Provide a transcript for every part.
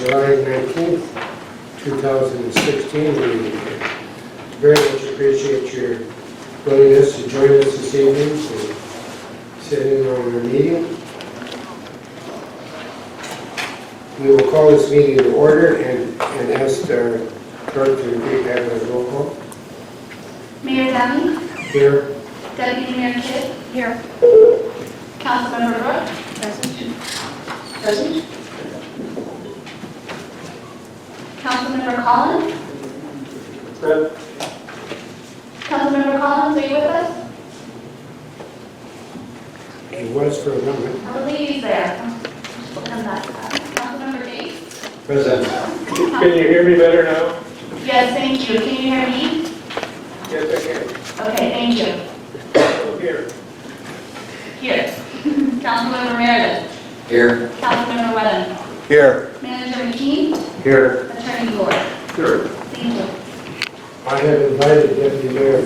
July 19th, 2016 meeting. Very much appreciate your willingness to join us this evening and sit in on our meeting. We will call this meeting to order and ask our clerk to repeat that as a roll call. Mayor Downing, Here. Deputy Mayor Kidd, Here. Councilmember Brooke, present. Councilmember Collins. Councilmember Collins, are you with us? He was for a moment. I believe he's there. We'll come back to that. Councilmember Gates. Present. Can you hear me better now? Yes, thank you. Can you hear me? Yes, I can. Okay, thank you. Here. Here. Councilmember Meredith. Here. Councilmember Whedon. Here. Manager McKean. Here. Attorney Lord. Sure. Thank you. I have invited Deputy Mayor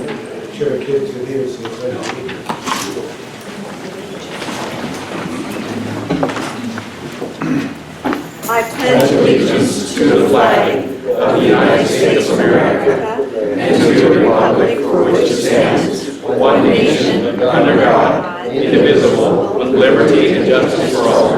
Chair Kidd to lead us in the pledge of allegiance. I pledge allegiance to the flag of the United States of America and to the republic for which it stands, one nation, under God, indivisible, with liberty and justice for all.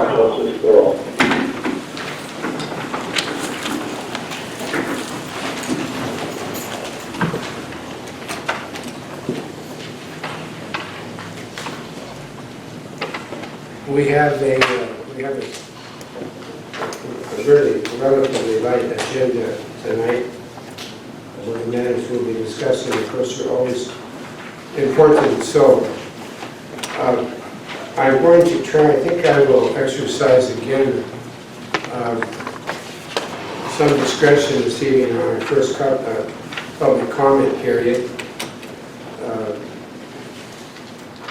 We have a really relatively light agenda tonight. One of the matters we'll be discussing, of course, are always important. So I'm going to try, I think I will exercise again some discretion this evening on our first public comment period.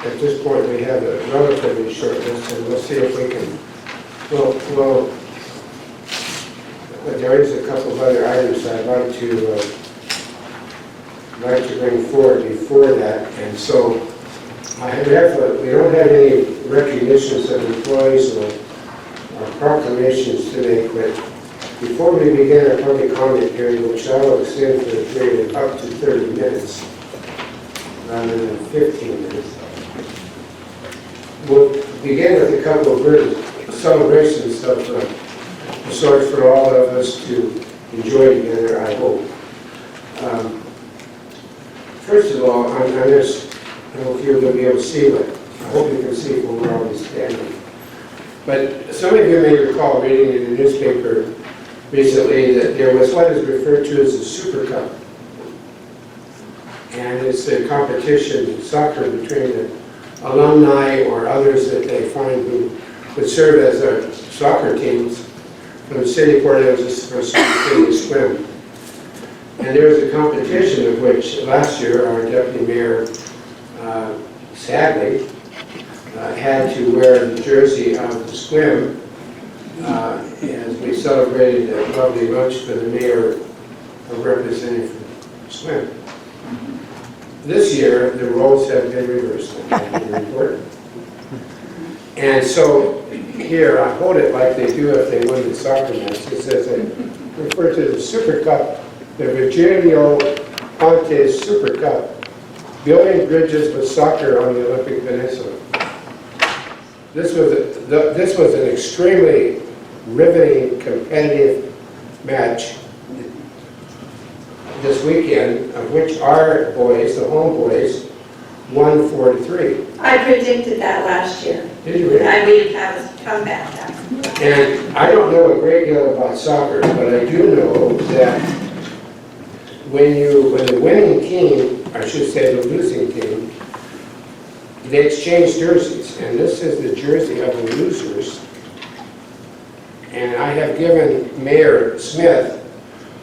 At this point, we have a relatively short list, and we'll see if we can, but there is a couple of other items I'd like to bring forward before that. And so we don't have any recognitions of employees or proclamations to make, but before we begin our public comment period, which I will extend for a period of up to 30 minutes, rather than 15 minutes, we'll begin with a couple of good celebrations of the sort for all of us to enjoy together, I hope. First of all, I don't know if you're going to be able to see, but I hope you can see from where I'll be standing. But some of you may recall reading in the newspaper recently that there was what is referred to as a Super Cup. And it's a competition in soccer between the alumni or others that they find who would serve as our soccer teams from the city of Port Angeles for City Swim. And there was a competition of which last year our deputy mayor sadly had to wear the jersey of the swim as we celebrated a lovely lunch for the mayor of representative from swim. This year, the roles have been reversed, I can report. And so here, I hold it like they do if they win the soccer match. It says they refer to the Super Cup, the Virgilio Pontes Super Cup, building bridges with soccer on the Olympic Peninsula. This was an extremely riveting, competitive match this weekend, of which our boys, the home boys, won 4-3. I predicted that last year. Did you really? I would have a comeback. And I don't know a great deal about soccer, but I do know that when the winning team, I should say the losing team, they exchange jerseys, and this is the jersey of the losers. And I have given Mayor Smith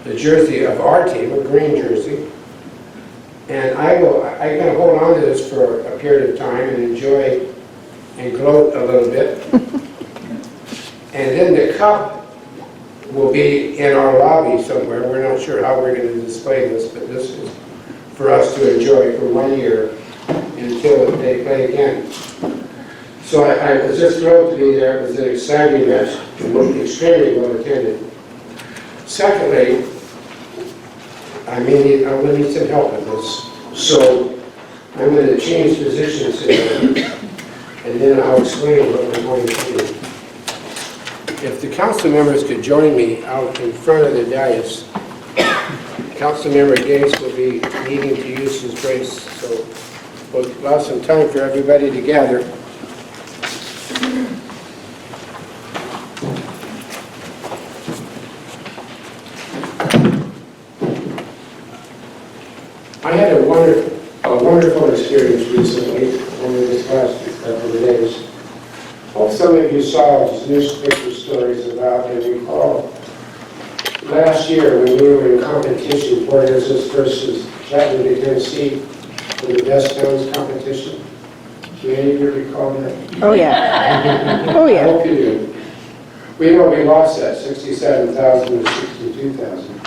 the jersey of our team, a green jersey, and I'm going to hold on to this for a period of time and enjoy and gloat a little bit. And then the cup will be in our lobby somewhere. We're not sure how we're going to display this, but this is for us to enjoy for 1 year until they play again. So I was just thrilled to be there. It was an exciting match, extremely well attended. Secondly, I'm gonna need some help with this. So I'm gonna change positions here, and then I'll explain what we're going to do. If the council members could join me out in front of the dais, Councilmember Gates will be needing to use his brace, so we'll allow some time for everybody to gather. I had a wonderful experience recently over this last couple of days. Hope some of you saw these newspaper stories about, and recall last year when we were in competition, Port Arthur versus Chattanooga, Tennessee, for the best towns competition. Do any of you recall that? Oh, yeah. Oh, I yeah. hope you do. We know we lost that 67,000 to 62,000.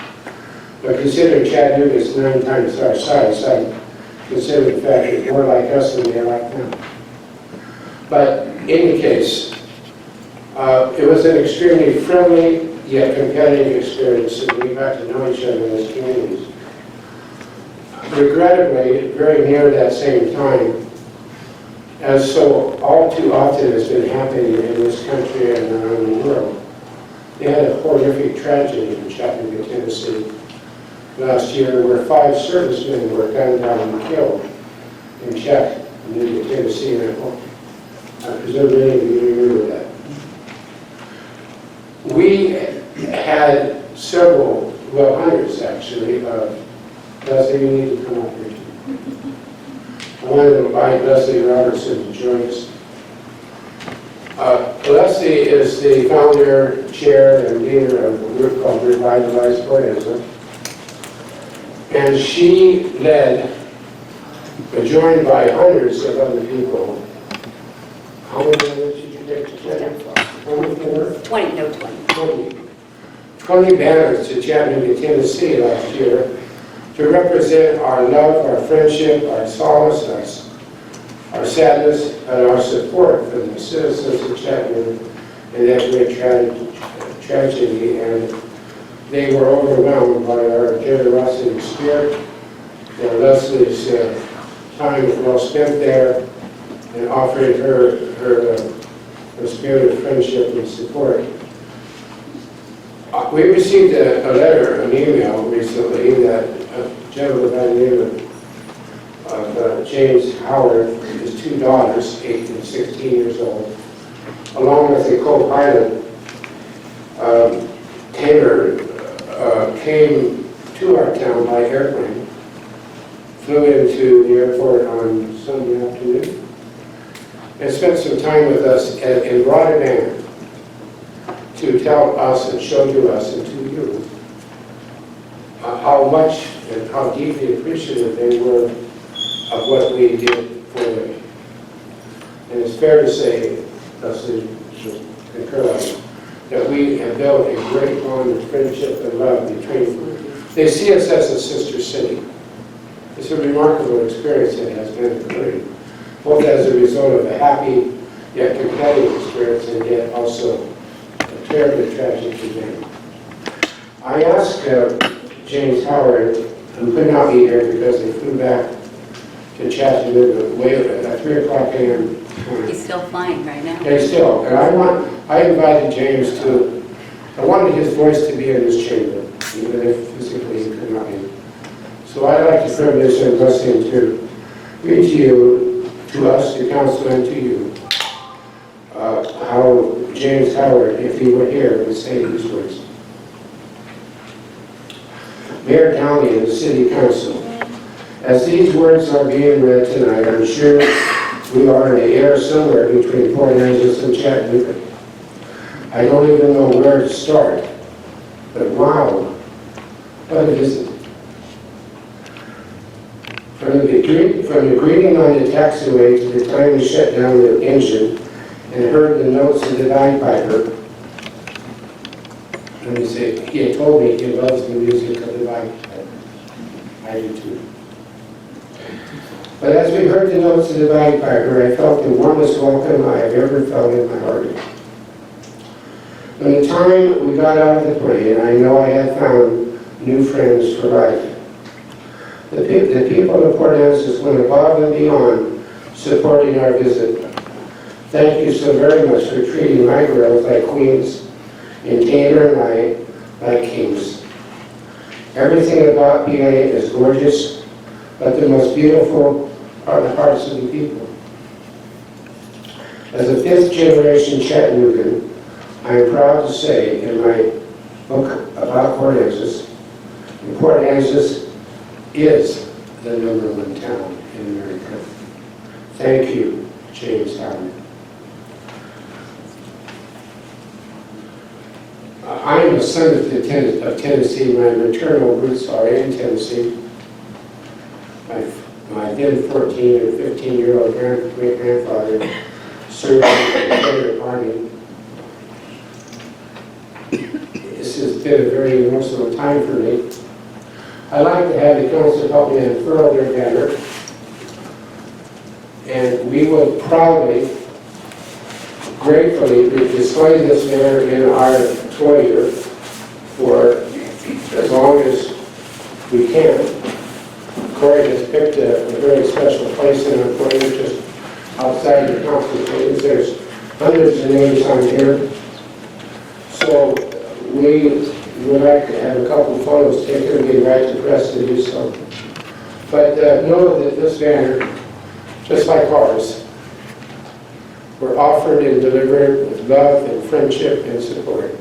But considering Chattanooga is 9 times our size, I consider the fact that more like us than they are like them. But in any case, it was an extremely friendly yet competitive experience, and we got to know each other as communities. Regrettably, very near that same time, as so all too often has been happening in this country and around the world, they had a horrific tragedy in Chattanooga, Tennessee last year where 5 servicemen were gunned down and killed in Chattanooga, Tennessee, and I presume many of you remember that. We had several, well, hundreds actually, Leslie, you need to come up here. I wanted to invite Leslie Robertson to join us. Leslie is the founder, chair, and leader of a group called Revitalize Port Arthur. And she led, joined by hundreds of other people. How many others did you take to Chattanooga? 20 banners to Chattanooga, Tennessee last year to represent our love, our friendship, our solace, our sadness, and our support for the citizens of Chattanooga in that great tragedy. And they were overwhelmed by our generosity spirit, and Leslie's time well spent there, and offering her spirit of friendship and support. We received a letter, an email recently that a gentleman by the name of James Howard, his 2 daughters, 8 and 16 years old, along with a co-pilot, Taylor, came to our town by airplane, flew into the airport on Sunday afternoon, and spent some time with us and brought a banner to tell us and show to us and to you how much and how deeply appreciative they were of what we did for them. And it's fair to say, Leslie should concur on it, that we have built a great bond of friendship and love between them. They see us as a sister city. It's a remarkable experience that has been occurring, both as a result of a happy yet competitive experience and yet also a terribly tragic event. I asked James Howard, who could not be here because they flew back to Chattanooga way at 3 o'clock a.m. He's still flying right now. Okay, still, and I invited James I wanted his voice to be in this chamber, even if physically he could not be. So I'd like to privilege and blessing to read to you, to us, to counsel, and to you, how James Howard, if he were here, would say these words. Mayor County and the City Council, as these words are being read tonight, I'm sure we are in the air somewhere between Port Arthur and Chattanooga. I don't even know where to start, but wow, what a visit. From the greeting on the taxiway to the time we shut down the engine and heard the notes of the bagpiper. Let me say, he had told me he loves the music of the bagpiper. I do too. But as we heard the notes of the bagpiper, I felt the warmest welcome I have ever felt in my heart. From the time we got out of the plane, I know I had found new friends for life. The people of Port Angeles went above and beyond supporting our visit. Thank you so very much for treating my girls like queens and Taylor and I like kings. Everything about PA is gorgeous, but the most beautiful are the hearts of the people. As a fifth-generation Chattanoogan, I am proud to say in my book about Port Angeles, Port Angeles is the #1 town in America. Thank you, James Howard. I am a son of Tennessee. My maternal roots are in Tennessee. My then 14 or 15-year-old great-grandfather served in the Confederate Army. This has been a very emotional time for me. I'd like to have the council help me unfurl their banner, and we will proudly, gratefully display this banner in our foyer for as long as we can. Corey has picked a very special place in our foyer just outside the council chambers. There's hundreds of names on here. So we would like to have a couple of photos taken and be right to press to do so. But know that this banner, just like ours, were offered and delivered with love and friendship and support.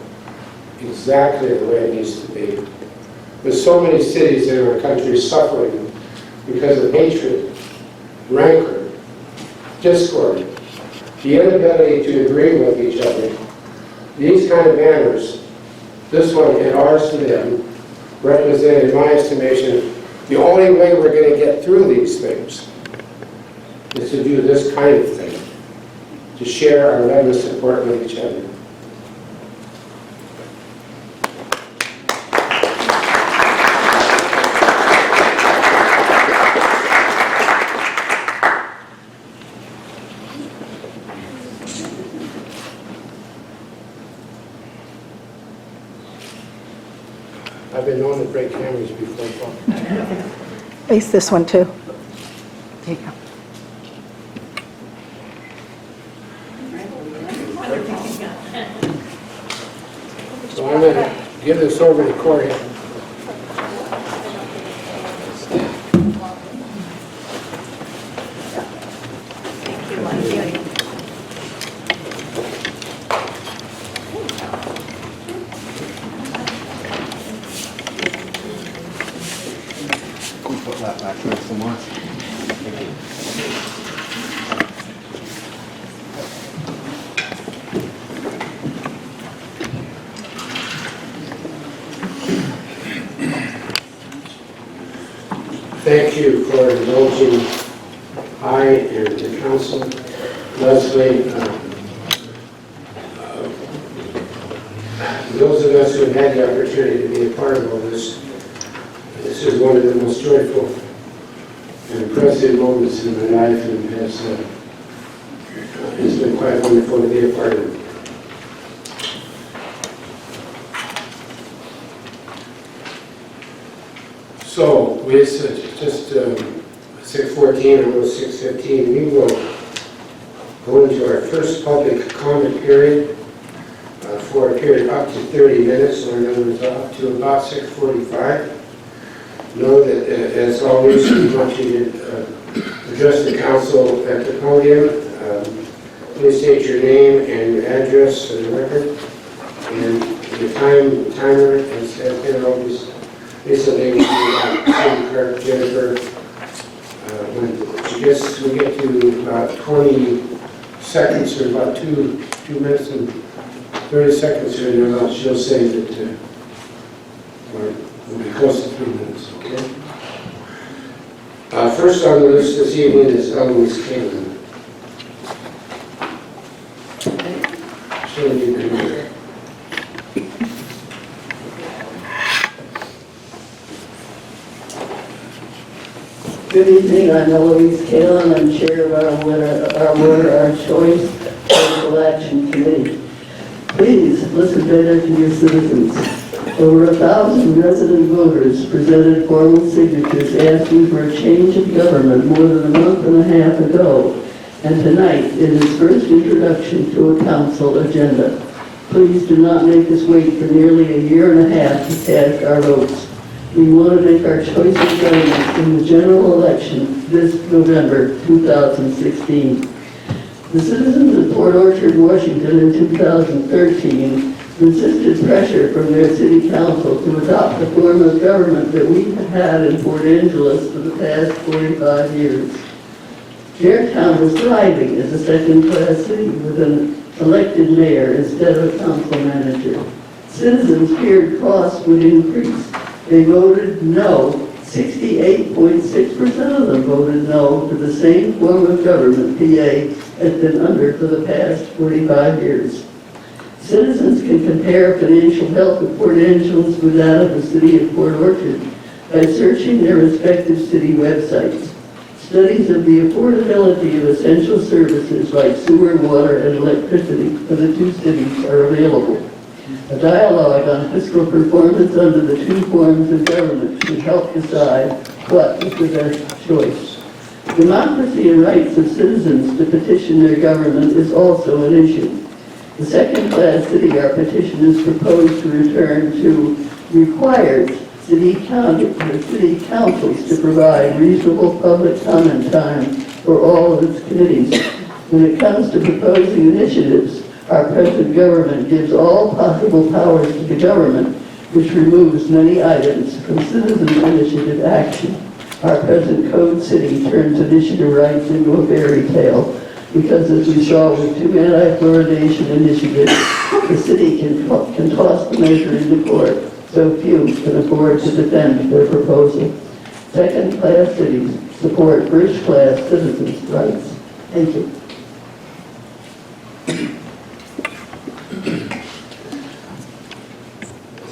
Exactly the way it needs to be. With so many cities in our country suffering because of hatred, rancor, discord, the inability to agree with each other, these kind of banners, this one and ours to them, represent, in my estimation, the only way we're going to get through these things is to do this kind of thing, to share our love and support with each other. I've been known to break cameras before. Face this one too. There you go. So I'm going to give this over to Corey. Thank you for indulging I and the council, Leslie, those of us who have had the opportunity to be a part of all this. This is one of the most joyful and impressive moments in my life, and it's been quite wonderful to be a part of it. So, it's just 6:14, almost 6:15. We will go into our first public comment period for a period up to 30 minutes, or in other words, up to about 6:45. Know that, as always, we want you to address the council at the podium. Please state your name and your address for the record. And the timer has been always recently with City Clerk Jennifer. When we get to about 20 seconds, or about 2 minutes and 30 seconds, or she'll say that we'll be close to 3 minutes, okay? First on the list this evening is Eloise Clallam. She'll be there. Good evening, I'm Eloise Clallam, I'm chair of our Choice Local Action Committee. Please listen better to your citizens. Over 1,000 resident voters presented formal signatures asking for a change of government more than a month and a half ago, and tonight it is first introduction to a council agenda. Please do not make us wait for nearly a year and a half to cast our votes. We want to make our choice of government in the general election this November 2016. The citizens of Port Orchard, Washington in 2013 resisted pressure from their city council to adopt the form of government that we have had in Port Angeles for the past 45 years. Their town was thriving as a second-class city with an elected mayor instead of a council manager. Citizens feared costs would increase. They voted no. 68.6% of them voted no to the same form of government PA has been under for the past 45 years. Citizens can compare financial health of Port Angeles with that of the city of Port Orchard by searching their respective city websites. Studies of the affordability of essential services like sewer, water, and electricity for the two cities are available. A dialogue on fiscal performance under the two forms of government should help decide what is the best choice. Democracy and rights of citizens to petition their government is also an issue. The second-class city our petition is proposed to return to requires city councils to provide reasonable public comment time for all of its committees. When it comes to proposing initiatives, our present government gives all possible powers to the government, which removes many items from citizen initiative action. Our present code city turns initiative rights into a fairy tale, because as we saw with two anti-fluoridation initiatives, the city can toss the measure into court, so few can afford to defend their proposal. Second-class cities support first-class citizens' rights. Thank you.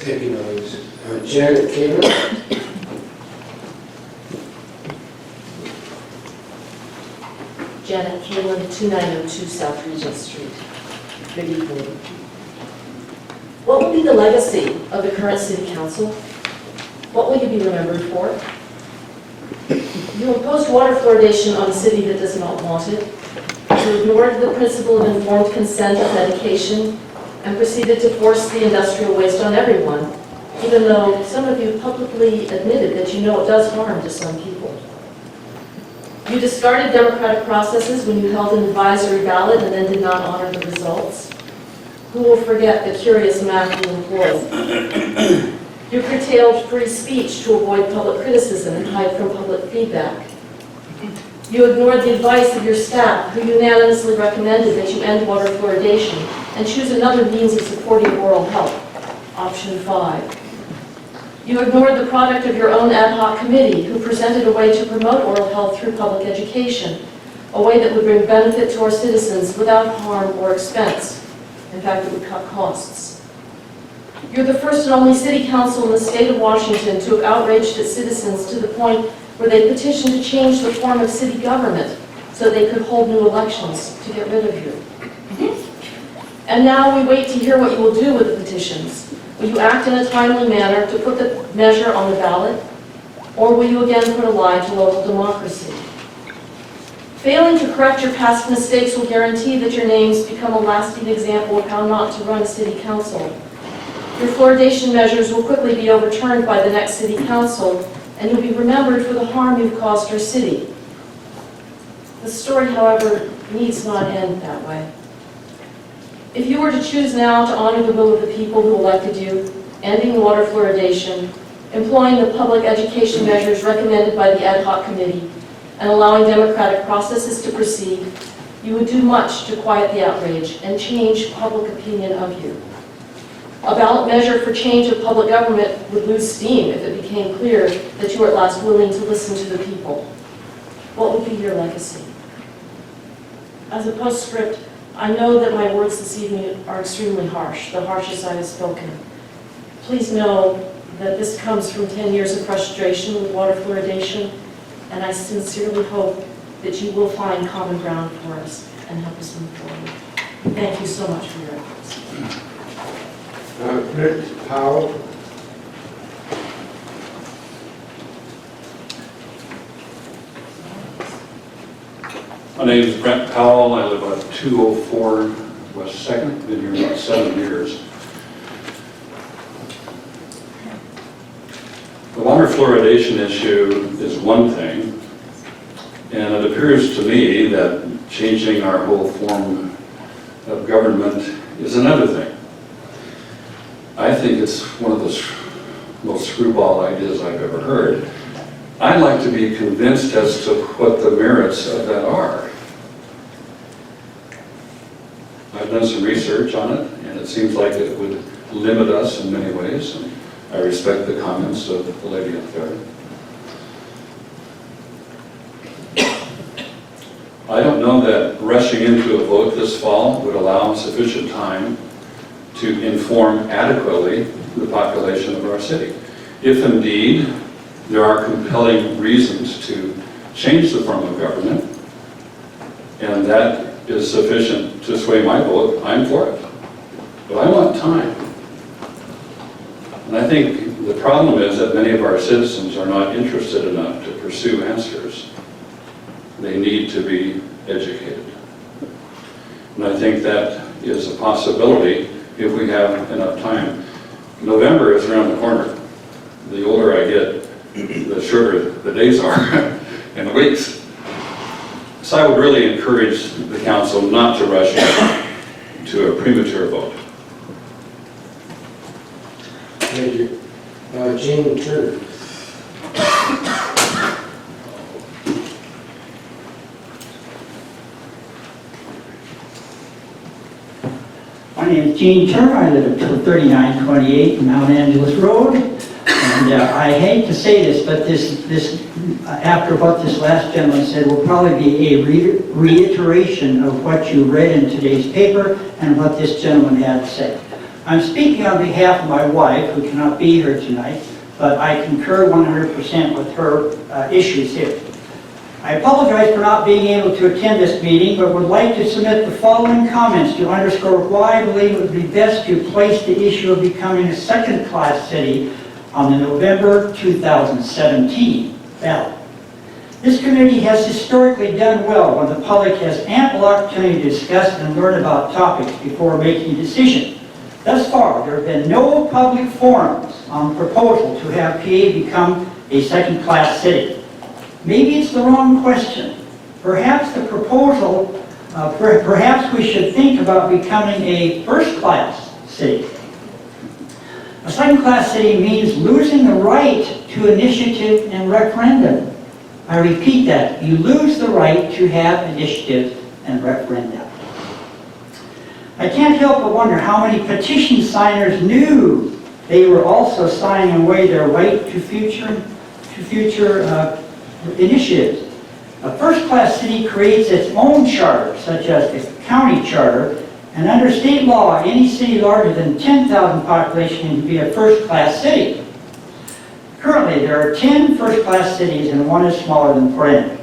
Thank you, Louise. Janet Taylor? Janet Clallam, 2902 South Regent Street. Good evening. What will be the legacy of the current city council? What will you be remembered for? You imposed water fluoridation on a city that does not want it. You ignored the principle of informed consent of medication and proceeded to force the industrial waste on everyone, even though some of you publicly admitted that you know it does harm to some people. You discarded democratic processes when you held an advisory ballot and then did not honor the results. Who will forget the curious math you employed? You curtailed free speech to avoid public criticism and hide from public feedback. You ignored the advice of your staff, who unanimously recommended that you end water fluoridation and choose another means of supporting oral health, option 5. You ignored the product of your own ad hoc committee, who presented a way to promote oral health through public education, a way that would bring benefit to our citizens without harm or expense. In fact, it would cut costs. You're the first and only city council in the state of Washington to have outraged its citizens to the point where they petitioned to change the form of city government so they could hold new elections to get rid of you. And now we wait to hear what you will do with the petitions. Will you act in a timely manner to put the measure on the ballot? Or will you again put a lie to local democracy? Failing to correct your past mistakes will guarantee that your names become a lasting example of how not to run a city council. Your fluoridation measures will quickly be overturned by the next city council, and you'll be remembered for the harm you've caused our city. The story, however, needs not end that way. If you were to choose now to honor the will of the people who elected you, ending water fluoridation, employing the public education measures recommended by the ad hoc committee, and allowing democratic processes to proceed, you would do much to quiet the outrage and change public opinion of you. A ballot measure for change of public government would lose steam if it became clear that you were at last willing to listen to the people. What would be your legacy? As a postscript, I know that my words this evening are extremely harsh, the harshest I have spoken. Please know that this comes from 10 years of frustration with water fluoridation, and I sincerely hope that you will find common ground for us and help us move forward. Thank you so much for your efforts. Brent Powell. My name is Brent Powell. I live at 204 West 2nd. Been here about 7 years. The water fluoridation issue is one thing, and it appears to me that changing our whole form of government is another thing. I think it's one of the most screwball ideas I've ever heard. I'd like to be convinced as to what the merits of that are. I've done some research on it, and it seems like it would limit us in many ways. And I respect the comments of the lady up there. I don't know that rushing into a vote this fall would allow sufficient time to inform adequately the population of our city. If indeed there are compelling reasons to change the form of government, and that is sufficient to sway my vote, I'm for it. But I want time. And I think the problem is that many of our citizens are not interested enough to pursue answers. They need to be educated. And I think that is a possibility if we have enough time. November is around the corner. The older I get, the shorter the days are and the weeks. So I would really encourage the council not to rush to a premature vote. Thank you. Jean Turner. My name is Gene Turner. I live at 3928 Mount Angeles Road. And I hate to say this, but this after what this last gentleman said, will probably be a reiteration of what you read in today's paper and what this gentleman had to say. I'm speaking on behalf of my wife, who cannot be here tonight, but I concur 100% with her issues here. I apologize for not being able to attend this meeting, but would like to submit the following comments to underscore why I believe it would be best to place the issue of becoming a second-class city on the November 2017 ballot. This committee has historically done well when the public has ample opportunity to discuss and learn about topics before making a decision. Thus far, there have been no public forums on the proposal to have PA become a second-class city. Maybe it's the wrong question. Perhaps the proposal, perhaps we should think about becoming a first-class city. A second-class city means losing the right to initiative and referendum. I repeat that. You lose the right to have initiative and referendum. I can't help but wonder how many petition signers knew they were also signing away their right to future initiatives. A first-class city creates its own charter, such as the county charter, and under state law, any city larger than 10,000 population can be a first-class city. Currently, there are 10 first-class cities and one is smaller than Port Angeles.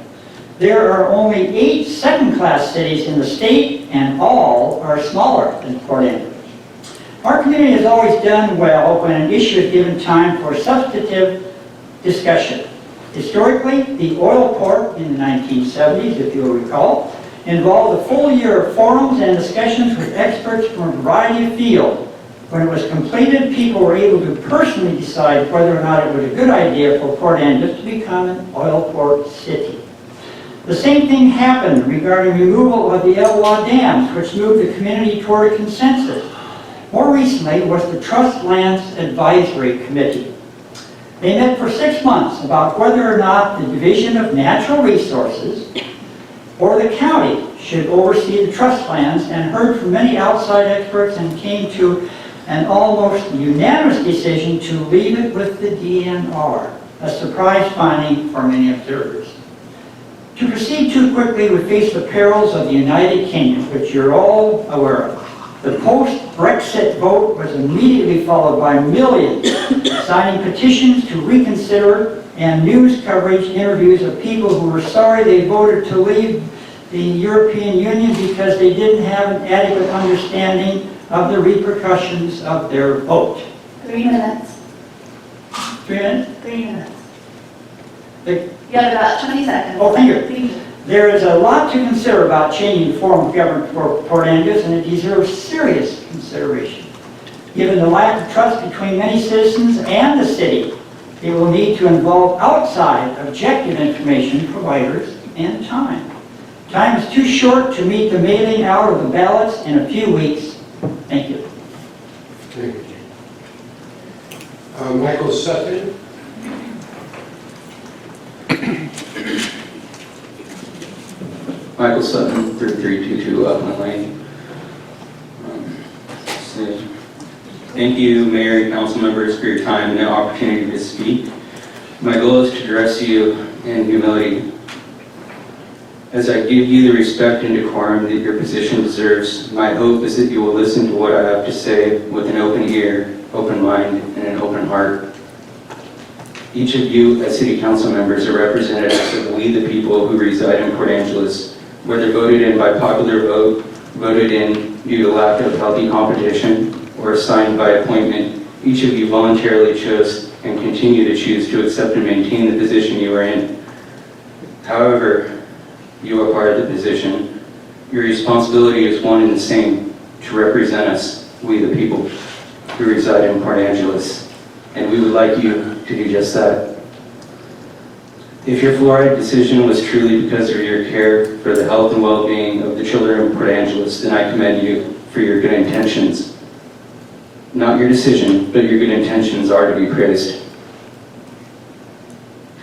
There are only 8 second-class cities in the state, and all are smaller than Port Angeles. Our community has always done well when an issue is given time for substantive discussion. Historically, the oil port in the 1970s, if you'll recall, involved a full year of forums and discussions with experts from a variety of fields. When it was completed, people were able to personally decide whether or not it was a good idea for Port Angeles to become an oil port city. The same thing happened regarding removal of the Elwha dams, which moved the community toward a consensus. More recently was the Trust Lands Advisory Committee. They met for 6 months about whether or not the Division of Natural Resources or the county should oversee the trust lands, and heard from many outside experts and came to an almost unanimous decision to leave it with the DNR, a surprise finding for many observers. To proceed too quickly would face the perils of the United Kingdom, which you're all aware of. The post-Brexit vote was immediately followed by millions signing petitions to reconsider, and news coverage, interviews of people who were sorry they voted to leave the European Union because they didn't have an adequate understanding of the repercussions of their vote. 3 minutes. 3 minutes? 3 minutes. They- You have about 20 seconds. Oh, thank you. Thank you. There is a lot to consider about changing the form of government for Port Angeles, and it deserves serious consideration. Given the lack of trust between many citizens and the city, it will need to involve outside objective information providers and time. Time is too short to meet the mailing out of the ballots in a few weeks. Thank you. Thank you. Michael Sutton. Michael Sutton, 3322 Upland Lane. Thank you, Mayor and council members, for your time and the opportunity to speak. My goal is to address you in humility. As I give you the respect and decorum that your position deserves, my hope is that you will listen to what I have to say with an open ear, open mind, and an open heart. Each of you as city council members are representatives of we the people who reside in Port Angeles, whether voted in by popular vote, voted in due to lack of healthy competition, or assigned by appointment. Each of you voluntarily chose and continue to choose to accept and maintain the position you are in. However you acquired the position, your responsibility is one and the same, to represent us, we the people who reside in Port Angeles, and we would like you to do just that. If your fluoride decision was truly because of your care for the health and well-being of the children of Port Angeles, then I commend you for your good intentions. Not your decision, but your good intentions are to be praised.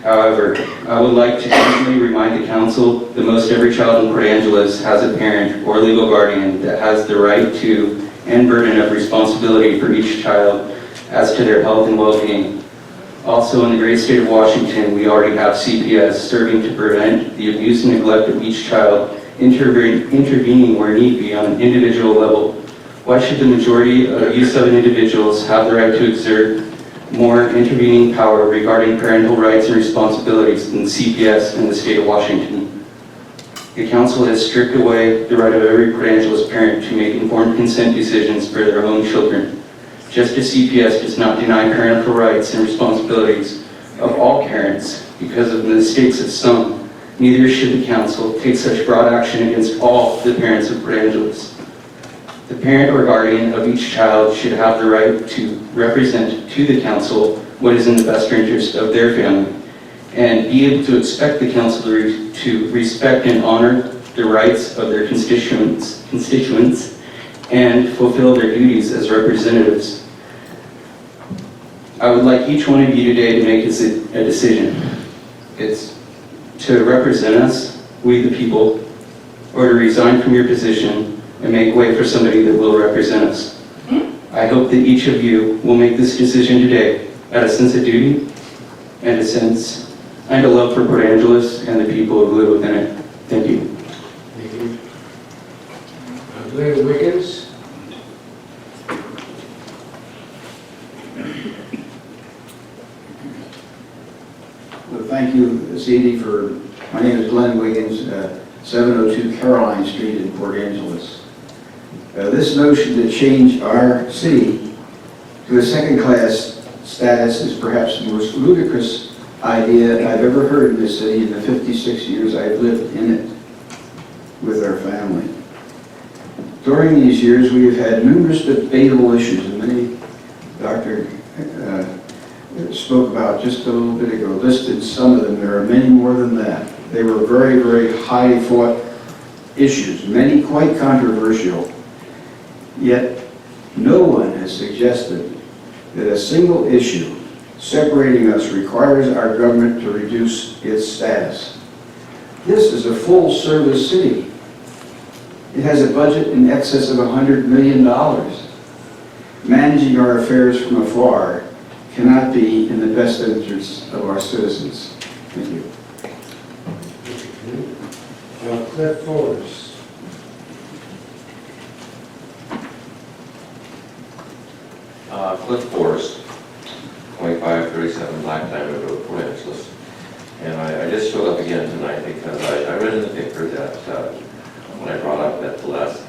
However, I would like to gently remind the council that most every child in Port Angeles has a parent or legal guardian that has the right to and burden of responsibility for each child as to their health and well-being. Also, in the great state of Washington, we already have CPS serving to prevent the abuse and neglect of each child, intervening where need be on an individual level. Why should the majority of U7 individuals have the right to exert more intervening power regarding parental rights and responsibilities than CPS in the state of Washington? The council has stripped away the right of every Port Angeles parent to make informed consent decisions for their own children. Just as CPS does not deny parental rights and responsibilities of all parents because of the mistakes of some, neither should the council take such broad action against all the parents of Port Angeles. The parent or guardian of each child should have the right to represent to the council what is in the best interest of their family, and be able to expect the council to respect and honor the rights of their constituents and fulfill their duties as representatives. I would like each one of you today to make a decision. It's to represent us, we the people, or to resign from your position and make way for somebody that will represent us. I hope that each of you will make this decision today out of sense of duty and a love for Port Angeles and the people who live within it. Thank you. Thank you. Glenn Wiggins. Well, thank you, Zadie, my name is Glenn Wiggins, 702 Caroline Street in Port Angeles. This notion to change our city to a second-class status is perhaps the most ludicrous idea I've ever heard in this city in the 56 years I've lived in it with our family. During these years, we have had numerous debatable issues, and many Dr. spoke about just a little bit ago, listed some of them. There are many more than that. They were very, very high-fought issues, many quite controversial. Yet, no one has suggested that a single issue separating us requires our government to reduce its status. This is a full-service city. It has a budget in excess of $100 million. Managing our affairs from afar cannot be in the best interests of our citizens. Thank you. Cliff Forrest. Cliff Forrest, 2537 Black Diamond Road, Port Angeles. And I just showed up again tonight because I read in the paper that when I brought up at the last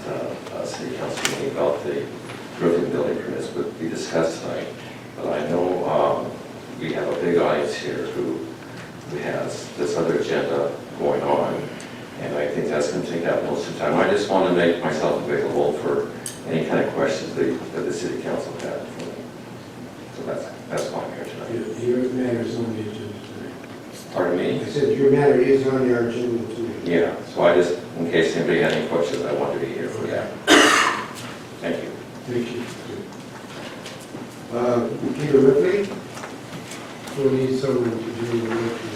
city council meeting about the going to take up most of the time. I just want to make myself available for any kind of questions that the city council had for me. So that's why I'm here tonight. Your matter is on the agenda tonight. Pardon me? I said your matter is on your agenda tonight. Yeah, so I just, in case anybody had any questions, I want to be here for that. Thank you. Thank you. Peter Ripley, we'll need someone to do the work here.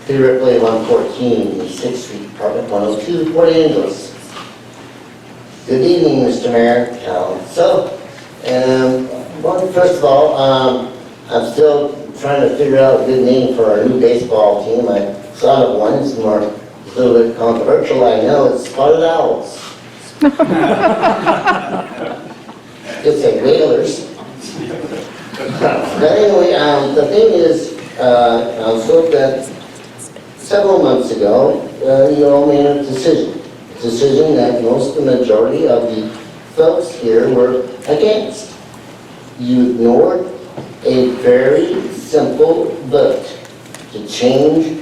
Peter Ripley, 114 6th Street, Apartment 102, Port Angeles. Good evening, Mr. Mayor, Council. First of all, I'm still trying to figure out a good name for our new baseball team. I thought of one. It's a little bit controversial, I know. It's Spotted Owls. Could say Whalers. But anyway, the thing is, Council, that several months ago, you all made a decision that the majority of the folks here were against. You ignored a very simple vote to change,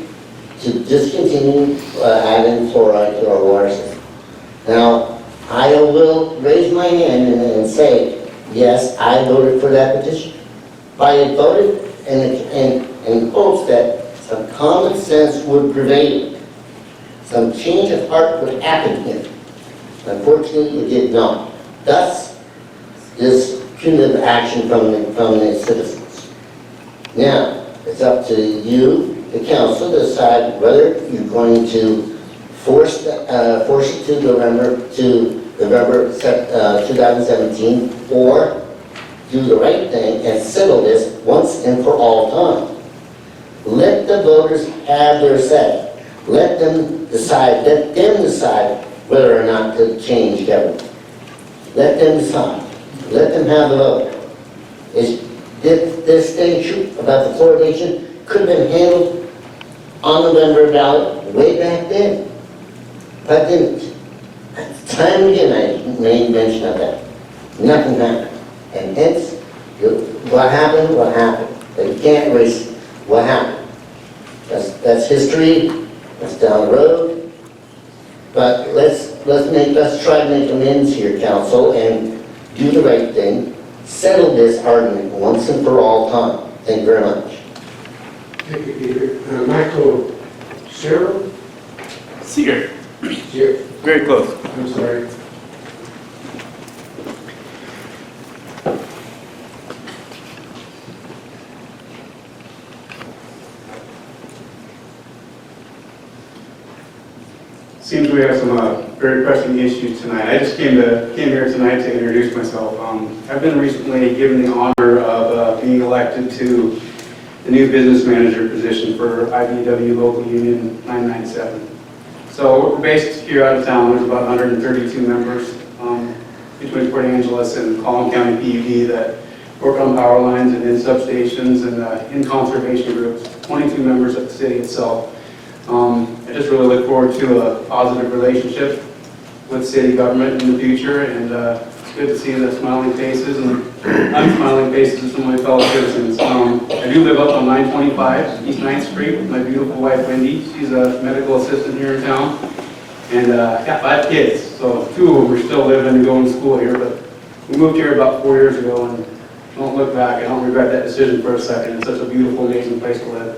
to discontinue adding fluoride to our water system. Now, I will raise my hand and say, yes, I voted for that petition. But I voted in hopes that some common sense would prevail. Some change of heart would happen here. Unfortunately, it did not. Thus, this punitive action from the citizens. Now, it's up to you, the council, to decide whether you're going to force it to November 2017, or do the right thing and settle this once and for all time. Let the voters have their say. Let them decide whether or not to change government. Let them decide. Let them have the vote. This thing about the fluoridation could have been handled on November ballot way back then. But didn't. Time and again I made mention of that. Nothing happened. And hence, what happened, what happened. But you can't erase what happened. That's history. That's down the road. But let's try to make amends here, council, and do the right thing. Settle this argument once and for all time. Thank you very much. Thank you, Peter. Michael Sherrill? Seeger. Seeger. Very close. I'm sorry. Seems we have some very pressing issues tonight. I just came here tonight to introduce myself. I've been recently given the honor of being elected to the new business manager position for IBEW Local Union 997. So we're based here out of town. There's about 132 members between Port Angeles and Clallam County PUD that work on power lines and in substations and in conservation groups. 22 members at the city itself. I just really look forward to a positive relationship with city government in the future, and it's good to see the smiling faces and unsmiling faces of some of my fellow citizens. I do live up on 925 East 9th Street with my beautiful wife Wendy. She's a medical assistant here in town, and got 5 kids, so 2 of them are still living and going to school here, but we moved here about 4 years ago, and don't look back. I don't regret that decision for a second. It's such a beautiful, amazing place to live.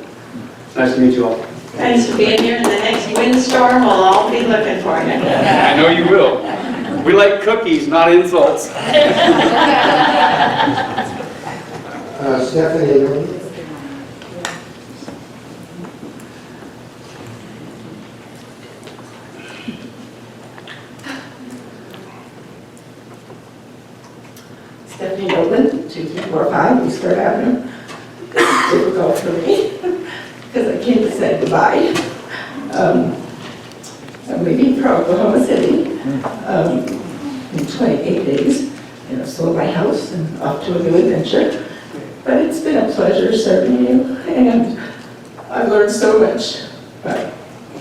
It's nice to meet you all. Thanks for being here. The next windstorm, we'll all be looking for you. I know you will. We like cookies, not insults. Stephanie. Stephanie Nolan, 2345 East 3rd Avenue. It's difficult for me because I came to say goodbye. I'm leaving for Oklahoma City in 28 days. And I've sold my house and off to a new adventure. But it's been a pleasure serving you, and I've learned so much about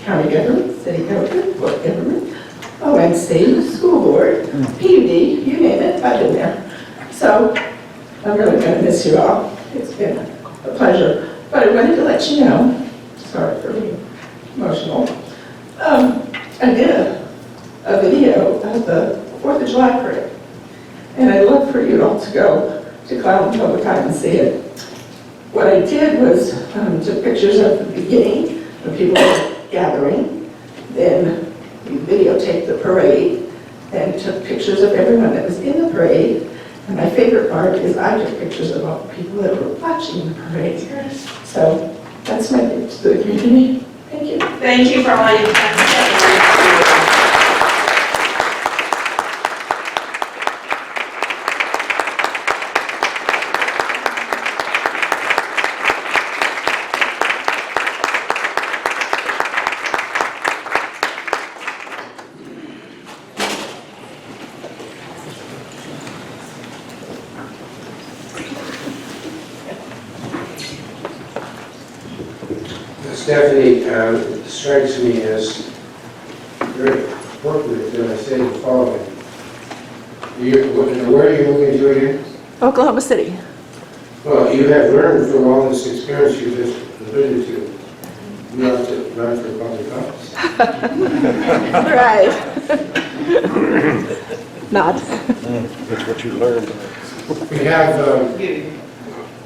county government, city government, local government, ONC, school board, PUD, you name it, I've been there. So I'm really going to miss you all. It's been a pleasure. But I wanted to let you know, sorry for being emotional, I did a video of the 4th of July parade. And I'd love for you all to go to Clallam Public Eye and see it. What I did was took pictures of the beginning, when people were gathering, then we videotaped the parade, and took pictures of everyone that was in the parade. And my favorite part is I took pictures of all the people that were watching the parade. So that's my gift to the community. Thank you. Thank you for all you've done. Stephanie strikes me as very appropriate that I say the following. Where are you moving to again? Oklahoma City. Well, you have learned from all this experience you just alluded to, not to run for public office. Right. Not. That's what you learned. We have,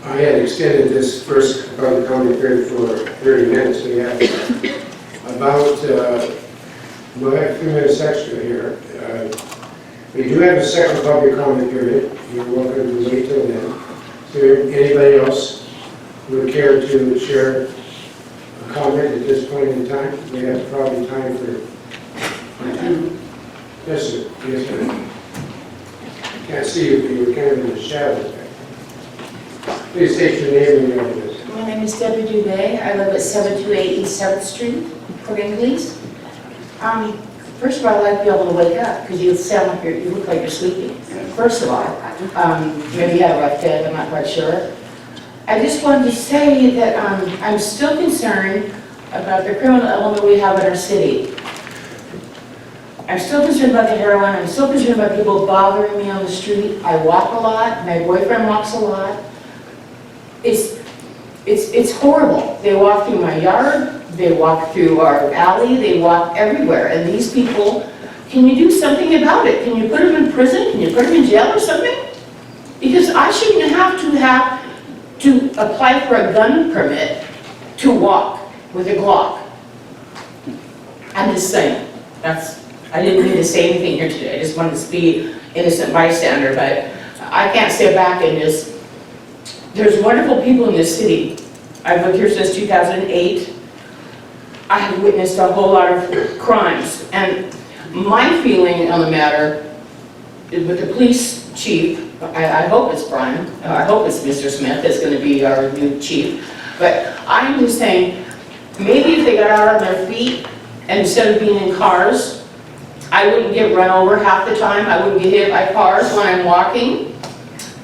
I had extended this first public comment period for 30 minutes. We have about, we'll have a few minutes extra here. We do have a second public comment period. You're welcome to wait till then. Is there anybody else who would care to share a comment at this point in time? We have probably time for two. Yes, sir. Yes, sir. Can't see you, but you're kind of in the shadows. Please state your name and your address. My name is Debbie Dubé. I live at 728 East 7th Street, Port Angeles. First of all, I'd like to be able to wake up because you sound like you look like you're sleeping. First of all, maybe you had a rough day, I'm not quite sure. I just wanted to say that I'm still concerned about the criminal element we have in our city. I'm still concerned about the heroin. I'm still concerned about people bothering me on the street. I walk a lot. My boyfriend walks a lot. It's horrible. They walk through my yard. They walk through our alley. They walk everywhere. And these people, can you do something about it? Can you put them in prison? Can you put them in jail or something? Because I shouldn't have to apply for a gun permit to walk with a Glock. I'm just saying. I didn't mean to say anything here today. I just wanted to be innocent bystander, but I can't sit back and just... There's wonderful people in this city. I've lived here since 2008. I have witnessed a whole lot of crimes. And my feeling on the matter is with the police chief, I hope it's Brian, I hope it's Mr. Smith that's going to be our new chief. But I'm just saying, maybe if they got out on their feet, and instead of being in cars, I wouldn't get run over half the time. I wouldn't get hit by cars when I'm walking.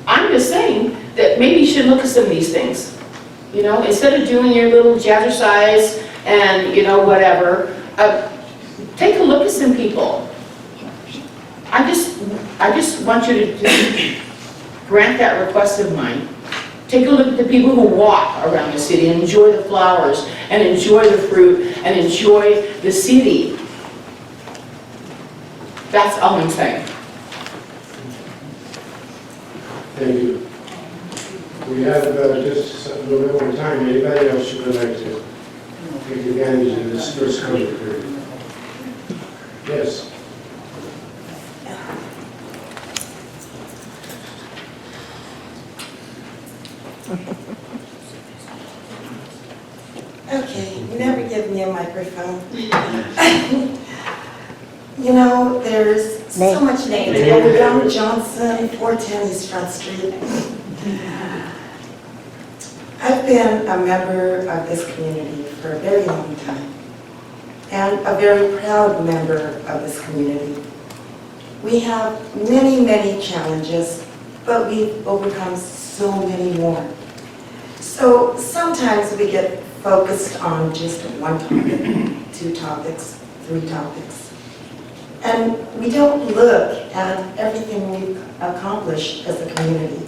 I'm just saying that maybe you should look at some of these things. You know, instead of doing your little jazzercise and, you know, whatever, take a look at some people. I just want you to grant that request of mine. Take a look at the people who walk around the city and enjoy the flowers and enjoy the fruit and enjoy the city. That's all I'm saying. Thank you. We have just a little bit more time. Anybody else who would like to take advantage of this first comment period? Yes. Okay, you never give me a microphone. You know, there's so much negativity. Young Johnson, 410 East Front Street. I've been a member of this community for a very long time, and a very proud member of this community. We have many, many challenges, but we've overcome so many more. So sometimes we get focused on just one topic, 2 topics, 3 topics. And we don't look at everything we've accomplished as a community.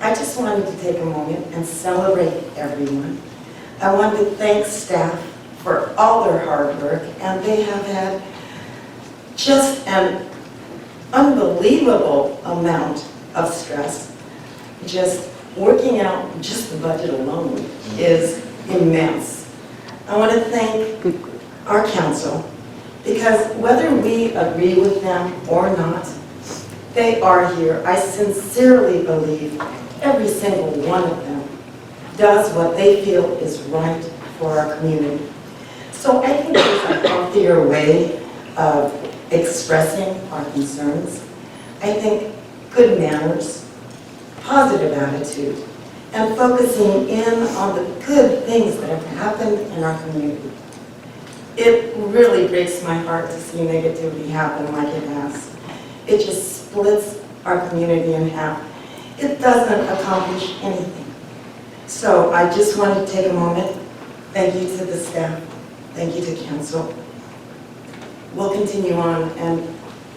I just wanted to take a moment and celebrate everyone. I want to thank staff for all their hard work, and they have had just an unbelievable amount of stress. Just working out just the budget alone is immense. I want to thank our council, because whether we agree with them or not, they are here. I sincerely believe every single one of them does what they feel is right for our community. So I think there's a healthier way of expressing our concerns. I think good manners, positive attitude, and focusing in on the good things that have happened in our community. It really breaks my heart to see negativity happen like it has. It just splits our community in half. It doesn't accomplish anything. So I just want to take a moment. Thank you to the staff. Thank you to council. We'll continue on and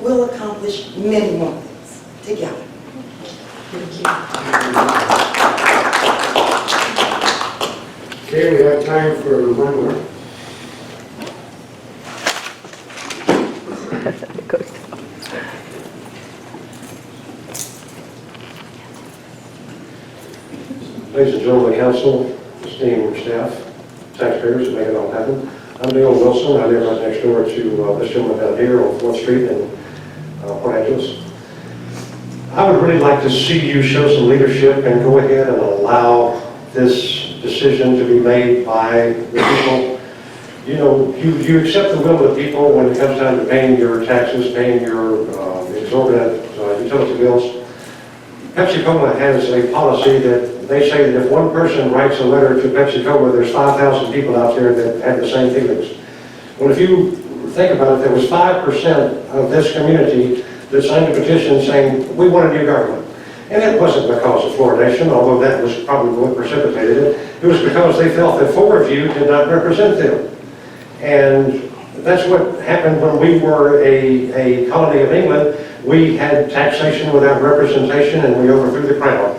we'll accomplish many more things together. Thank you. Okay, we have time for one more. Ladies and gentlemen of the council, esteemed staff, taxpayers that make it all happen. I'm Dale Wilson. I live right next door to this gentleman down here on 4th Street in Port Angeles. I would really like to see you show some leadership and go ahead and allow this decision to be made by the people. You know, you accept the will of the people when it comes down to paying your taxes, paying your exorbitant utility bills. Pepsi-Cola has a policy that they say that if one person writes a letter to Pepsi-Cola, there's 5,000 people out there that have the same feelings. Well, if you think about it, there was 5% of this community that signed a petition saying, we want a new government. And it wasn't because of fluoridation, although that was probably what precipitated it. It was because they felt that 4 of you did not represent them. And that's what happened when we were a colony of England. We had taxation without representation, and we overthrew the crown.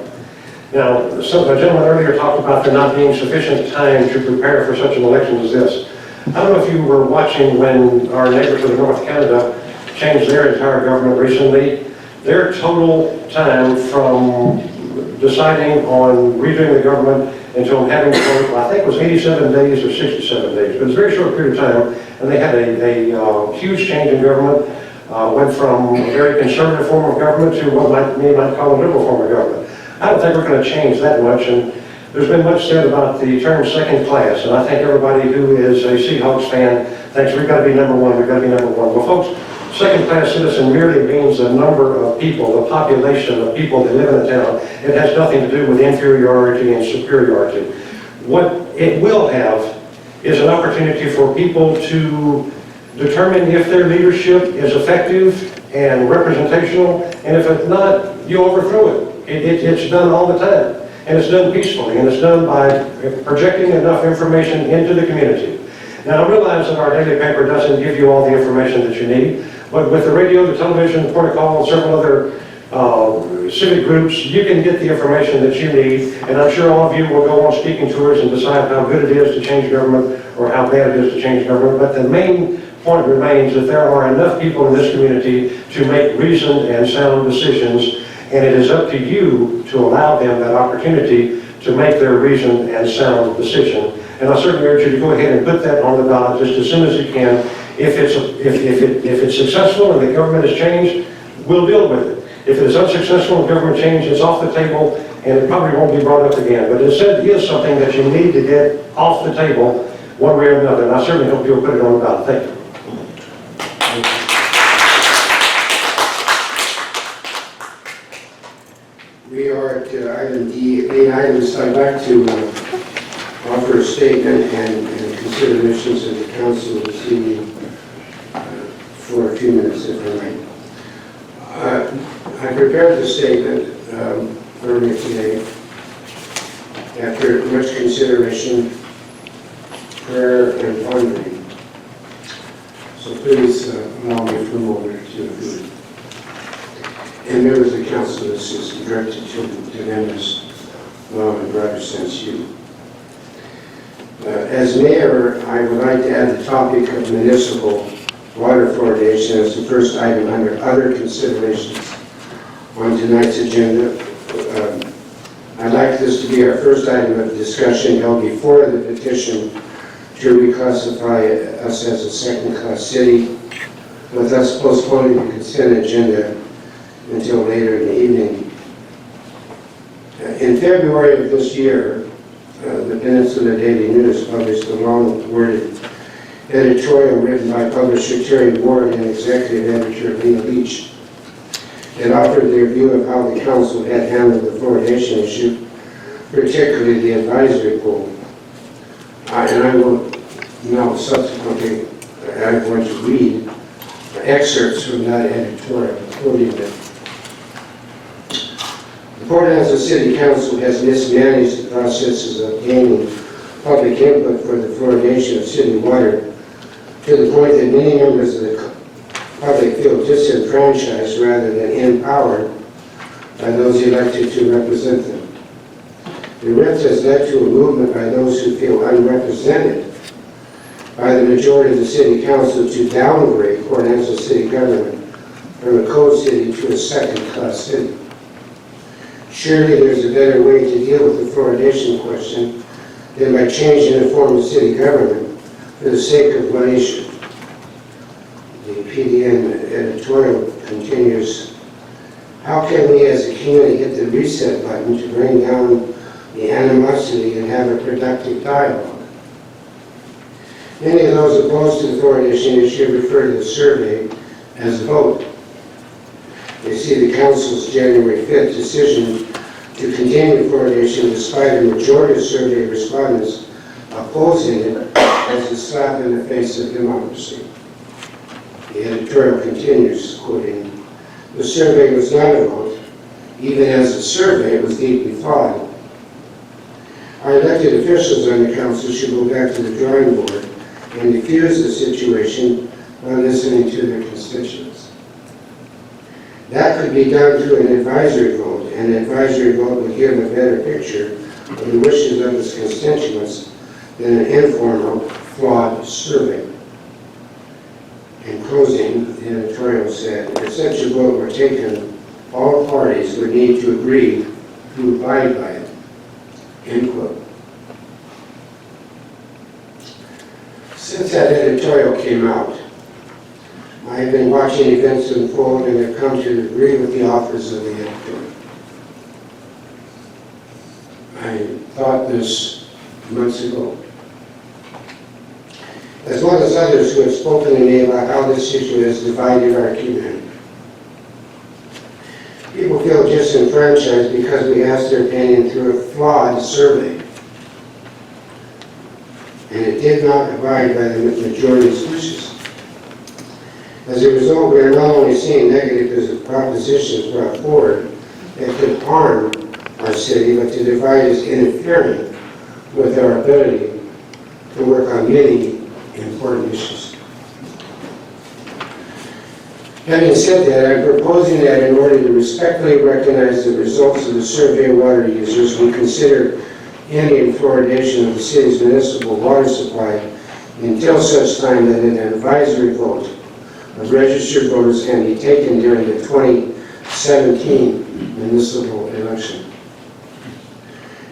Now, a gentleman earlier talked about there not being sufficient time to prepare for such an election as this. I don't know if you were watching when our neighbor to the north, Canada, changed their entire government recently. Their total time from deciding on redoing the government until having to vote, I think it was 87 days or 67 days, but it was a very short period of time, and they had a huge change in government. Went from a very conservative form of government to what many might call a liberal form of government. I don't think we're going to change that much, and there's been much said about the term second class, and I think everybody who is a Seahawks fan thinks we've got to be number one, we've got to be number one. Well, folks, second class citizen merely means the number of people, the population of people that live in a town. It has nothing to do with inferiority and superiority. What it will have is an opportunity for people to determine if their leadership is effective and representational, and if it's not, you overthrow it. It's done all the time, and it's done peacefully, and it's done by projecting enough information into the community. Now, I realize that our daily paper doesn't give you all the information that you need, but with the radio, the television, the protocol, and several other civic groups, you can get the information that you need, and I'm sure all of you will go on speaking tours and decide how good it is to change government or how bad it is to change government, but the main point remains that there are enough people in this community to make reasoned and sound decisions, and it is up to you to allow them that opportunity to make their reasoned and sound decision. And I certainly urge you to go ahead and put that on the ballot just as soon as you can. If it's successful and the government has changed, we'll deal with it. If it is unsuccessful and government change, it's off the table, and it probably won't be brought up again. But it is something that you need to get off the table one way or another, and I certainly hope you'll put it on the ballot. Thank you. We are at item D, 8 items. I'd like to offer a statement and considerations of the council this evening for a few minutes, if I might. I prepared the statement earlier today after much consideration, prayer, and pondering. So please allow me to move over to the food. And members of the council, this is directed to members, well, in a broader sense, you. As mayor, I would like to add the topic of municipal water fluoridation as the first item under other considerations on tonight's agenda. I'd like this to be our first item of discussion held before the petition to reclassify us as a second-class city, with us postponing the consent agenda until later in the evening. In February of this year, the Peninsula Daily News published a long-worded editorial written by publisher Terry Ward and executive editor Lee Leach. It offered their view of how the council had handled the fluoridation issue, particularly the advisory pool. And I will now subsequently, I'm going to read excerpts from that editorial, quoting it. The Port Angeles City Council has mismanaged the processes of gaining public input for the fluoridation of city water to the point that many members of the public feel disenfranchised rather than empowered by those elected to represent them. The rift has led to a movement by those who feel unrepresented by the majority of the city council to downgrade Port Angeles city government from a code city to a second-class city. Surely there's a better way to deal with the fluoridation question than by changing the form of city government for the sake of one issue. The PDN editorial continues, how can we as a community hit the reset button to bring down the animosity and have a productive dialogue? Many of those opposed to the fluoridation issue refer to the survey as a vote. They see the council's January 5th decision to continue fluoridation despite a majority of survey respondents opposing it as a slap in the face of democracy. The editorial continues, quoting, the survey was not a vote. Even as a survey, it was deeply flawed. Our elected officials on the council should go back to the drawing board and diffuse the situation by listening to their constituents. That could be done through an advisory vote. An advisory vote would give a better picture of the wishes of its constituents than an informal, flawed survey. In closing, the editorial said, if such a vote were taken, all parties would need to agree to abide by it. End quote. Since that editorial came out, I have been watching events unfold and have come to agree with the authors of the editorial. I thought this months ago. As well as others who have spoken to me about how this issue has divided our community. People feel disenfranchised because we asked their opinion through a flawed survey. And it did not abide by the majority's wishes. As a result, we are not only seeing negative propositions brought forward that could harm our city, but the divide is interfering with our ability to work on many important issues. Having said that, I'm proposing that in order to respectfully recognize the results of the survey of water users, we consider ending fluoridation of the city's municipal water supply until such time that an advisory vote of registered voters can be taken during the 2017 municipal election.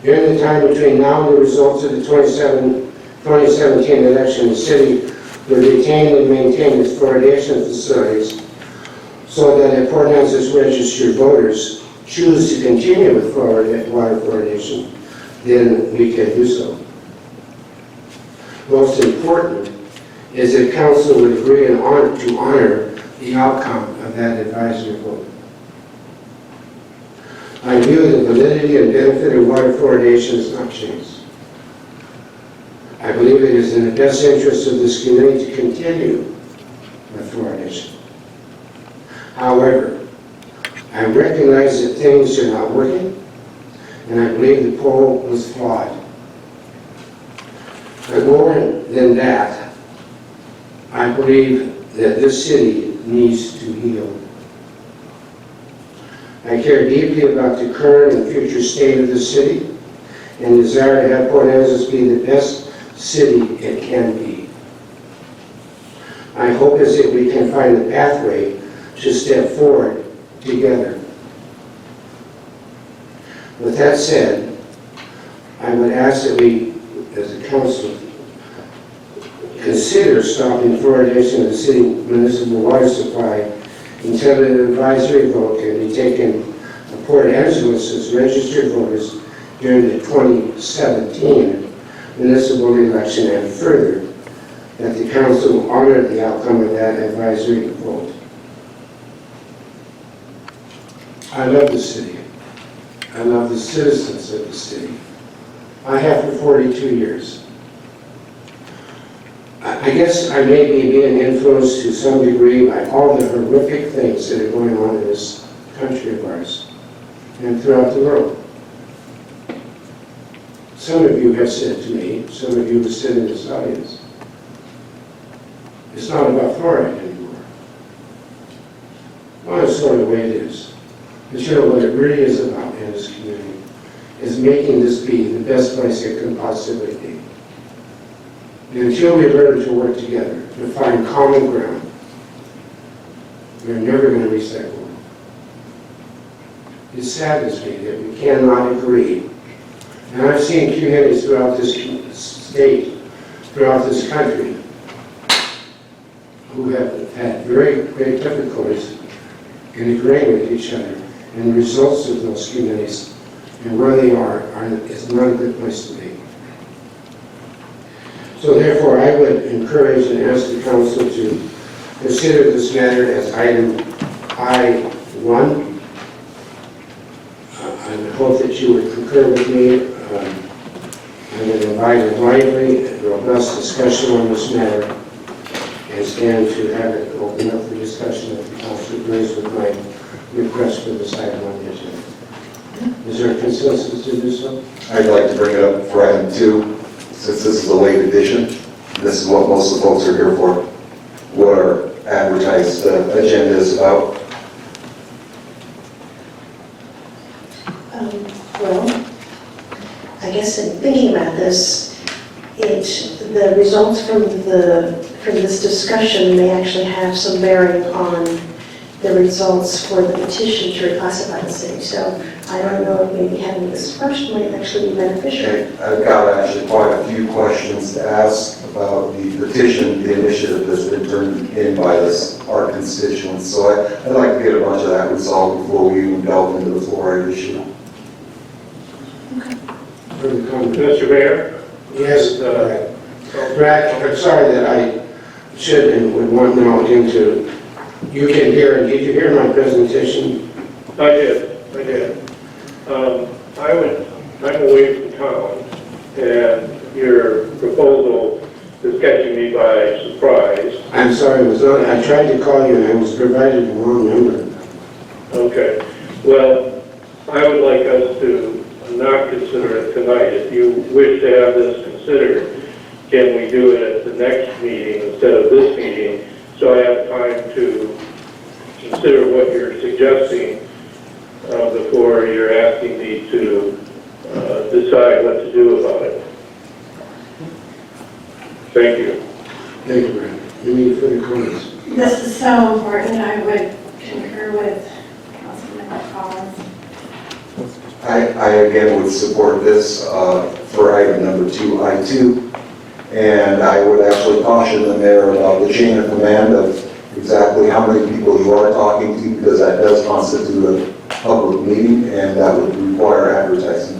During the time between now and the results of the 2017 election, the city will retain and maintain its fluoridation facilities so that if Port Angeles registered voters choose to continue with water fluoridation, then we can do so. Most important is that council would agree and to honor the outcome of that advisory vote. I view the validity and benefit of water fluoridation has not changed. I believe it is in the best interest of this community to continue with fluoridation. However, I recognize that things are not working, and I believe the poll was flawed. But more than that, I believe that this city needs to heal. I care deeply about the current and future state of the city and desire to have Port Angeles be the best city it can be. My hope is that we can find a pathway to step forward together. With that said, I would ask that we, as a council, consider stopping fluoridation of the city municipal water supply until an advisory vote can be taken of Port Angeles' registered voters during the 2017 municipal election, and further, that the council honor the outcome of that advisory vote. I love the city. I love the citizens of the city. I have for 42 years. I guess I may be being influenced to some degree by all the horrific things that are going on in this country of ours and throughout the world. Some of you have said to me, some of you who sit in this audience, it's not about fluoride anymore. Well, it's sort of the way it is. But you know what it really is about in this community is making this be the best place it can possibly be. And until we learn to work together, to find common ground, we're never going to reach that goal. It saddens me that we cannot agree. And I've seen communities throughout this state, throughout this country, who have had very great difficulties in agreeing with each other. And the results of those communities and where they are is not a good place to be. So therefore, I would encourage and ask the council to consider this matter as item I-1. I would hope that you would concur with me. I would invite a lively and robust discussion on this matter and stand to have it open up for discussion if the council agrees with my request for this item on the agenda. Is there a consensus to do so? I'd like to bring it up for item 2, since this is a late edition. This is what most of the folks are here for. What our advertised agenda is about. Well, I guess in thinking about this, the results from this discussion may actually have some bearing on the results for the petition to reclassify the city. So I don't know if maybe having this first might actually be beneficial. I've got actually quite a few questions to ask about the petition, the initiative that's been turned in by our constituents. So I'd like to get a bunch of that resolved before we even delve into the fluoride issue. Mr. Mayor? Yes, Brad, I'm sorry that I should and would want now into. You can hear, did you hear my presentation? I did. I'm away from town, and your proposal is catching me by surprise. I'm sorry, I tried to call you and I was provided the wrong number. Okay. Well, I would like us to not consider it tonight. If you wish to have this considered, can we do it at the next meeting instead of this meeting, so I have time to consider what you're suggesting before you're asking me to decide what to do about it. Thank you. Thank you, Brad. Any further comments? This is so important. I would concur with Councilman Collins. I again would support this for item number 2, I-2. And I would actually caution the mayor about the chain of command of exactly how many people you are talking to, because that does constitute a public meeting and that would require advertising.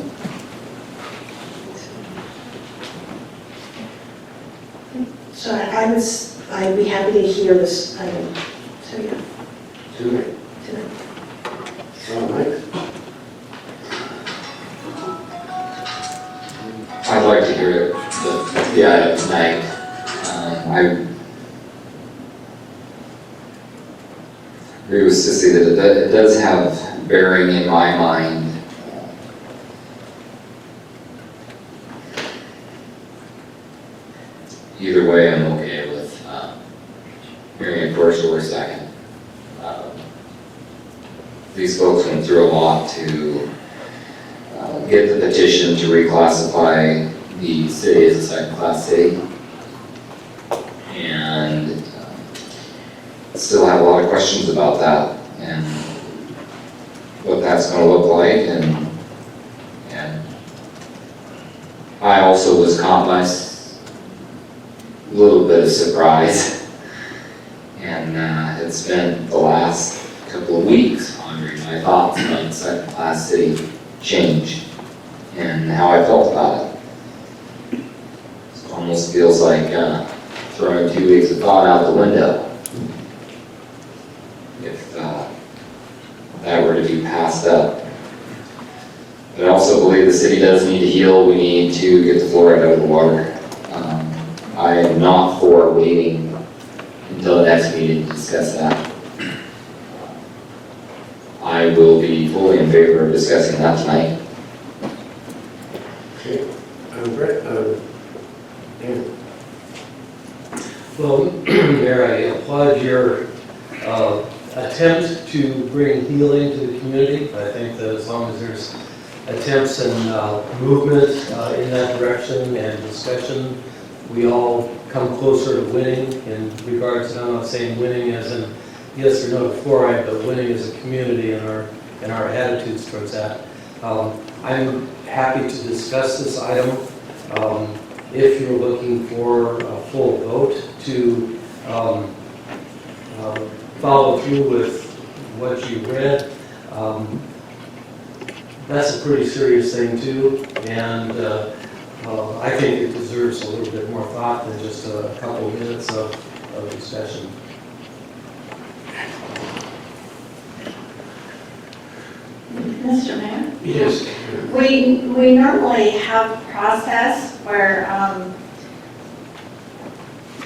So I'd be happy to hear this item. So yeah. Tonight. All right. I'd like to hear the item tonight. I agree with Sissy that it does have bearing in my mind. Either way, I'm okay with hearing a hearing first or second. These folks went through a lot to get the petition to reclassify the city as a second-class city. And still have a lot of questions about that and what that's going to look like. And I also was caught by a little bit of surprise and had spent the last couple of weeks pondering my thoughts about the second-class city change and how I felt about it. It almost feels like throwing 2 weeks of thought out the window. If that were to be passed up. But I also believe the city does need to heal. We need to get the fluoride out of the water. I am not for waiting until the next meeting to discuss that. I will be fully in favor of discussing that tonight. Okay, Brett, Dan. Well, Mayor, I applaud your attempt to bring healing to the community. I think that as long as there's attempts and movement in that direction and discussion, we all come closer to winning in regards, and I'm not saying winning as in yes or no to fluoride, but winning as a community and our attitudes towards that. I'm happy to discuss this item. If you're looking for a full vote to follow through with what you read, that's a pretty serious thing too, and I think it deserves a little bit more thought than just a couple of minutes of discussion. Mr. Mayor? Yes. We normally have a process where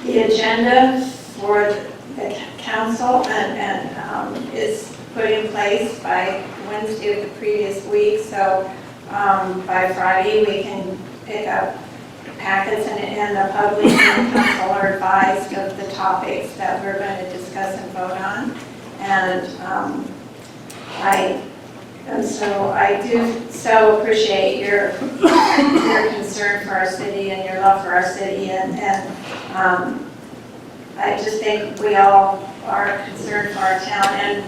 the agenda for the council and is put in place by Wednesday of the previous week. So by Friday, we can pick up packets and the public and council are advised of the topics that we're going to discuss and vote on. And so I do so appreciate your concern for our city and your love for our city, and I just think we all are concerned for our town, and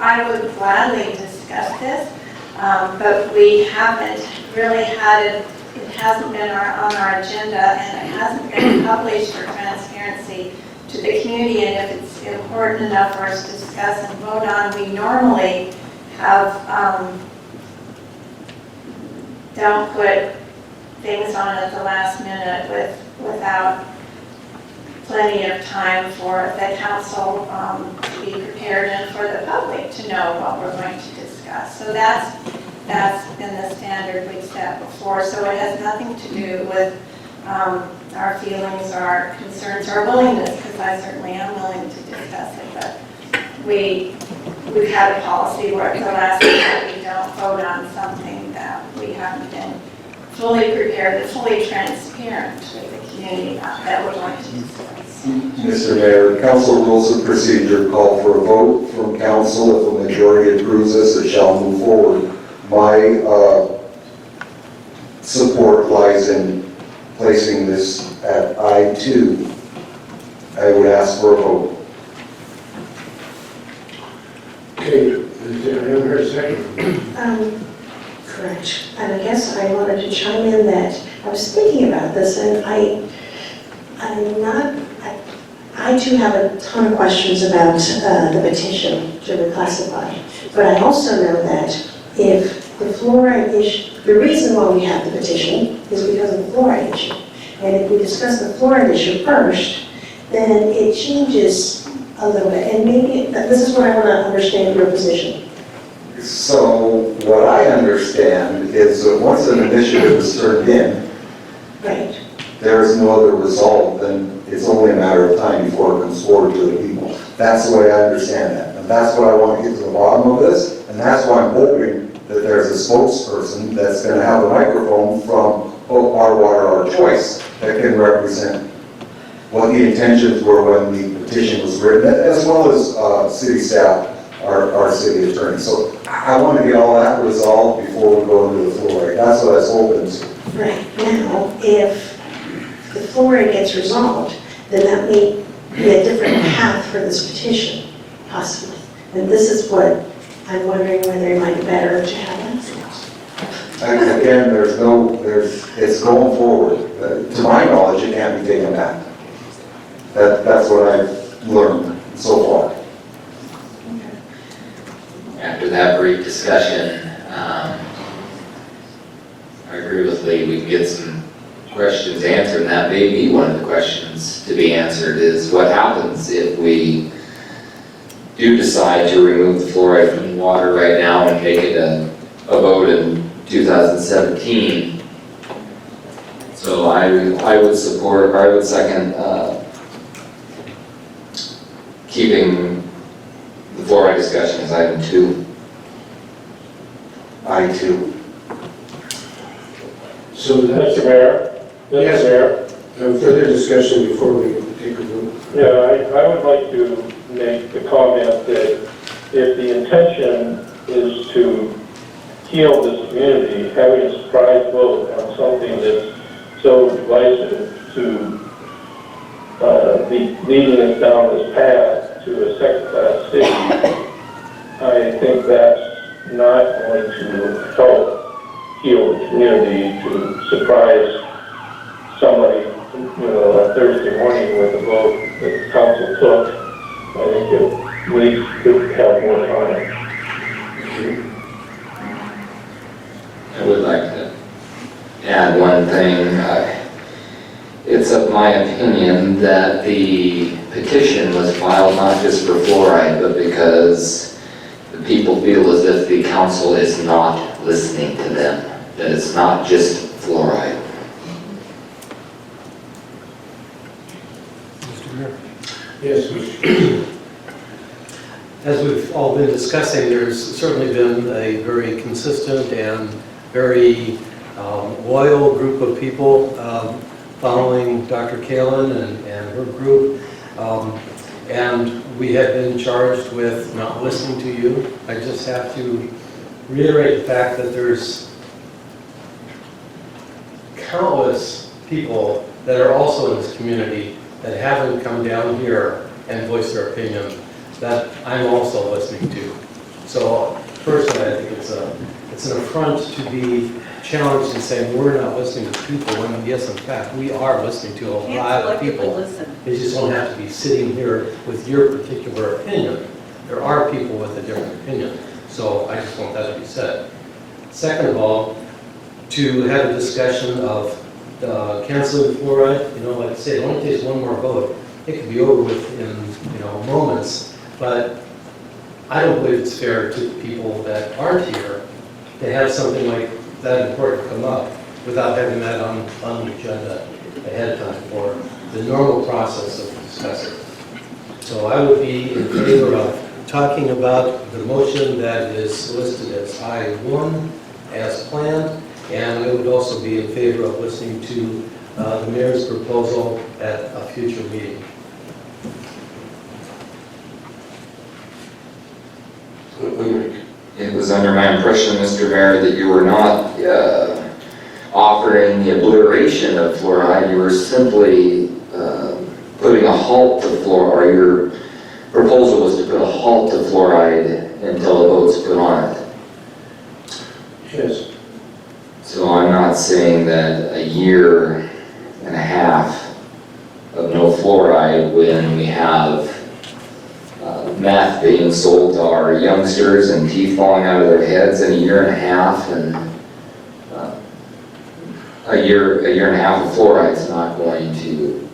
I would gladly discuss this, but we haven't really had it. It hasn't been on our agenda, and it hasn't been published for transparency to the community. And if it's important enough for us to discuss and vote on, we normally have don't put things on at the last minute without plenty of time for the council to be prepared and for the public to know what we're going to discuss. So that's been the standard we've set before. So it has nothing to do with our feelings, our concerns, our willingness, because I certainly am willing to discuss it. But we've had a policy where at the last minute we don't vote on something that we haven't been fully prepared and fully transparent with the community that we're going to discuss. Mr. Mayor, council rules of procedure call for a vote from council. If a majority approves this, it shall move forward. My support lies in placing this at I2. I would ask for a vote. Okay, I haven't heard a second. Correct. And I guess I wanted to chime in that I was thinking about this, and I too have a ton of questions about the petition to reclassify. But I also know that if the fluoride issue, the reason why we have the petition is because of the fluoride issue. And if we discuss the fluoride issue first, then it changes a little bit. And maybe this is what I want to understand your position. So what I understand is that once an initiative is turned in, right, there is no other result, then it's only a matter of time before it comes forward to the people. That's the way I understand that. And that's what I want to get to the bottom of this. And that's why I'm hoping that there's a spokesperson that's going to have a microphone from Our Water, Our Choice that can represent what the intentions were when the petition was written, as well as city staff, our city attorney. So I want to get all that resolved before we go into the fluoride. That's what I was hoping to. Right now, if the fluoride gets resolved, then that may be a different path for this petition, possibly. And this is what I'm wondering whether it might be better to have that. Again, it's going forward. To my knowledge, it can't be taken back. That's what I've learned so far. After that brief discussion, I agree with Lee, we can get some questions answered, and that may be one of the questions to be answered is what happens if we do decide to remove the fluoride from the water right now and make it a vote in 2017. So I would support, or I would second keeping the fluoride discussion as item 2. I too. So that's, Mr. Mayor? Yes. Mr. Mayor? Further discussion before we take a vote. Yeah, I would like to make the comment that if the intention is to heal this community, having a surprise vote on something that's so divisive to be leading us down this path to a second-class city, I think that's not going to help heal the community to surprise somebody, on Thursday morning with a vote that the council took. I think at least could have more time. I would like to add one thing. It's of my opinion that the petition was filed not just for fluoride, but because the people feel as if the council is not listening to them, that it's not just fluoride. Yes. As we've all been discussing, there's certainly been a very consistent and very loyal group of people following Dr. Clallam and her group. And we have been charged with not listening to you. I just have to reiterate the fact that there's countless people that are also in this community that haven't come down here and voiced their opinion that I'm also listening to. So personally, I think it's an affront to be challenged and saying we're not listening to people when yes, in fact, we are listening to a lot of people. They just don't have to be sitting here with your particular opinion. There are people with a different opinion. So I just want that to be said. Second of all, to have a discussion of canceling fluoride, like I say, it only takes one more vote. It can be over with in, moments, but I don't believe it's fair to people that aren't here to have something like that important come up without having that on the agenda ahead of time for the normal process of discussing. So I would be in favor of talking about the motion that is listed as I-1 as planned, and I would also be in favor of listening to the mayor's proposal at a future meeting. It was under my impression, Mr. Mayor, that you were not offering the obliteration of fluoride. You were simply putting a halt to fluoride, or your proposal was to put a halt to fluoride until a vote's put on it. Yes. So I'm not saying that a year and a half of no fluoride when we have meth being sold to our youngsters and teeth falling out of their heads in a year and a half, and a year and a half of fluoride is not going to,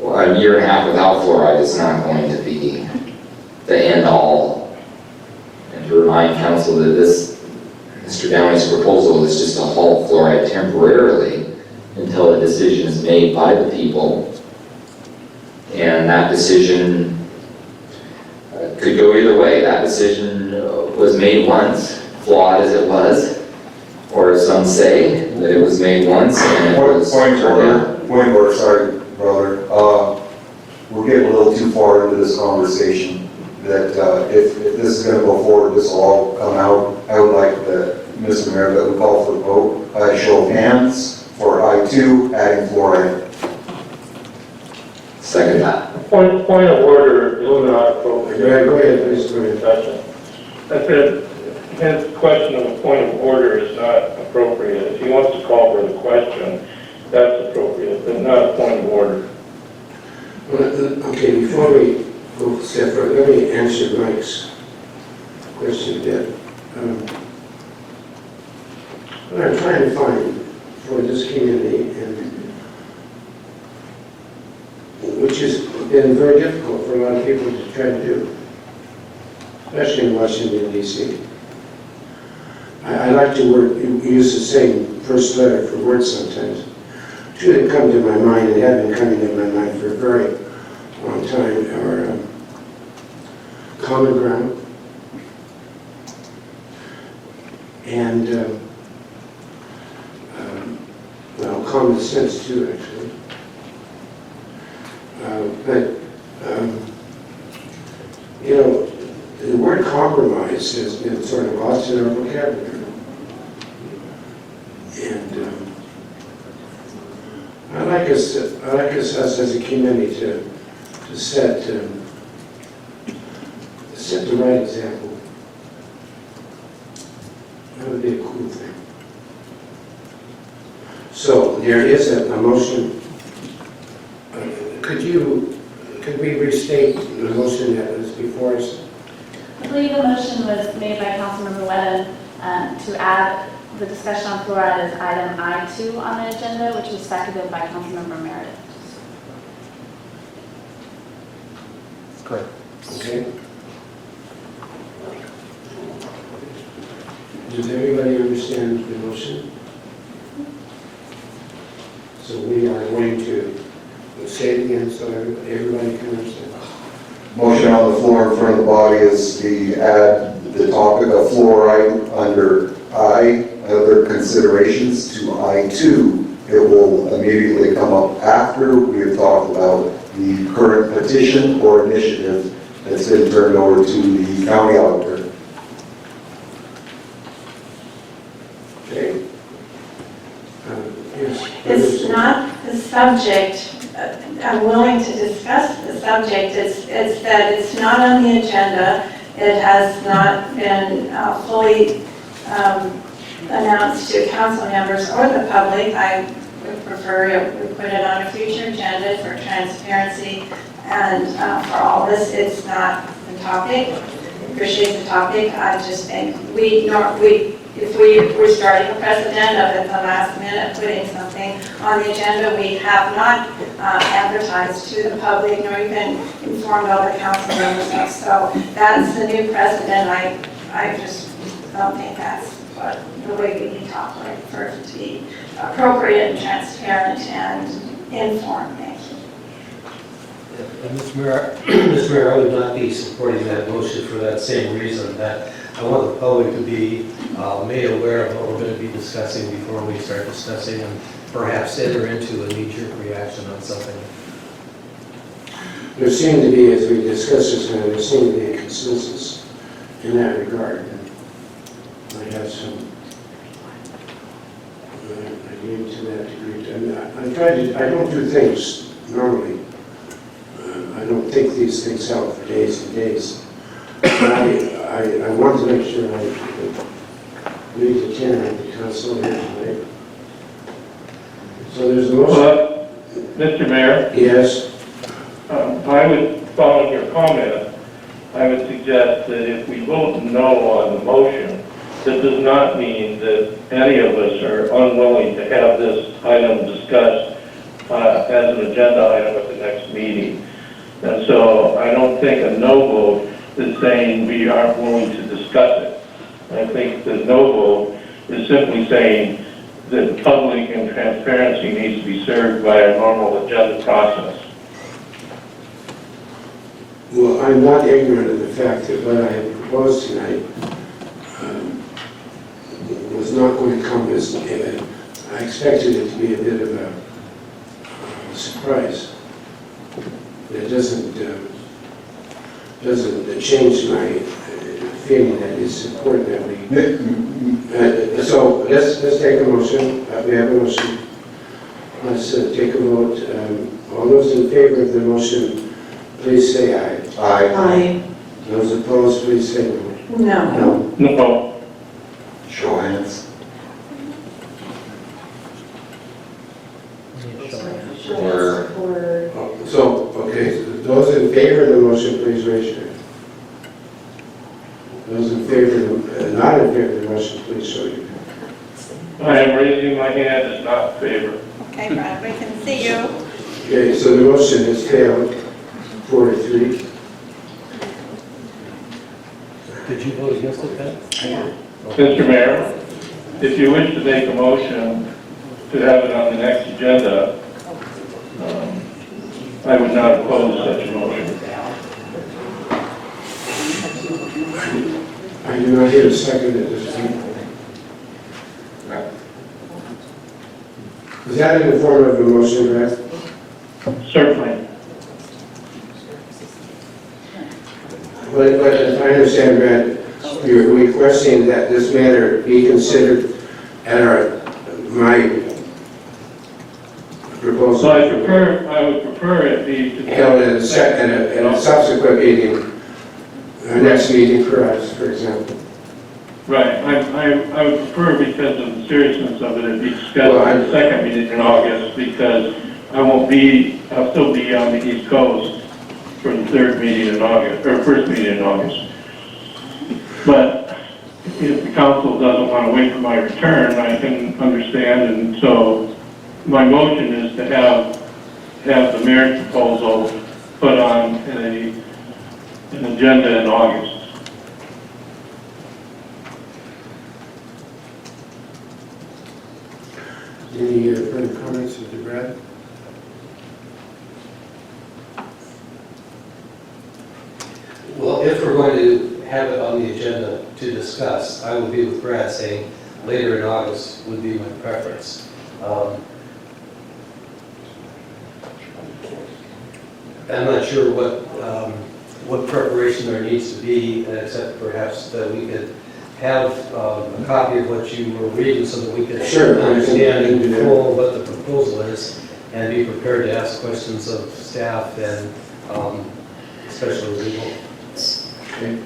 a year and a half without fluoride is not going to be the end all. And to remind council that this, Mr. Downey's proposal is just to halt fluoride temporarily until a decision is made by the people, and that decision could go either way. That decision was made once, flawed as it was, or some say that it was made once and it was Point of order, sorry, brother. We're getting a little too far into this conversation, that if this is going to go forward, this will all come out. I would like that, Mr. Mayor, that we call for a vote by show of hands for I-2, adding fluoride. Second that. Point of order is not appropriate. Yeah, go ahead, please, go ahead. I said, his question of a point of order is not appropriate. If he wants to call for the question, that's appropriate, but not a point of order. Well, okay, before we go a step further, let me answer Mike's question a bit. What I'm trying to find for this community, and which has been very difficult for a lot of people to try to do, especially in Washington, D.C. I like to use the same first letter for words sometimes. Two that come to my mind and have been coming to my mind for a very long time are common ground and well, common sense too, actually. You know, the word compromise has been sort of lost in our vocabulary. And I like us as a community to set the right example. That would be a cool thing. So there is a motion. Could we restate the motion that was before us? I believe the motion was made by Councilmember Whedon to add the discussion on fluoride as item I2 on the agenda, which was seconded by Councilmember Meredith. Correct. Okay. Does everybody understand the motion? So we are going to say it again so everybody can understand. Motion on the floor in front of the body is to add the topic of fluoride under I, other considerations, to I2. It will immediately come up after we have talked about the current petition or initiative that's been turned over to the county auditor. Okay. Yes. It's not the subject. I'm willing to discuss the subject. It's that it's not on the agenda. It has not been fully announced to council members or the public. I would prefer we put it on a future agenda for transparency and for all this. It's not the topic. Appreciate the topic. I just think if we're starting a precedent of at the last minute putting something on the agenda, we have not advertised to the public nor even informed all the council members of. So that's the new precedent. I just don't think that's the way we need to operate for it to be appropriate and transparent and informed. Thank you. Mr. Mayor, I would not be supporting that motion for that same reason, that I want the public to be made aware of what we're going to be discussing before we start discussing and perhaps enter into a knee-jerk reaction on something. There seemed to be, as we discussed this now, there seemed to be a consensus in that regard. And I have some agreement to that degree. And I don't do things normally. I don't think these things out for days and days. But I want to make sure I leave the 10 at the council here tonight. So there's a motion. Mr. Mayor? Yes. I would, following your comment, I would suggest that if we vote no on the motion, that does not mean that any of us are unwilling to have this item discussed as an agenda item at the next meeting. And so I don't think a no vote is saying we aren't willing to discuss it. I think the no vote is simply saying that public and transparency needs to be served by a normal agenda process. Well, I'm not ignorant of the fact that what I had proposed tonight was not going to come as, I expected it to be a bit of a surprise. It doesn't change my feeling that it's important that we, so let's take a motion. We have a motion. Let's take a vote. All those in favor of the motion, please say aye. Aye. Those opposed, please say no. No. No. Show hands. So, okay, those in favor of the motion, please raise your hand. Those in favor, not in favor of the motion, please show your hand. I am raising my hand as not in favor. Okay, Brad, we can see you. Okay, so the motion has failed, 4-3. Did you vote against it, Pat? Mr. Mayor, if you wish to make a motion to have it on the next agenda, I would not oppose such a motion. I do not hear a second at this time. Is that in the form of a motion, Brad? Certainly. But if I understand, Brad, you're requesting that this matter be considered at my proposal. So I would prefer it be held at a subsequent meeting, our next meeting for us, for example. Right, I would prefer, because of the seriousness of it, it be scheduled at the second meeting in August, because I'll still be on the East Coast for the third meeting in August, or first meeting in August. But if the council doesn't want to wait for my return, I can understand, and so my motion is to have the mayor's proposal put on an agenda in August. Any further comments, Mr. Brad? Well, if we're going to have it on the agenda to discuss, I would be with Brad saying later in August would be my preference. I'm not sure what preparation there needs to be, except perhaps that we could have a copy of what you were reading so that we could understand in full what the proposal is and be prepared to ask questions of staff and especially legal.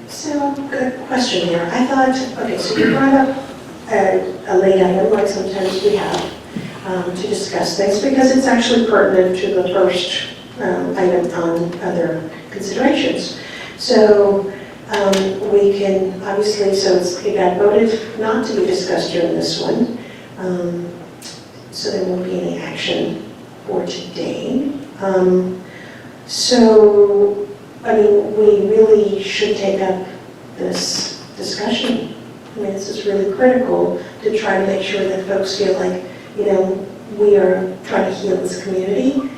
So, good question here. I thought, okay, so you brought up a late item, like sometimes we have, to discuss things, because it's actually pertinent to the first item on other considerations. So, we can, obviously, so it got voted not to be discussed during this one, so there won't be any action for today. So, I mean, we really should take up this discussion. I mean, this is really critical to try to make sure that folks feel like, you know, we are trying to heal this community,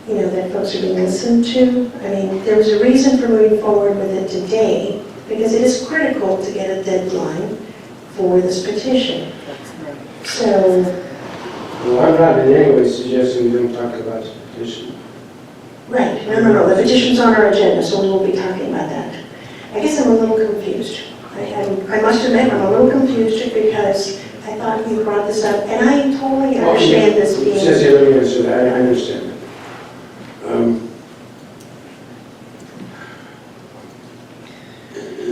you know, that folks are being listened to. I mean, there was a reason for moving forward with it today, because it is critical to get a deadline for this petition. So... Well, I'm not in any way suggesting we don't talk about the petition. Right, no, the petition's on our agenda, so we will be talking about that. I guess I'm a little confused. I must admit, I'm a little confused because I thought you brought this up, and I totally understand this being... Let me answer that. I understand that.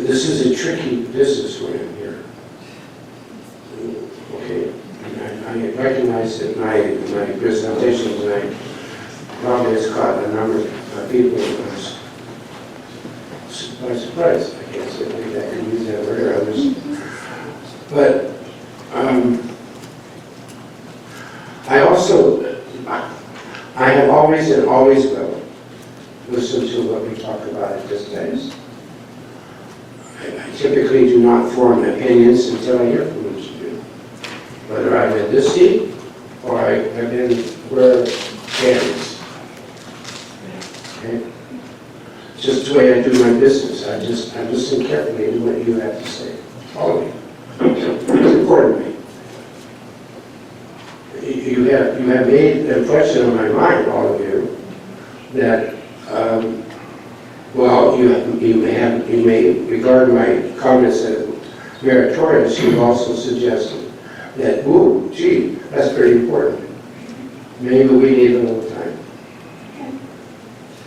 This is a tricky business we're in here. Okay, I recognize that my presentation tonight probably has caught a number of people by surprise, I guess. I think I can use that word or others. But I have always and always will listen to what we talk about at this place. I typically do not form opinions until I hear from each of you. Whether I'm in this seat or I've been where it is. Okay? It's just the way I do my business. I listen carefully to what you have to say. All of you. It's important to me. You have made an impression on my mind, all of you, that Well, you may regard my comments as meritorious. You've also suggested that, ooh, gee, that's pretty important. Maybe we need a little time.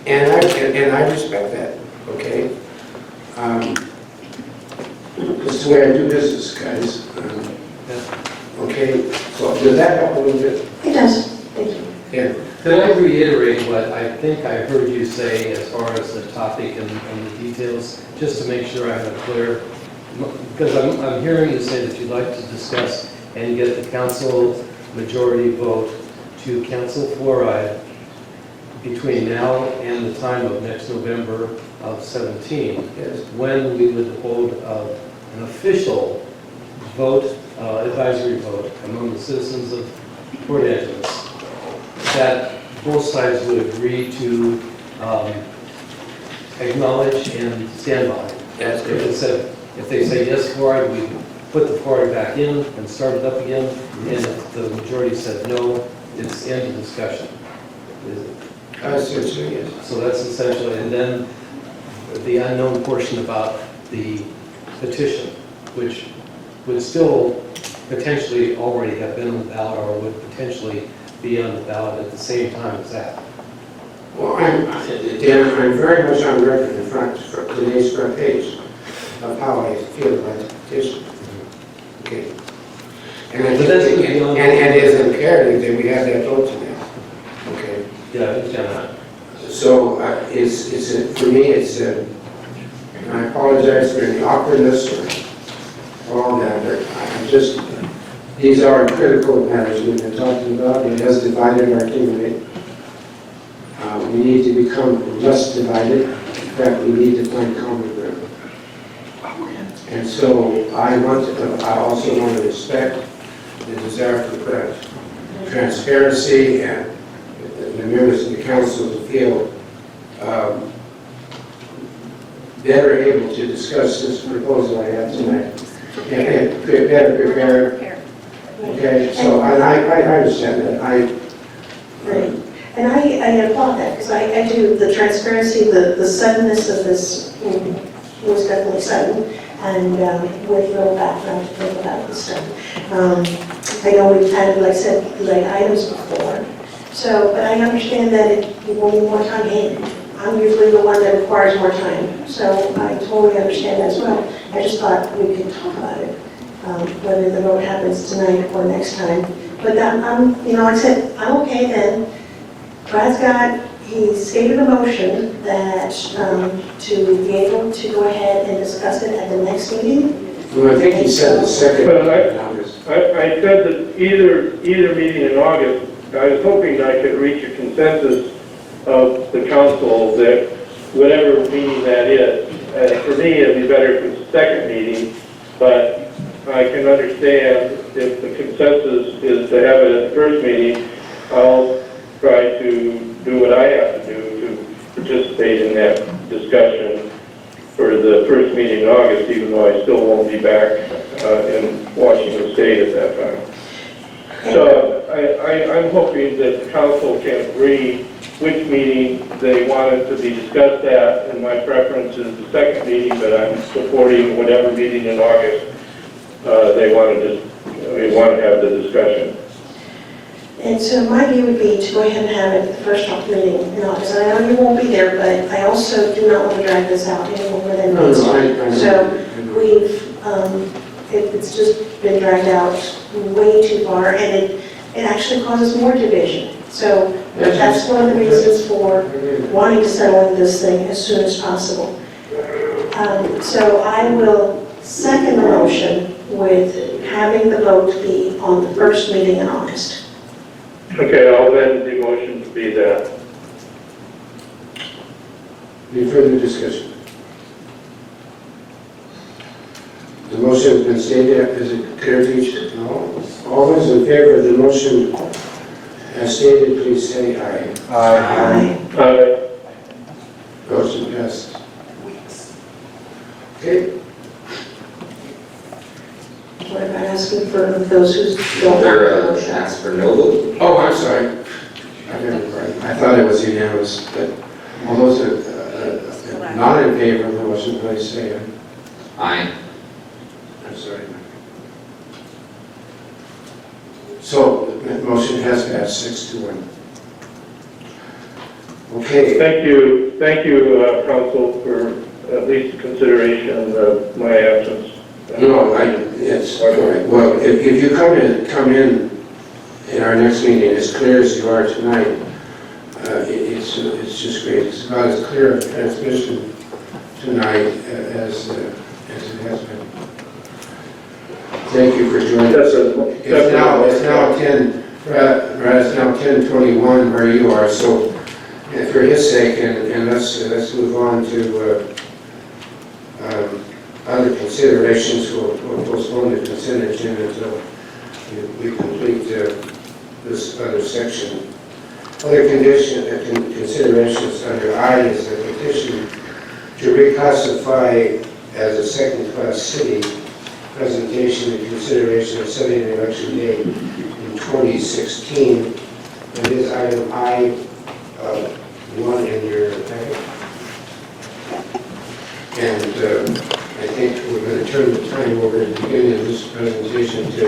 And I respect that, okay? This is the way I do business, guys. Okay, so does that help a little bit? It does, thank you. Yeah. Can I reiterate what I think I heard you say as far as the topic and the details, just to make sure I have it clear? Because I'm hearing you say that you'd like to discuss and get the council majority vote to cancel fluoride between now and the time of next November of 17, Yes. when we would hold an official vote, advisory vote among the citizens of Port Angeles, that both sides would agree to acknowledge and stand by. That's good. If they say yes, fluoride, we put the fluoride back in and start it up again, and if the majority said no, it's end of discussion. Essentially, yes. So that's essentially, and then the unknown portion about the petition, which would still potentially already have been on the ballot or would potentially be on the ballot at the same time as that. Well, Dan, I'm very much on record in front for today's front page of how I feel about the petition. Okay. And I think, and it is imperative that we have that vote tonight. Okay. Yeah, I understand that. So for me, and I apologize for any awkwardness or all that, but these are critical matters we've been talking about. It has divided our community. We need to become less divided. In fact, we need to find common ground. And so I also want to respect the desire for transparency and the members of the council to feel better able to discuss this proposal I have tonight and better prepared. Okay, so I understand that. Right. And I applaud that, because I do, the transparency, the suddenness of this was definitely sudden, and with little background to think about this stuff. I know we've had, like I said, late items before, so, but I understand that you will need more time in. I'm usually the one that requires more time, so I totally understand that as well. I just thought we could talk about it, whether the vote happens tonight or next time. But I'm, like I said, I'm okay then. Brad's he stated a motion that to be able to go ahead and discuss it at the next meeting. Well, I think he said the second. Well, I said that either meeting in August, I was hoping I could reach a consensus of the council that whatever meeting that is, for me it'd be better if it's the second meeting, but I can understand if the consensus is to have it at the first meeting. I'll try to do what I have to do to participate in that discussion for the first meeting in August, even though I still won't be back in Washington State at that time. So I'm hoping that the council can agree which meeting they want it to be discussed at, and my preference is the second meeting, but I'm supporting whatever meeting in August they want to have the discussion. And so my view would be to go ahead and have it the first meeting in August. I know you won't be there, but I also do not want to drag this out any longer than needs to. So we've, it's just been dragged out way too far, and it actually causes more division. So that's one of the reasons for wanting to settle this thing as soon as possible. So I will second the motion with having the vote be on the first meeting in August. Okay, I'll amend the motion to be that. Any further discussion? The motion has been stated. Is it clear to each? No. All those in favor of the motion as stated, please say aye. Aye. Aye. Motion passed. Okay. What about asking for those who don't want to ask for no vote? Oh, I'm sorry. I thought it was unanimous, but all those are, Not in favor of the motion, please say aye. Aye. I'm sorry. So, the motion has passed 6-1. Okay. Thank you, counsel, for at least consideration of my absence. No, it's, all right. Well, if you come in our next meeting as clear as you are tonight, it's just great. It's about as clear a transmission tonight as it has been. Thank you for joining us. It's now 10:21 where you are, so for his sake, and let's move on to other considerations. We'll postpone the consent agenda until we complete this other section. Other considerations under I is a petition to reclassify as a second-class city, presentation and consideration of setting an election date in 2016. It is item I-1 in your packet. And I think we're going to turn the time over at the beginning of this presentation to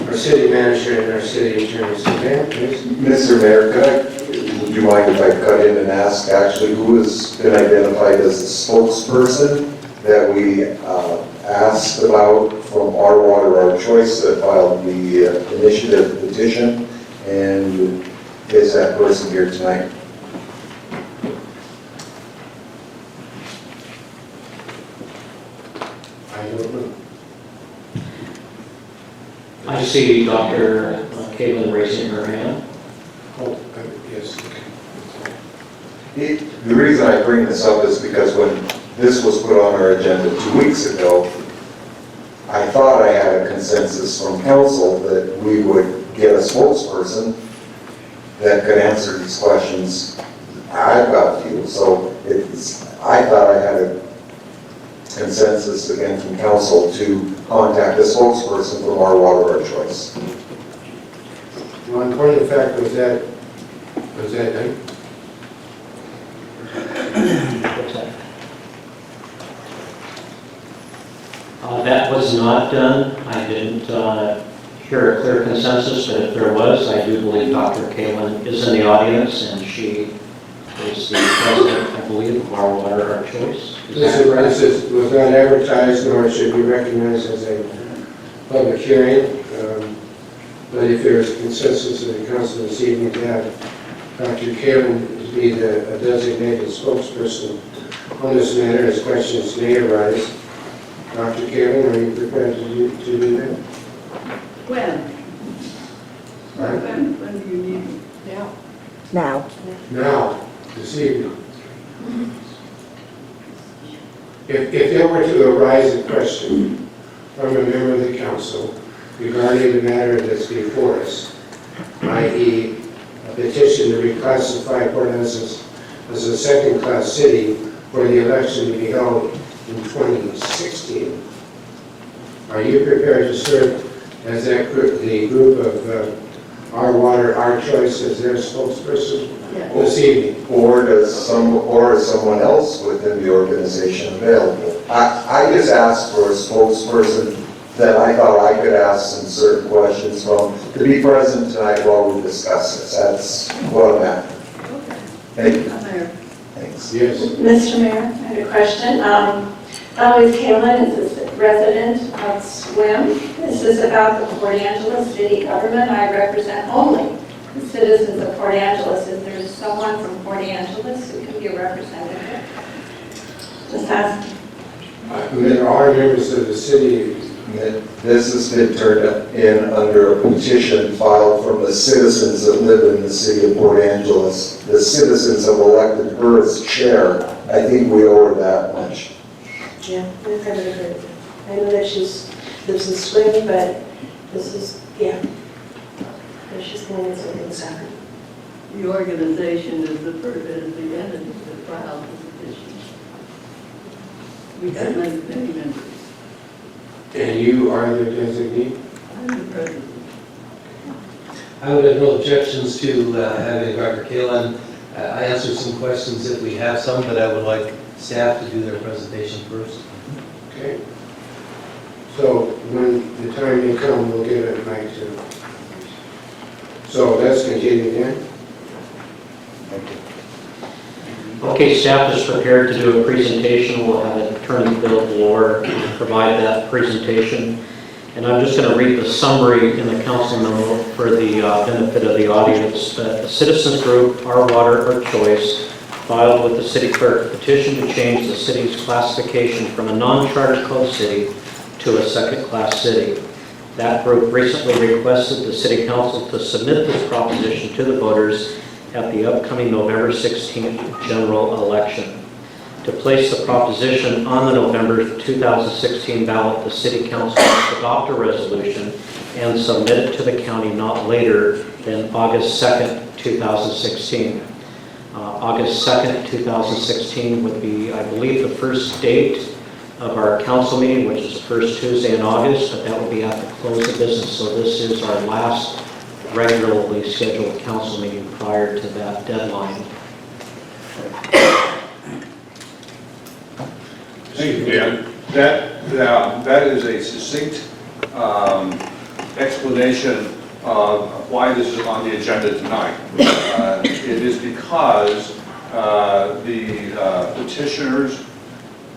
our city manager and our city attorney. So, ma'am, please. Mr. Mayor, would you mind if I cut in and ask actually who has been identified as the spokesperson that we asked about from Our Water, Our Choice that filed the initiative petition, and is that person here tonight? I don't know. I see Dr. Caitlin raising her hand. Oh, yes. The reason I bring this up is because when this was put on our agenda 2 weeks ago, I thought I had a consensus from council that we would get a spokesperson that could answer these questions I've got to you. So I thought I had a consensus again from council to contact a spokesperson from Our Water, Our Choice. One point of fact was that done? That was not done. I didn't hear a clear consensus, but if there was, I do believe Dr. Caitlin is in the audience, and she is the president, I believe, of Our Water, Our Choice. This was not advertised, nor should be recognized as a public hearing. But if there is consensus in the council this evening to have Dr. Caitlin be the designated spokesperson on this matter, as questions may arise. Dr. Caitlin, are you prepared to do that? When? Right. When do you need me? Now. Now, this evening. If there were to arise a question from a member of the council regarding the matter that's before us, i.e. a petition to reclassify Port Angeles as a second-class city for the election to be held in 2016, are you prepared to serve as that group, the group of Our Water, Our Choice as their spokesperson this evening? Or is someone else within the organization available? I just asked for a spokesperson that I thought I could ask some certain questions from to be present tonight while we discuss this. That's what I'm at. Thank you. Thanks. Yes. Mr. Mayor, I had a question. My name is Caitlin, this is resident of SWIM. This is about the Port Angeles city government. I represent only the citizens of Port Angeles. Is there someone from Port Angeles who can be a representative? Just asking. There are members of the city. This has been turned in under a petition filed from the citizens that live in the city of Port Angeles. The citizens have elected her as chair. I think we owe her that much. Yeah, I kind of agree with that. I know that she lives in Swing, but this is, yeah. But she's going to get something separate. The organization is the entity that filed the petition. We have many members. And you are the designee? I'm the president. I would have no objections to having Dr. Caitlin answer some questions if we have some, but I would like staff to do their presentation first. Okay. So when the time may come, we'll get it back to. So let's continue then. Okay, staff is prepared to do a presentation. We'll have Attorney Bill Bloor provide that presentation. And I'm just going to read the summary in the council memo for the benefit of the audience. The citizens group, Our Water, Our Choice, filed with the city clerk a petition to change the city's classification from a non-charter code city to a second-class city. That group recently requested the city council to submit this proposition to the voters at the upcoming November 16th general election. To place the proposition on the November 2016 ballot, the city council must adopt a resolution and submit it to the county not later than August 2nd, 2016. August 2nd, 2016 would be, I believe, the first date of our council meeting, which is the first Tuesday in August, but that would be at the close of business. So this is our last regularly scheduled council meeting prior to that deadline. Thank you, Dan. That is a succinct explanation of why this is on the agenda tonight. It is because the petitioners,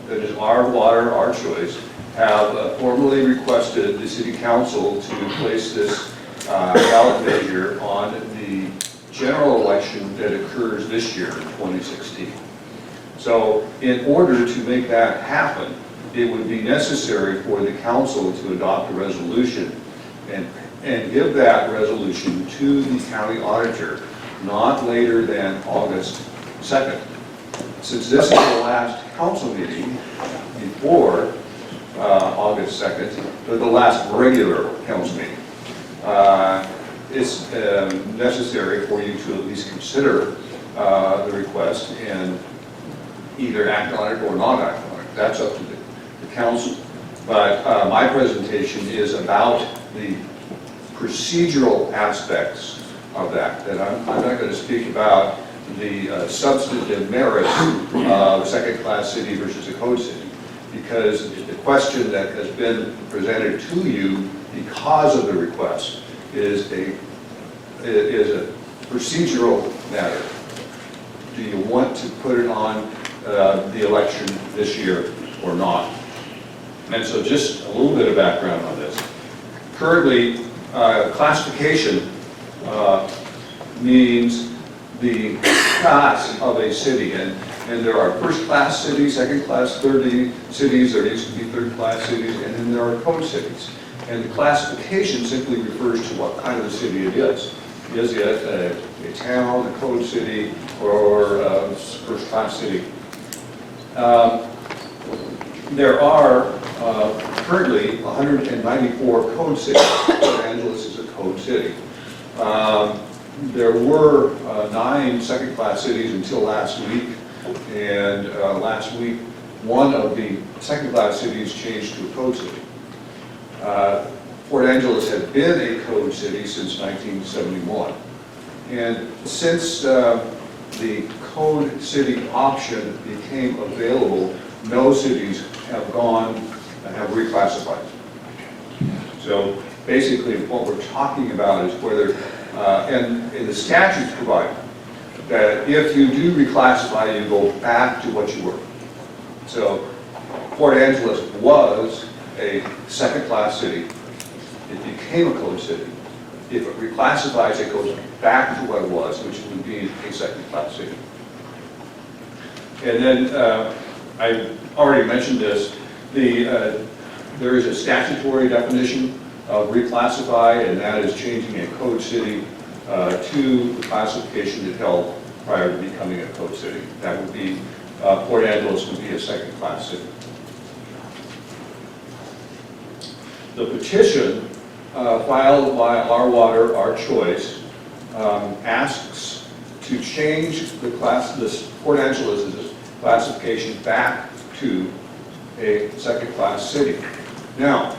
that is Our Water, Our Choice, have formally requested the City Council to place this ballot measure on the general election that occurs this year in 2016. So in order to make that happen, it would be necessary for the council to adopt a resolution and give that resolution to the county auditor not later than August 2nd. Since this is the last council meeting before August 2nd, but the last regular council meeting, it's necessary for you to at least consider the request and either act on it or not act on it. That's up to the council. But my presentation is about the procedural aspects of that. That I'm not going to speak about the substantive merits of a second-class city versus a code city, because the question that has been presented to you because of the request is a procedural matter. Do you want to put it on the election this year or not? And so just a little bit of background on this. Currently, classification means the class of a city, and there are first-class cities, second-class, third cities, there used to be third-class cities, and then there are code cities. And the classification simply refers to what kind of a city it is. Is it a town, a code city, or a first-class city? There are currently 194 code cities. Los Angeles is a code city. There were 9 second-class cities until last week, and last week one of the second-class cities changed to a code city. Port Angeles had been a code city since 1971, and since the code city option became available, no cities have reclassified. So basically what we're talking about is whether, and the statutes provide that if you do reclassify, you go back to what you were. So Port Angeles was a second-class city. It became a code city. If it reclassifies, it goes back to what it was, which would be a second-class city. And then I already mentioned this. There is a statutory definition of reclassify, and that is changing a code city to the classification it held prior to becoming a code city. That would be, Port Angeles would be a second-class city. The petition filed by Our Water, Our Choice asks to change this Port Angeles' classification back to a second-class city. Now,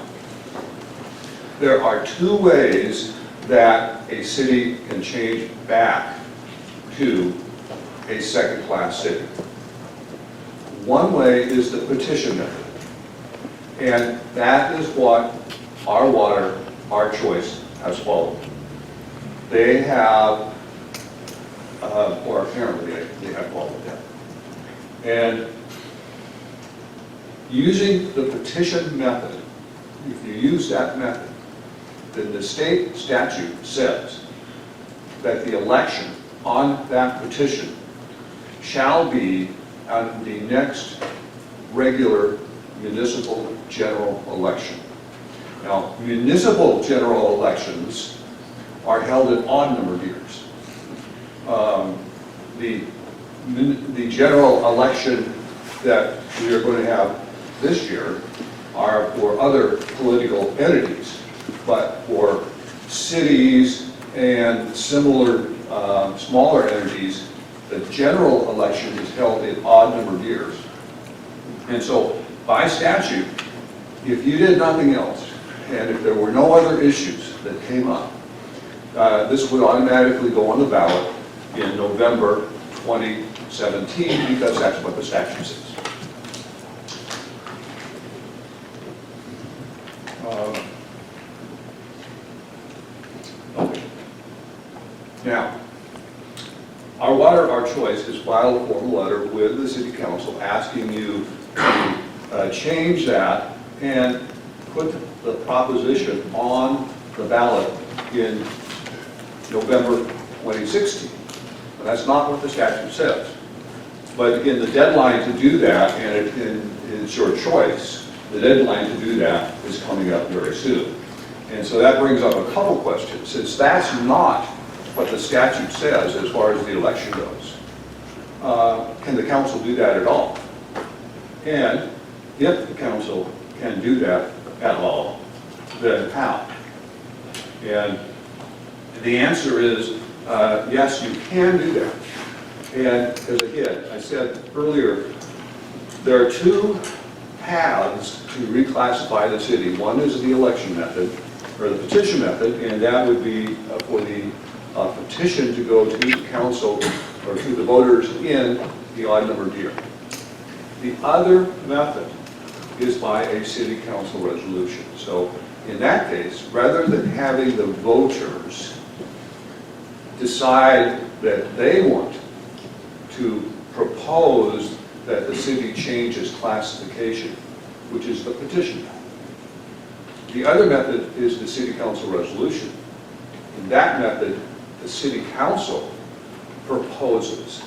there are 2 ways that a city can change back to a second-class city. One way is the petition method. And that is what Our Water, Our Choice has followed. They have, or apparently they have followed that. And using the petition method, if you use that method, then the state statute says that the election on that petition shall be on the next regular municipal general election. Now, municipal general elections are held in odd numbered years. The general election that we are going to have this year are for other political entities, but for cities and similar smaller entities, the general election is held in odd numbered years. And so, by statute, if you did nothing else, and if there were no other issues that came up, this would automatically go on the ballot in November 2017, because that's what the statute says. Okay. Now, Our Water, Our Choice has filed a formal letter with the City Council asking you to change that and put the proposition on the ballot in November 2016. But that's not what the statute says. But again, the deadline to do that, and it's your choice, the deadline to do that is coming up very soon. And so that brings up a couple questions. Since that's not what the statute says as far as the election goes, can the council do that at all? And if the council can do that at all, then how? And the answer is yes, you can do that. And as again, I said earlier, there are two paths to reclassify the city. One is the election method, or the petition method, and that would be for the petition to go to the council or to the voters in the odd numbered year. The other method is by a city council resolution. So in that case, rather than having the voters decide that they want to propose that the city changes classification, which is the petition method. The other method is the city council resolution. In that method, the city council proposes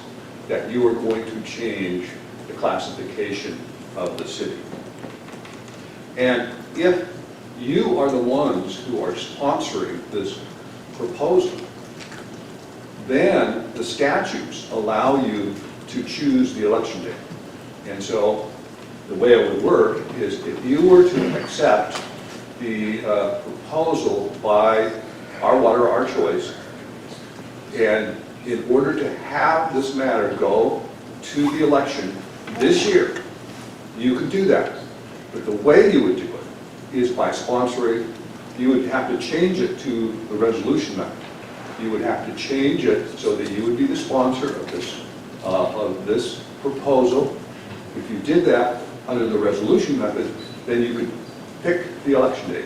that you are going to change the classification of the city. And if you are the ones who are sponsoring this proposal, then the statutes allow you to choose the election date. And so the way it would work is if you were to accept the proposal by Our Water, Our Choice, and in order to have this matter go to the election this year, you could do that. But the way you would do it is by sponsoring. You would have to change it to the resolution method. You would have to change it so that you would be the sponsor of this proposal. If you did that under the resolution method, then you could pick the election date.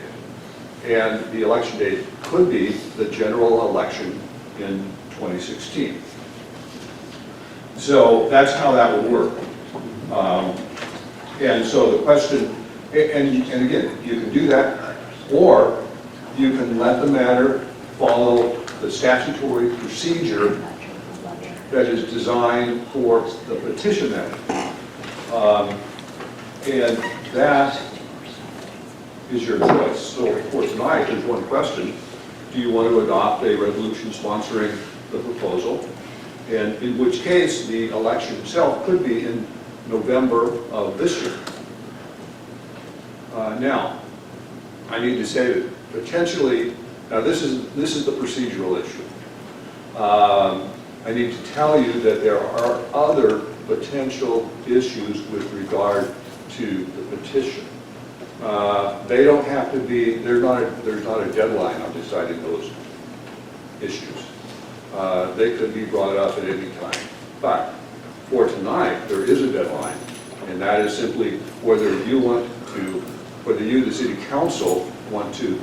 And the election date could be the general election in 2016. So that's how that would work. And so the question, and again, you can do that, or you can let the matter follow the statutory procedure that is designed for the petition method. And that is your choice. So for tonight, there's one question. Do you want to adopt a resolution sponsoring the proposal? And in which case, the election itself could be in November of this year. Now, I need to say that potentially, now this is the procedural issue. I need to tell you that there are other potential issues with regard to the petition. They don't have to be, there's not a deadline on deciding those issues. They could be brought up at any time. But for tonight, there is a deadline, And that is simply whether you, the city council, want to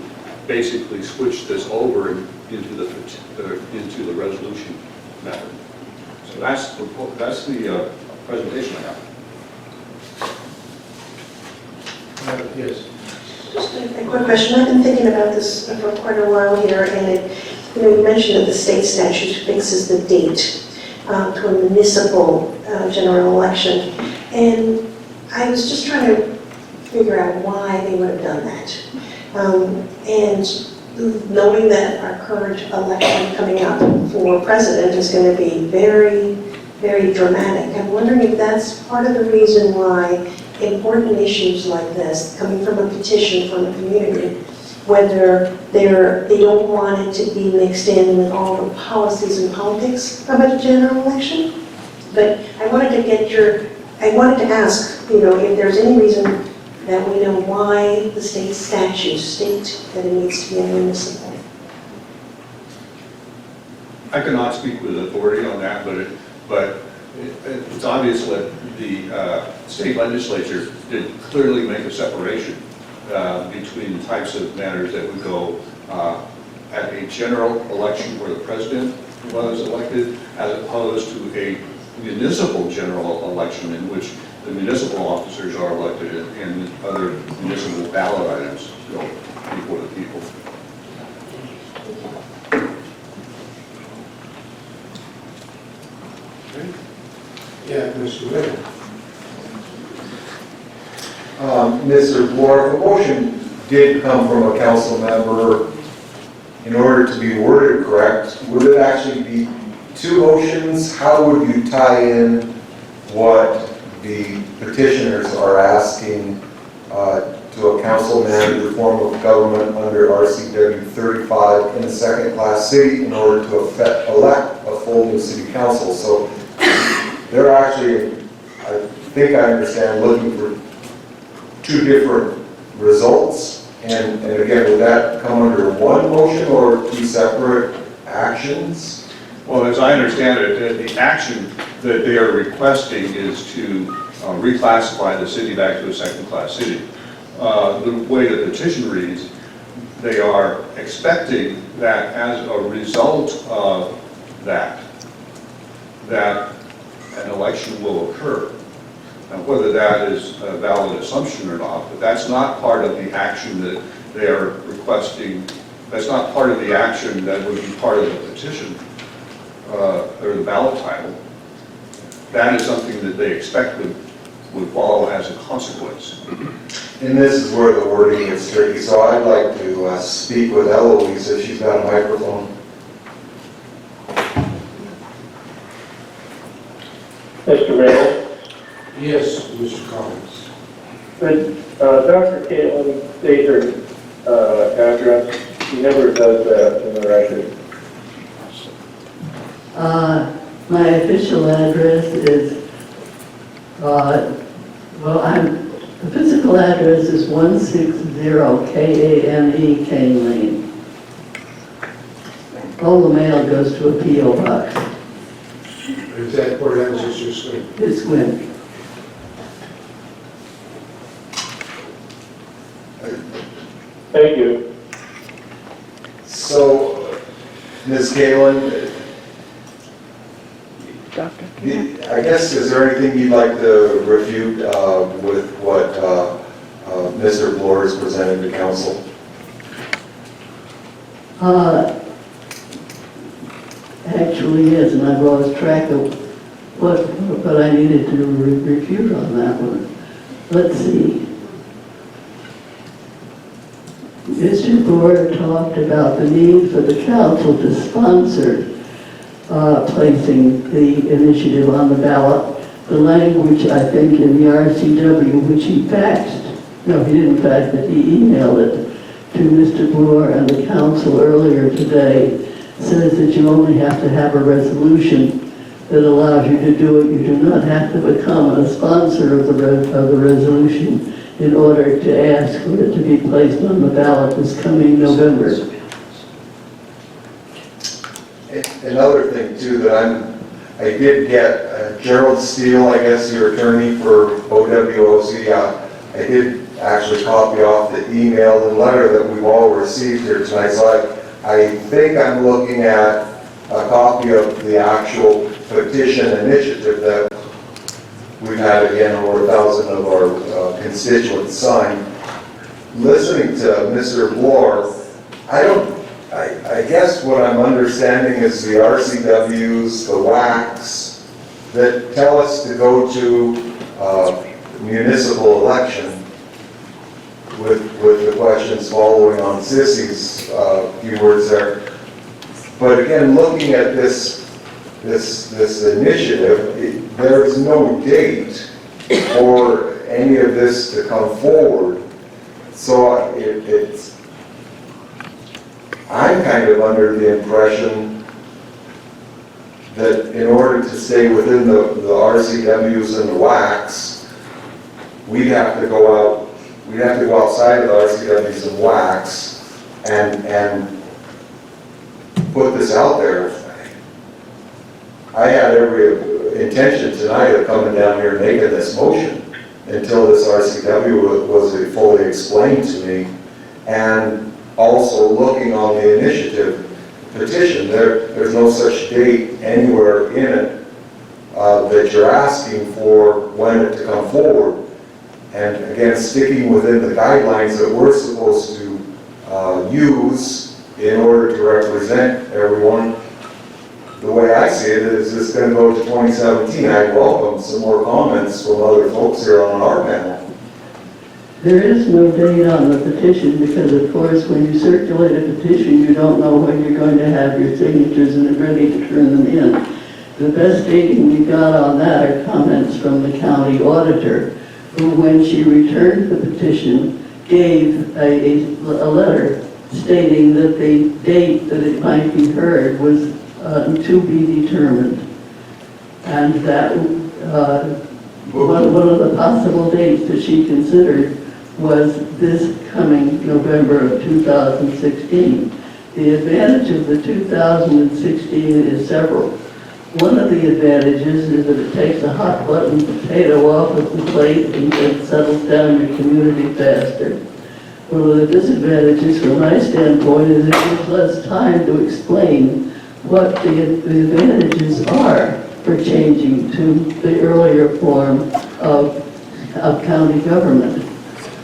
basically switch this over into the resolution method. So that's the presentation I have. Yes. Just a quick question. I've been thinking about this for quite a while here, and you mentioned that the state statute fixes the date to a municipal general election, and I was just trying to figure out why they would have done that. And knowing that our current election coming up for president is going to be very, very dramatic, I'm wondering if that's part of the reason why important issues like this, coming from a petition from the community, whether they don't want it to be mixed in with all the policies and politics of a general election. But I wanted to ask, if there's any reason that we know why the state statutes state that it needs to be a municipal. I cannot speak with authority on that, but it's obvious that the state legislature did clearly make a separation between the types of matters that would go at a general election where the president was elected, as opposed to a municipal general election in which the municipal officers are elected and other municipal ballot items go before the people. Yeah, Mr. Whitten. Mr. Bloor, if a motion did come from a council member, in order to be worded correct, would it actually be two motions? How would you tie in what the petitioners are asking to a council manager form of government under RCW 35 in a second-class city in order to elect a full new city council? So they're actually, I think I understand, looking for two different results. And again, would that come under one motion or two separate actions? Well, as I understand it, the action that they are requesting is to reclassify the city back to a second-class city. The way the petition reads, they are expecting that as a result of that an election will occur. Now, whether that is a valid assumption or not, but that's not part of the action that they are requesting. That's not part of the action that would be part of the petition or the ballot title. That is something that they expect would follow as a consequence. And this is where the wording gets tricky, so I'd like to speak with Eloise if she's got a microphone. Mr. Mayor? Yes, Mr. Collins. Could Dr. Caitlin state her address? She never does that in the record. My official address is, the physical address is 160 Kane Lane. All the mail goes to a P.O. box. Is that Port Angeles or Swin? It's Gwyn. Thank you. So, Ms. Galen, I guess, is there anything you'd like to refute with what Mr. Bloor has presented to council? Actually, yes, and I've lost track of what I needed to refute on that one. Let's see. Mr. Bloor talked about the need for the council to sponsor placing the initiative on the ballot. The language, I think, in the RCW, which he faxed, no, he didn't fax it, he emailed it to Mr. Bloor and the council earlier today, says that you only have to have a resolution that allows you to do it. You do not have to become a sponsor of the resolution in order to ask for it to be placed on the ballot this coming November. Another thing too that I did get Gerald Steele, I guess, your attorney for OWOC, I did actually copy off the email and letter that we've all received here tonight. So I think I'm looking at a copy of the actual petition initiative that we've had, again, over 1,000 of our constituents sign. Listening to Mr. Bloor, I guess what I'm understanding is the RCWs, the WACs, that tell us to go to municipal election with the questions following on Sissy's few words there. But again, looking at this initiative, there's no date for any of this to come forward. So I'm kind of under the impression that in order to stay within the RCWs and the WACs, we'd have to go outside of the RCWs and WACs and put this out there. I had every intention tonight of coming down here and making this motion until this RCW was fully explained to me, and also looking on the initiative petition, there's no such date anywhere in it that you're asking for when it to come forward. And again, sticking within the guidelines that we're supposed to use in order to represent everyone. The way I see it is it's going to go to 2017. I welcome some more comments from other folks here on our panel. There is no date on the petition because, of course, when you circulate a petition, you don't know when you're going to have your signatures and ready to turn them in. The best dating we got on that are comments from the county auditor, who, when she returned the petition, gave a letter stating that the date that it might be heard was to be determined. And that one of the possible dates that she considered was this coming November of 2016. The advantage of the 2016 is several. One of the advantages is that it takes a hot button potato off of the plate and it settles down your community faster. One of the disadvantages from my standpoint is it gives less time to explain what the advantages are for changing to the earlier form of county government.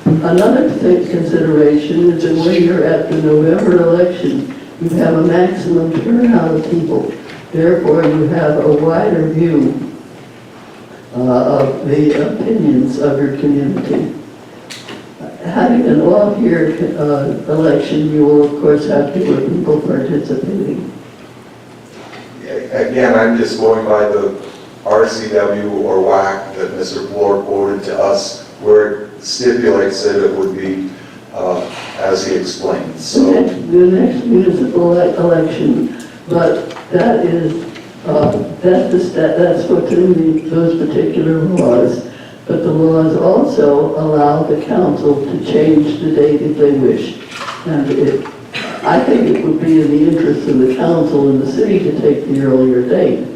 Another consideration is that when you're at the November election, you have a maximum turnout of people. Therefore, you have a wider view of the opinions of your community. Having an off-year election, you will, of course, have fewer people participating. Again, I'm just going by the RCW or WAC that Mr. Bloor quoted to us, where it stipulates that it would be as he explained. So the next municipal election, but that's what's in those particular laws. But the laws also allow the council to change the date if they wish. And I think it would be in the interest of the council and the city to take the earlier date.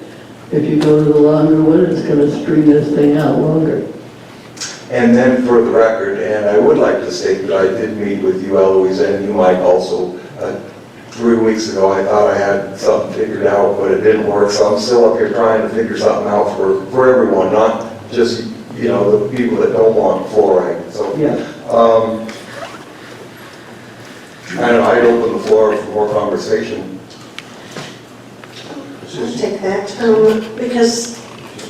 If you go to the longer one, it's going to string this thing out longer. And then for the record, and I would like to state that I did meet with you, Eloise, and you, Mike, also 3 weeks ago. I thought I had something figured out, but it didn't work. So I'm still up here trying to figure something out for everyone, not just, you know, the people that don't want fluoride. So, yeah. I don't know, I'd open the floor for more conversation. I'll take that, because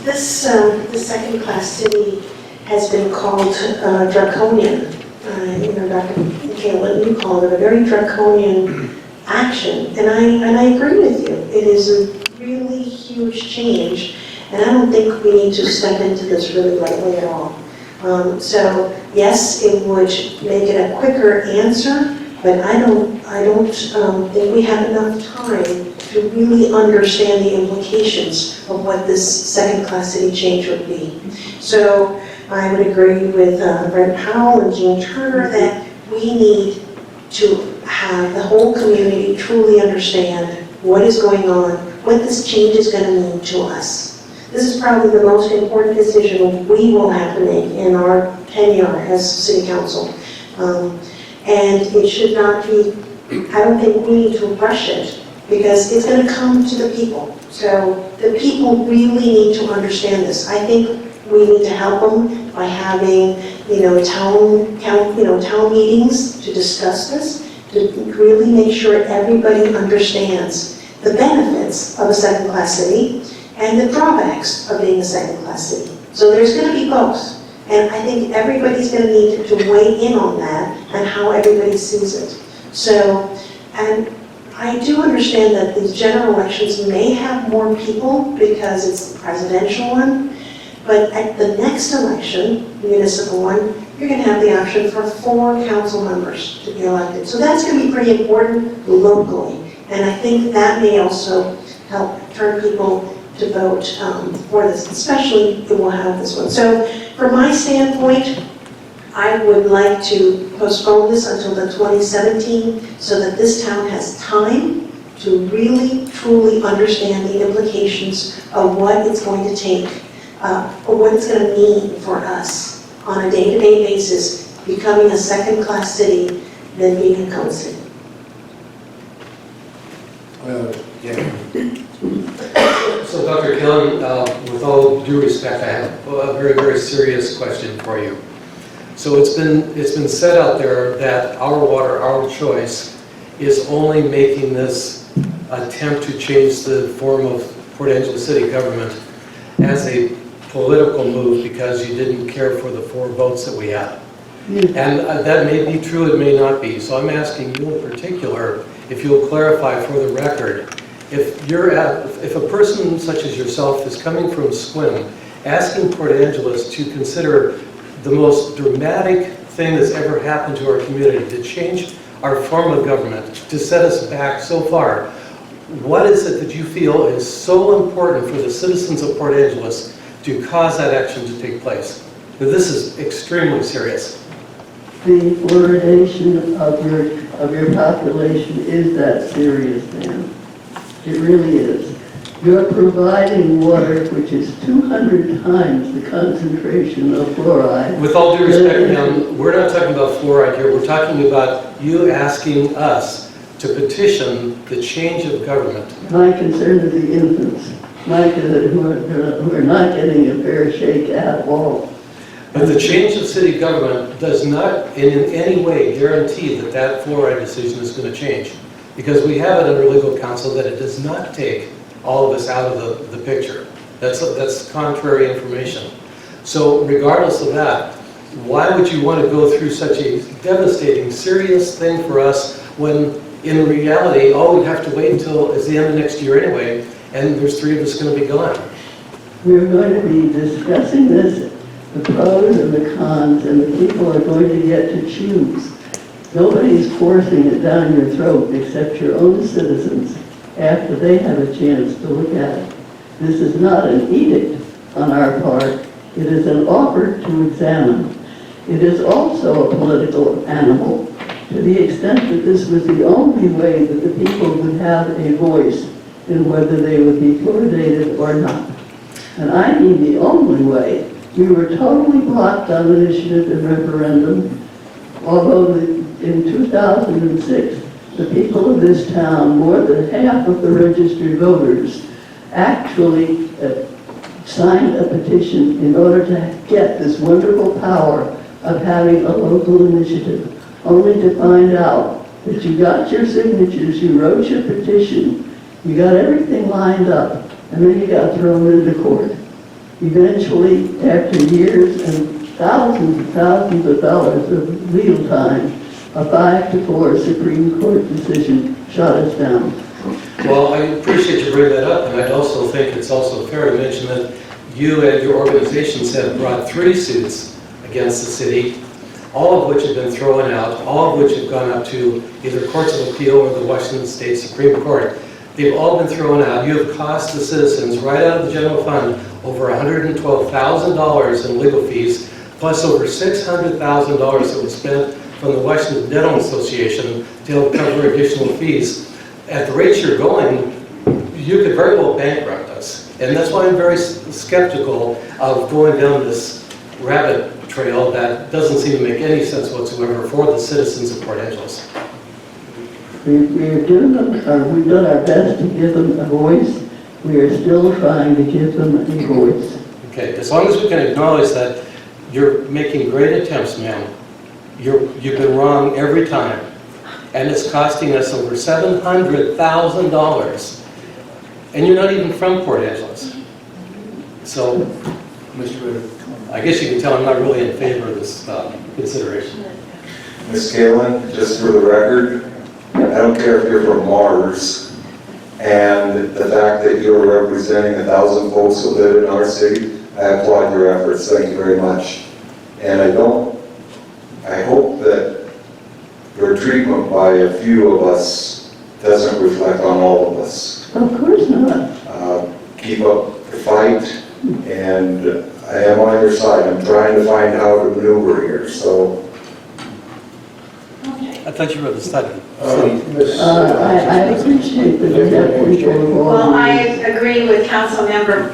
this, the second-class city has been called draconian. You know, Dr. Clallam, you called it a very draconian action, and I agree with you. It is a really huge change, and I don't think we need to step into this really lightly at all. So yes, it would make it a quicker answer, but I don't think we have enough time to really understand the implications of what this second-class city change would be. So I would agree with Brent Powell and Jean Turner that we need to have the whole community truly understand what is going on, what this change is going to mean to us. This is probably the most important decision we will have to make in our tenure as city council. And it should not be, I don't think we need to rush it, because it's going to come to the people. So the people really need to understand this. I think we need to help them by having, town meetings to discuss this, to really make sure everybody understands the benefits of a second-class city and the drawbacks of being a second-class city. So there's going to be both. And I think everybody's going to need to weigh in on that and how everybody sees it. So, and I do understand that these general elections may have more people because it's the presidential one, but at the next election, municipal one, you're going to have the option for 4 council members to be elected. So that's going to be pretty important locally. And I think that may also help turn people to vote for this, especially if we'll have this one. So from my standpoint, I would like to postpone this until the 2017 so that this town has time to really, truly understand the implications of what it's going to take, or what it's going to mean for us on a day-to-day basis, becoming a second-class city than being a code city. So Dr. Clallam, with all due respect, I have a very, very serious question for you. So it's been said out there that our water, our choice is only making this attempt to change the form of Port Angeles city government as a political move because you didn't care for the 4 votes that we had. And that may be true, it may not be. So I'm asking you in particular, if you'll clarify for the record, if a person such as yourself is coming from Sequim, asking Port Angeles to consider the most dramatic thing that's ever happened to our community, to change our form of government, to set us back so far, what is it that you feel is so important for the citizens of Port Angeles to cause that action to take place? Now, this is extremely serious. The fluoridation of your population is that serious, man. It really is. You're providing water which is 200 times the concentration of fluoride. With all due respect, ma'am, we're not talking about fluoride here. We're talking about you asking us to petition the change of government. My concern is the infants, who are not getting a fair shake at all. But the change of city government does not in any way guarantee that that fluoride decision is going to change. Because we have it under legal counsel that it does not take all of us out of the picture. That's contrary information. So regardless of that, why would you want to go through such a devastating, serious thing for us when in reality, all we'd have to wait until is the end of next year anyway, and there's 3 of us going to be gone? We're going to be discussing this, the pros and the cons, and the people are going to get to choose. Nobody's forcing it down your throat except your own citizens after they have a chance to look at it. This is not an edict on our part. It is an offer to examine. It is also a political animal to the extent that this was the only way that the people would have a voice in whether they would be fluoridated or not. And I mean the only way. We were totally blocked on initiative and referendum, although in 2006, the people of this town, more than half of the registered voters, actually signed a petition in order to get this wonderful power of having a local initiative, only to find out that you got your signatures, you wrote your petition, you got everything lined up, and then you got thrown into court. Eventually, after years and thousands of dollars of legal time, a 5-4 Supreme Court decision shot us down. Well, I appreciate you bringing that up, and I also think it's also fair to mention that you and your organizations have brought 3 suits against the city, all of which have been thrown out, all of which have gone up to either courts of appeal or the Washington State Supreme Court. They've all been thrown out. You have cost the citizens right out of the general fund over $112,000 in legal fees, plus over $600,000 that was spent from the Washington Dental Association to help cover additional fees. At the rates you're going, you could very well bankrupt us. And that's why I'm very skeptical of going down this rabbit trail that doesn't seem to make any sense whatsoever for the citizens of Port Angeles. We've done our best to give them a voice. We are still trying to give them a voice. Okay, as long as we can acknowledge that you're making great attempts, ma'am. You've been wrong every time. And it's costing us over $700,000. And you're not even from Port Angeles. So, Mr. Ritter, I guess you can tell I'm not really in favor of this consideration. Ms. Clallam, just for the record, I don't care if you're from Mars, and the fact that you're representing 1,000 folks who live in our city, I applaud your efforts. Thank you very much. And I hope that your treatment by a few of us doesn't reflect on all of us. Of course not. Keep up the fight, and I am on your side. I'm trying to find how to maneuver here, so. I thought you were the study. I appreciate that you have people involved. Well, I agree with Councilmember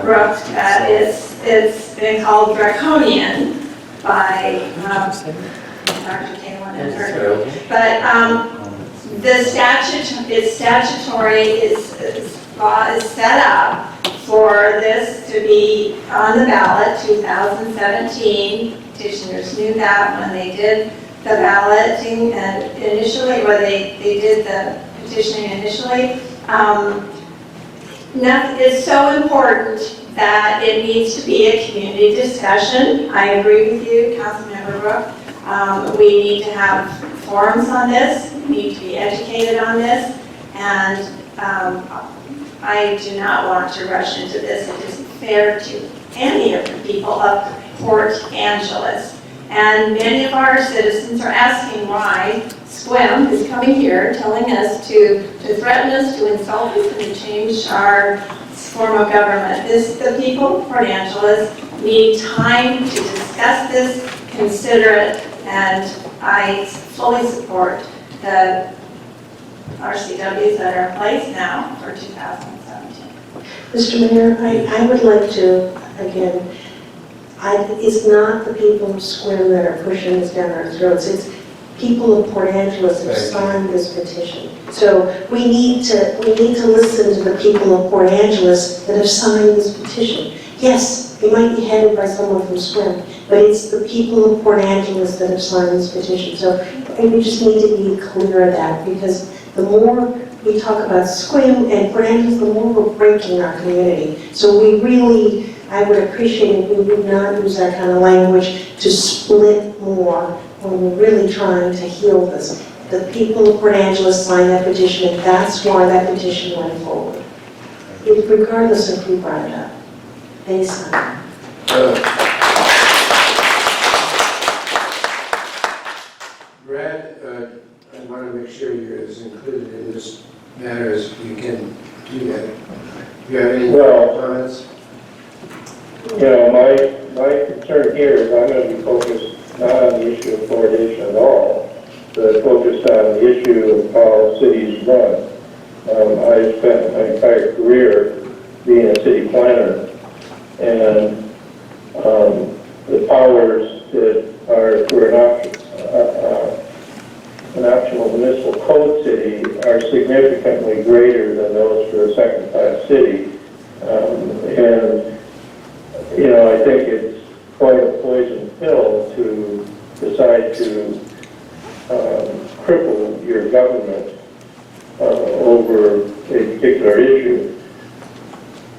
Brooks that it's been called draconian by Dr. Kalin and her. But the statute, it's statutory, law is set up for this to be on the ballot, 2017. Petitioners knew that when they did the balloting and initially, or they did the petitioning initially. It's so important that it needs to be a community discussion. I agree with you, Councilmember Brooke. We need to have forums on this. We need to be educated on this. And I do not want to rush into this. It isn't fair to any of the people of Port Angeles. And many of our citizens are asking why SQUIM is coming here telling us to threaten us, to insult us, and to change our form of government. The people of Port Angeles need time to discuss this, consider it, and I fully support the RCWs that are in place now for 2017. Mr. Mayor, I would like to, again, it's not the people of SQUIM that are pushing this down our throats. It's people of Port Angeles that have signed this petition. So we need to listen to the people of Port Angeles that have signed this petition. Yes, it might be headed by someone from SQUIM, but it's the people of Port Angeles that have signed this petition. So we just need to be clear of that, because the more we talk about SQUIM and Port Angeles, the more we're breaking our community. So we really, I would appreciate if we would not use that kind of language to split more when we're really trying to heal this. The people of Port Angeles signed that petition, and that's why that petition went forward. Regardless of who brought it up, they signed it. Brad, I want to make sure you're as included in this matter as you can do that. Do you have any comments? You know, my concern here is I'm going to be focused not on the issue of fluoridation at all, but focused on the issue of how cities run. I spent my entire career being a city planner, and the powers that are for an optional municipal code city are significantly greater than those for a second-class city. And you know, I think it's quite a poison pill to decide to cripple your government over a particular issue.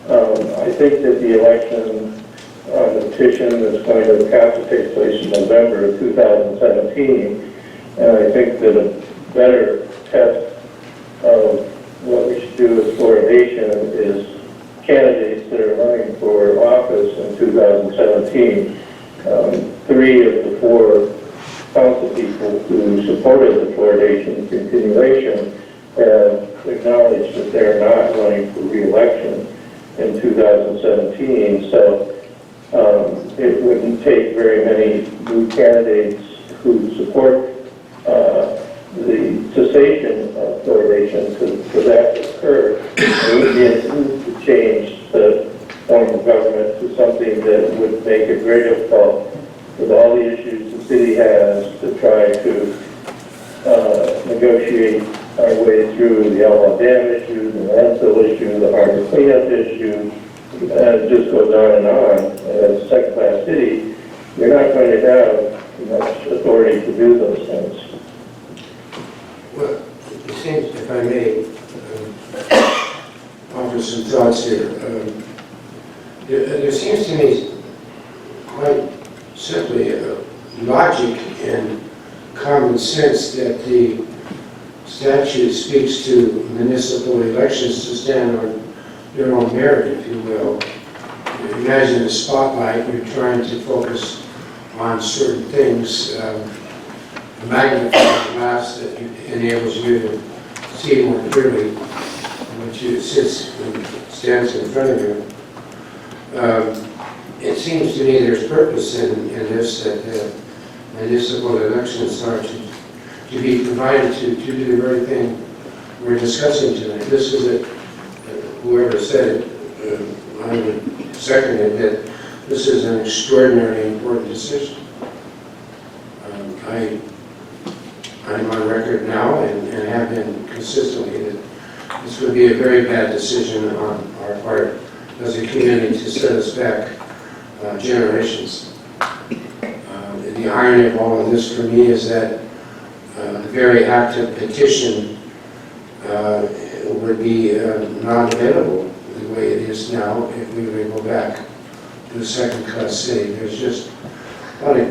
I think that the election on the petition is going to have to take place in November of 2017, and I think that a better test of what we should do with fluoridation is candidates that are running for office in 2017. 3 of the 4 council people who supported the fluoridation continuation have acknowledged that they're not running for re-election in 2017. So it wouldn't take very many new candidates who support the cessation of fluoridation for that to occur. It would be a move to change the form of government to something that would make it very difficult with all the issues the city has to try to negotiate our way through the Alamo Dam issue, the landfill issue, the harbor cleanup issue, and it just goes on and on. As a second-class city, you're not going to have much authority to do those things. Well, it seems, if I may offer some thoughts here, there seems to me quite simply logic and common sense that the statute speaks to municipal elections to stand on their own merit, if you will. Imagine a spotlight, you're trying to focus on certain things, a magnifying glass that enables you to see more clearly which stands in front of you. It seems to me there's purpose in this, that municipal elections are to be provided to do the very thing we're discussing tonight. This is whoever said it, I would second it, that this is an extraordinarily important decision. I'm on record now and have been consistently that this would be a very bad decision on our part as a community to set us back generations. The irony of all of this for me is that the very act of petition would be not available the way it is now if we were to go back to a second-class city. There's just a lot of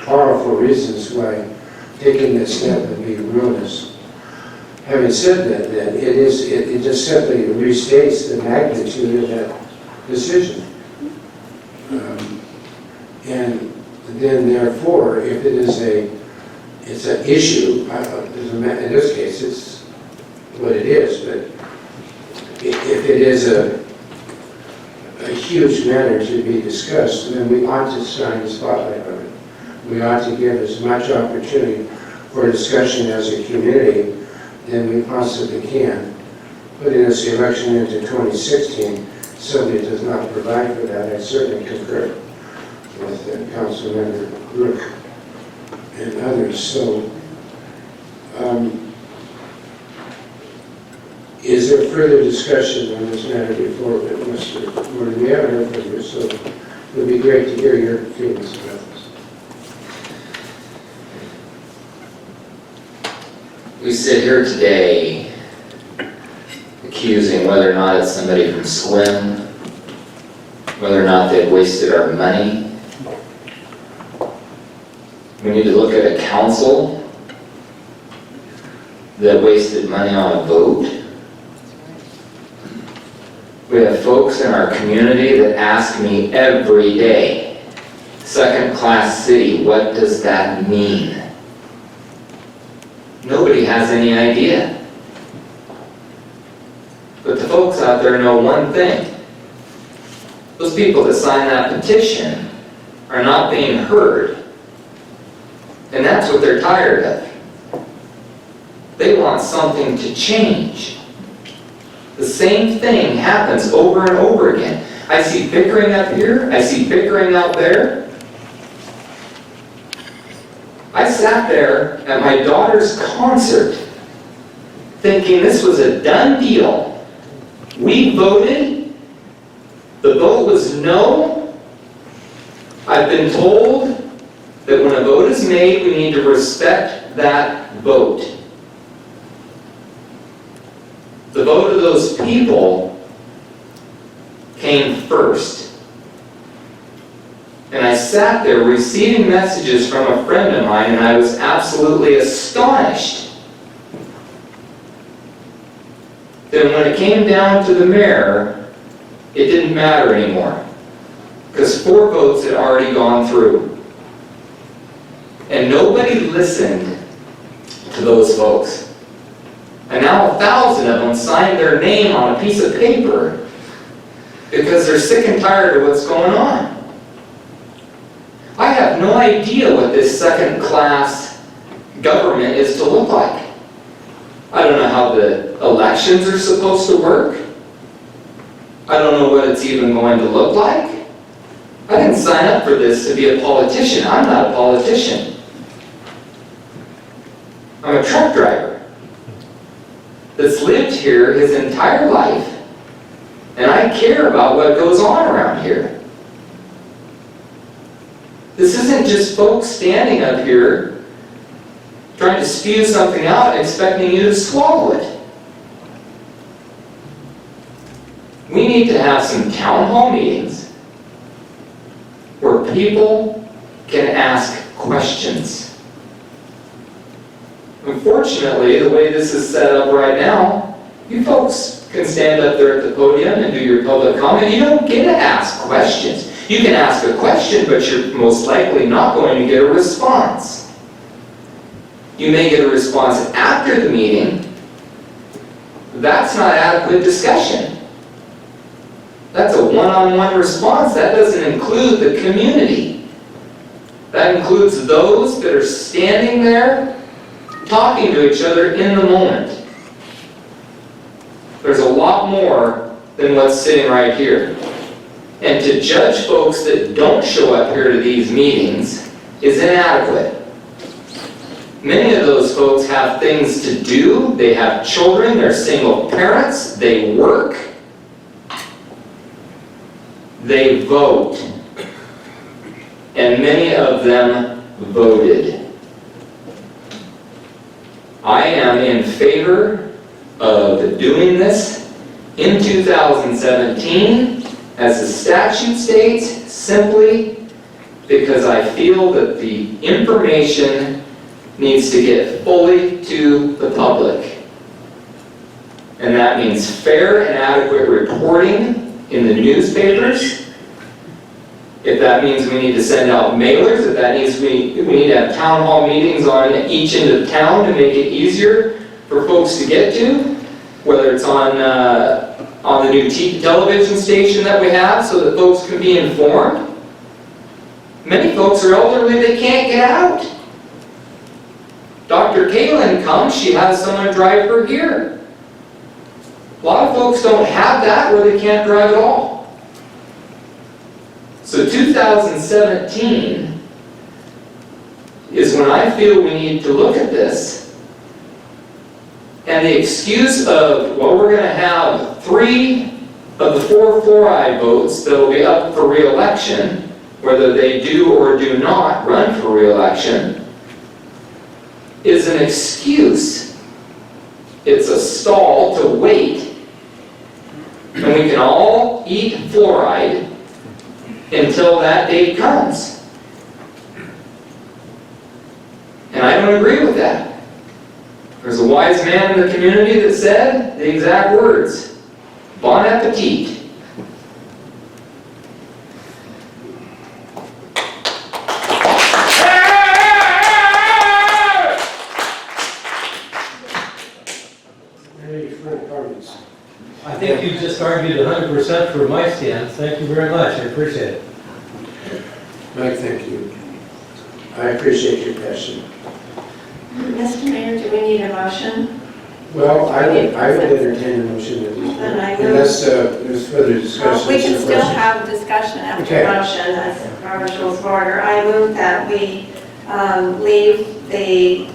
powerful reasons why taking this step would be ruinous. Having said that, it just simply restates the magnitude of that decision. And then therefore, if it is it's an issue, in this case it's what it is, but if it is a huge matter to be discussed, then we ought to shine the spotlight on it. We ought to give as much opportunity for discussion as a community than we possibly can. Putting this election into 2016 simply does not provide for that. I certainly concur with Councilmember Rook and others. So, is there further discussion on this matter before Mr. Gordon? We haven't heard from you, so it would be great to hear your feelings about this. We sit here today accusing whether or not it's somebody from Swim, whether or not they've wasted our money. We need to look at a council that wasted money on a vote. We have folks in our community that ask me every day, second-class city, what does that mean? Nobody has any idea. But the folks out there know one thing. Those people that signed that petition are not being heard. And that's what they're tired of. They want something to change. The same thing happens over and over again. I see bickering up here, I see bickering out there. I sat there at my daughter's concert thinking this was a done deal. We voted, the vote was no. I've been told that when a vote is made, we need to respect that vote. The vote of those people came first. And I sat there receiving messages from a friend of mine, and I was absolutely astonished. Then when it came down to the mayor, it didn't matter anymore, because 4 votes had already gone through. And nobody listened to those folks. And now 1,000 of them signed their name on a piece of paper because they're sick and tired of what's going on. I have no idea what this second-class government is to look like. I don't know how the elections are supposed to work. I don't know what it's even going to look like. I didn't sign up for this to be a politician. I'm not a politician. I'm a truck driver that's lived here his entire life, and I care about what goes on around here. This isn't just folks standing up here trying to spew something out and expecting you to swallow it. We need to have some town hall meetings where people can ask questions. Unfortunately, the way this is set up right now, you folks can stand up there at the podium and do your public comment. You don't get to ask questions. You can ask a question, but you're most likely not going to get a response. You may get a response after the meeting. That's not adequate discussion. That's a one-on-one response. That doesn't include the community. That includes those that are standing there talking to each other in the moment. There's a lot more than what's sitting right here. And to judge folks that don't show up here to these meetings is inadequate. Many of those folks have things to do. They have children, they're single parents, they work, they vote. And many of them voted. I am in favor of doing this in 2017, as the statute states, simply because I feel that the information needs to get fully to the public. And that means fair and adequate reporting in the newspapers. If that means we need to send out mailers, if that means we need to have town hall meetings on each end of town to make it easier for folks to get to, whether it's on the new television station that we have so that folks can be informed. Many folks are elderly, they can't get out. Dr. Clallam comes, she has someone drive her here. A lot of folks don't have that where they can't drive at all. So 2017 is when I feel we need to look at this. And the excuse of, well, we're going to have 3 of the 4 fluoride votes that will be up for re-election, whether they do or do not run for re-election, is an excuse. It's a stall to wait. And we can all eat fluoride until that date comes. And I don't agree with that. There's a wise man in the community that said the exact words, bon appetit. Any further comments? I think you just argued 100% for my stance. Thank you very much. I appreciate it. Mike, thank you. I appreciate your passion. Mr. Mayor, do we need a motion? Well, I would entertain a motion at this Then I point, move- unless there's further discussion. We can still have discussion after Okay. motion, as Robert's Rules of Order. I move that we leave the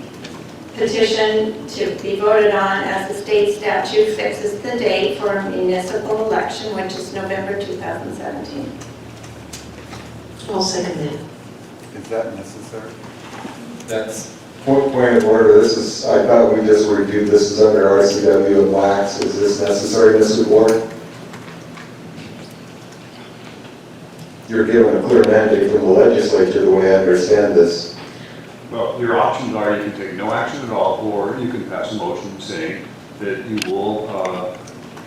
petition to be voted on as the state statute fixes the date for a municipal election, which is November 2017. I'll second that. Is that necessary? That's point of order. This is, I thought we just reviewed, this is under RCW and wax. Is this necessary, Mr. Ward? You're given a clear mandate from the legislature, the way I understand this. Well, your options are you can take no action at all, or you can pass a motion saying that you will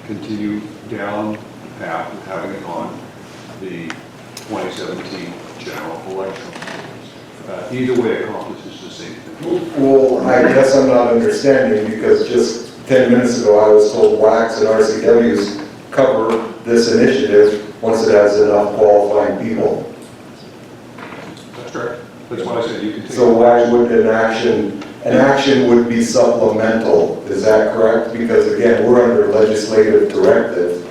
continue down the path of having it on the 2017 general election. Either way accomplishes the same thing. Well, I guess I'm not understanding, because just 10 minutes ago I was told wax and RCWs cover this initiative once it has enough qualifying people. That's correct. That's why I said you can take. So why would an action would be supplemental, is that correct? Because again, we're under legislative directive.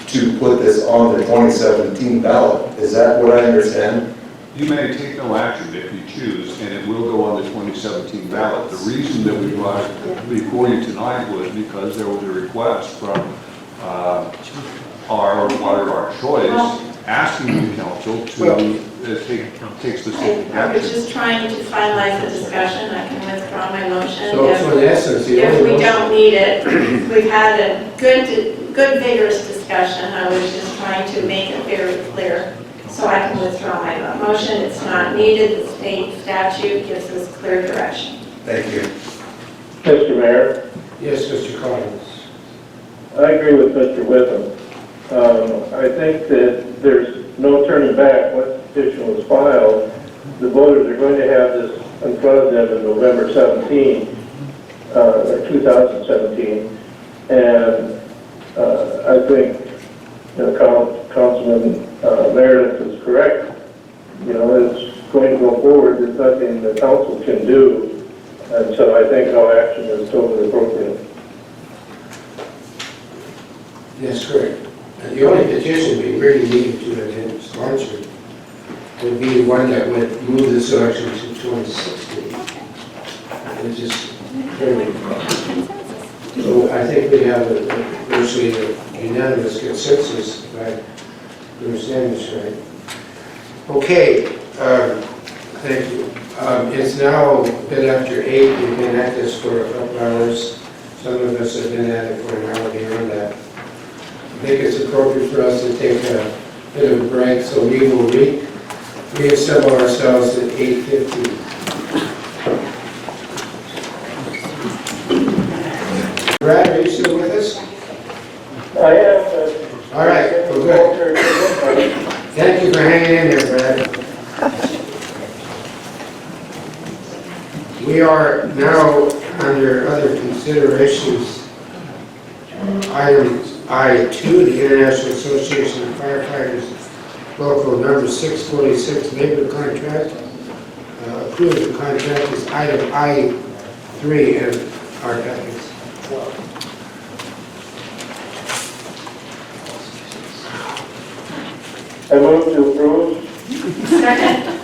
to put this on the 2017 ballot. Is that what I understand? You may take no action if you choose, and it will go on the 2017 ballot. The reason that we brought it before you tonight was because there was a request from our water, our choice, asking the council to take specific I was action. just trying to finalize the discussion. I can withdraw my motion. So in essence, the If only we motion- don't need it, we've had a good vigorous discussion. I was just trying to make it very clear. So I can withdraw my motion. It's not needed. The state statute gives us clear direction. Thank you. Mr. Mayor, Yes, Mr. Collins. I agree with Mr. Witham. I think that there's no turning back. Once the petition was filed, the voters are going to have this in front of them in November 17, or 2017. And I think, Councilman Meredith is correct. It's going to go forward. There's nothing the council can do. And so I think no action is totally appropriate. That's correct. And the only petition we really need to have sponsored would be one that would move this election to 2016. Which is very, so I think we have virtually a unanimous consensus, if I understand this right. Okay, thank you. It's now a bit after 8. We've been at this for a couple hours. Some of us have been at it for an hour beyond that. I think it's appropriate for us to take a bit of a break, so we will reassemble ourselves at 8:50. Brad, are you still with us? I am. All right, well, good. Thank you for hanging in there, Brad. We are now under other considerations. Item I2, the International Association of Firefighters, local number 646, labor contract. Approve the contract is item I3 in our package. I move to approve. Second.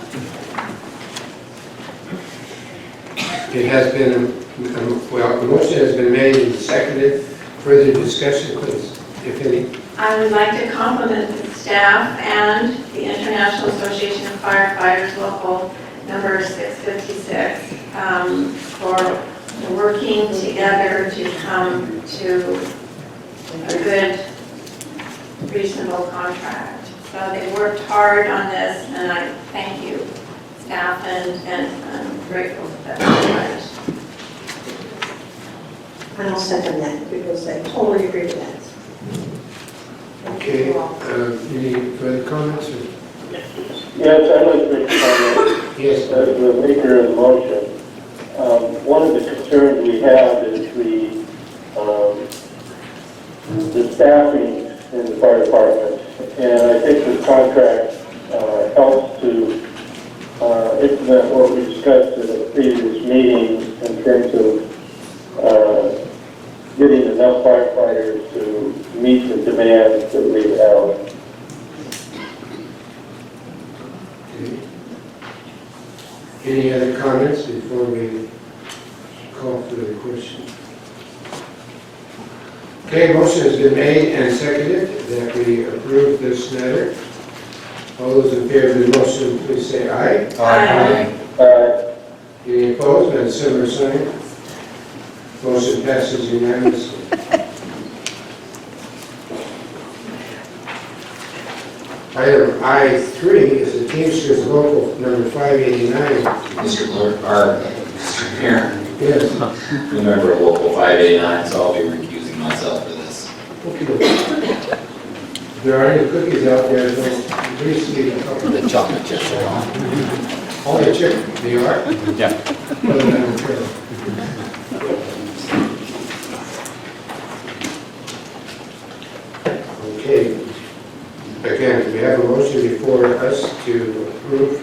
It has been, well, the motion has been made and seconded. Further discussion, please, if any. I would like to compliment the staff and the International Association of Firefighters Local Number 656 for working together to come to a good, reasonable contract. So they worked hard on this, and I thank you, staff, and I'm grateful for that. And I'll second that because I totally agree with that. Okay, any further comments? Or? Yes, I'd like to make a comment. Yes. As the maker of the motion, one of the concerns we have is the staffing in the fire department. And I think this contract helps to implement what we discussed in the previous meeting in terms of getting enough firefighters to meet the demands that we have. Okay. Any other comments before we call for the question? Okay, motion has been made and seconded that we approve this matter. All those in favor of the motion, please say aye. Aye. Aye. Any opposed, by the similar sign? Motion passes unanimously. Item I3 is the Teamsters Local Number 589. Mr. Clerk, Mr. Mayor, Yes. remember Local 589, so I'll be recusing myself for this. Okay. If there are any cookies out there, please leave a couple. The chocolate chips are on. Only chicken, they are? Yeah. Well, then I'm sure. Okay. Again, we have a motion before us to approve.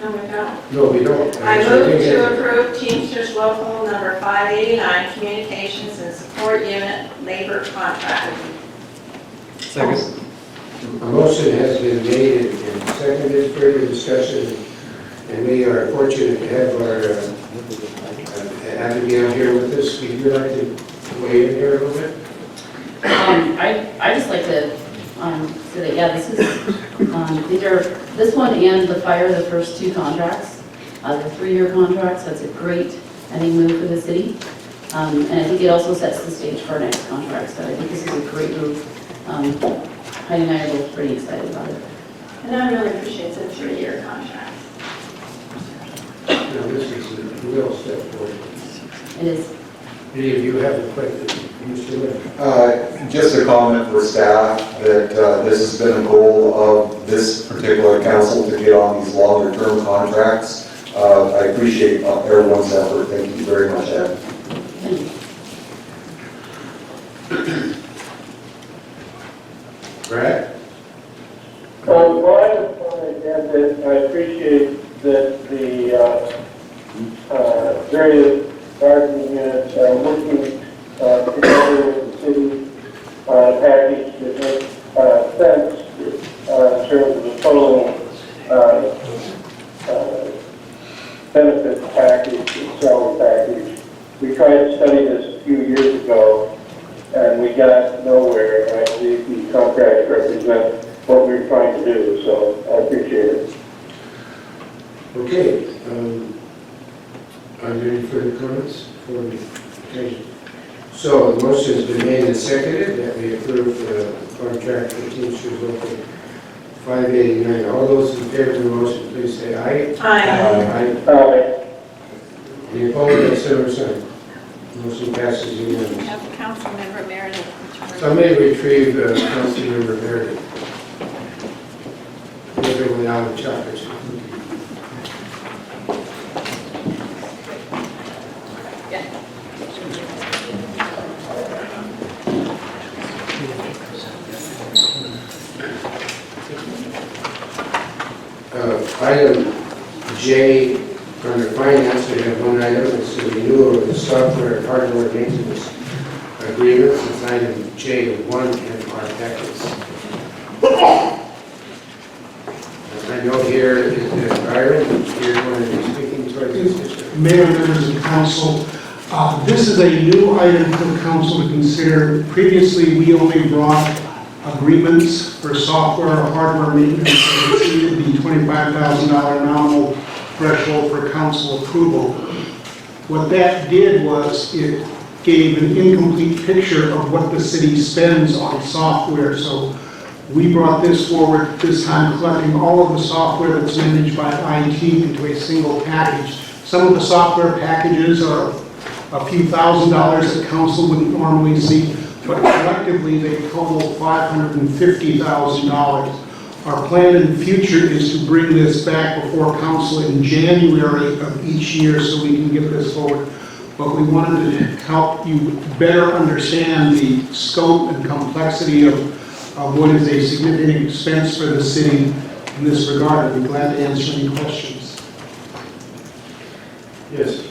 No, we don't. No, we don't. I move to approve Teamsters Local Number 589 Communications and Support Unit Labor Contract. Second. A motion has been made and seconded, further discussion, and we are fortunate to have our Abigail here with us. Would you like to weigh in here a little bit? I just like to say that, yeah, this is, this one and the fire, the first two contracts, they're 3-year contracts. That's a great, I think, move for the city. And I think it also sets the stage for our next contract. So I think this is a great move. Heidi and I are both pretty excited about it. And I really appreciate the 3-year contract. Now, this is a real step forward. It is. Any of you have a question? Mr. Just a comment for staff that this has been a goal of this particular council to get on these longer term contracts. I appreciate everyone's effort. Thank you very much, Ed. Brad? Well, I just want to add that I appreciate that the various bargaining units are working together with the city on a package that makes sense in terms of the total benefits package and salary package. We tried to study this a few years ago and we got nowhere, and I believe the contracts represent what we were trying to do, so I appreciate it. Okay. Are there any further comments for the occasion? So the motion has been made and seconded that we approve the contract for Teamsters Local 589. All those in favor of the motion, please say aye. Aye. Aye. Any opposed, same sign. Motion passes unanimously. We have Councilmember Meredith. Somebody retrieve Councilmember Meredith. Everyone out of chocolate. Item J, under finance, we have one item, it's the renewal of the software and hardware maintenance agreement. It's item J1 in our packets. I know here is Byron, you're going to be speaking towards this issue. Mayor, members of the council, this is a new item for the council to consider. Previously, we only brought agreements for software or hardware maintenance that exceeded the $25,000 nominal threshold for council approval. What that did was it gave an incomplete picture of what the city spends on software. So we brought this forward this time, collecting all of the software that's managed by IT into a single package. Some of the software packages are a few $1,000s that council wouldn't normally see, but collectively they total $550,000. Our plan in the future is to bring this back before council in January of each year so we can get this forward. But we wanted to help you better understand the scope and complexity of what is a significant expense for the city in this regard. I'd be glad to answer any questions. Yes.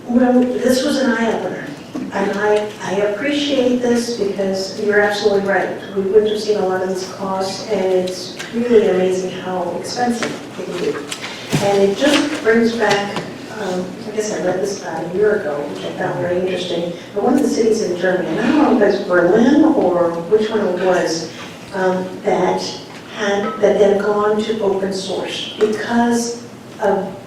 Well, this was an eye-opener, and I appreciate this because you're absolutely right. We wouldn't have seen a lot of these costs, and it's really amazing how expensive it can be. And it just brings back, I guess I read this about a year ago, which I found very interesting, but one of the cities in Germany, and I don't know if it was Berlin or which one it was, that had gone to open source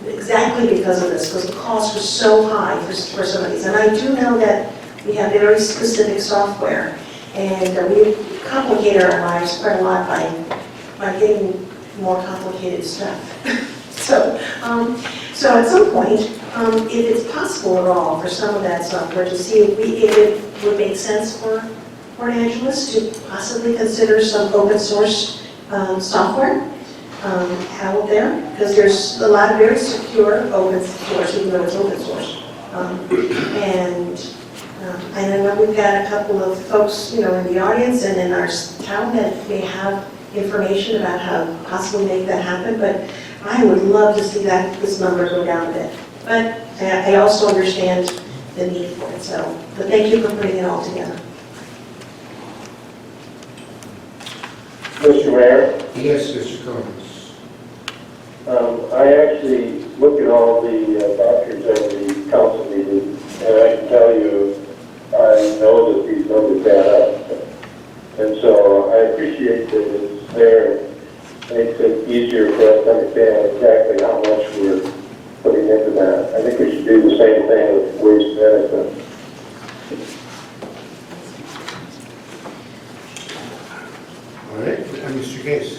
exactly because of this, because the cost was so high for some of these. And I do know that we have very specific software, and we complicate our lives quite a lot by getting more complicated stuff. So at some point, if it's possible at all for some of that software to see if it would make sense for Port Angeles to possibly consider some open source software out there, because there's a lot of very secure open source, even though it's open source. And I know we've got a couple of folks, in the audience and in our town that may have information about how to possibly make that happen, but I would love to see this number go down a bit. But I also understand the need for it, but thank you for putting it all together. Mr. Mayor, Yes, Mr. Collins. I actually look at all the vouchers at the council meeting, and I can tell you, I know that these numbers add up. And so I appreciate that it's there. Makes it easier for us to understand exactly how much we're putting into that. I think we should do the same thing with waste management. All right, Mr. Case.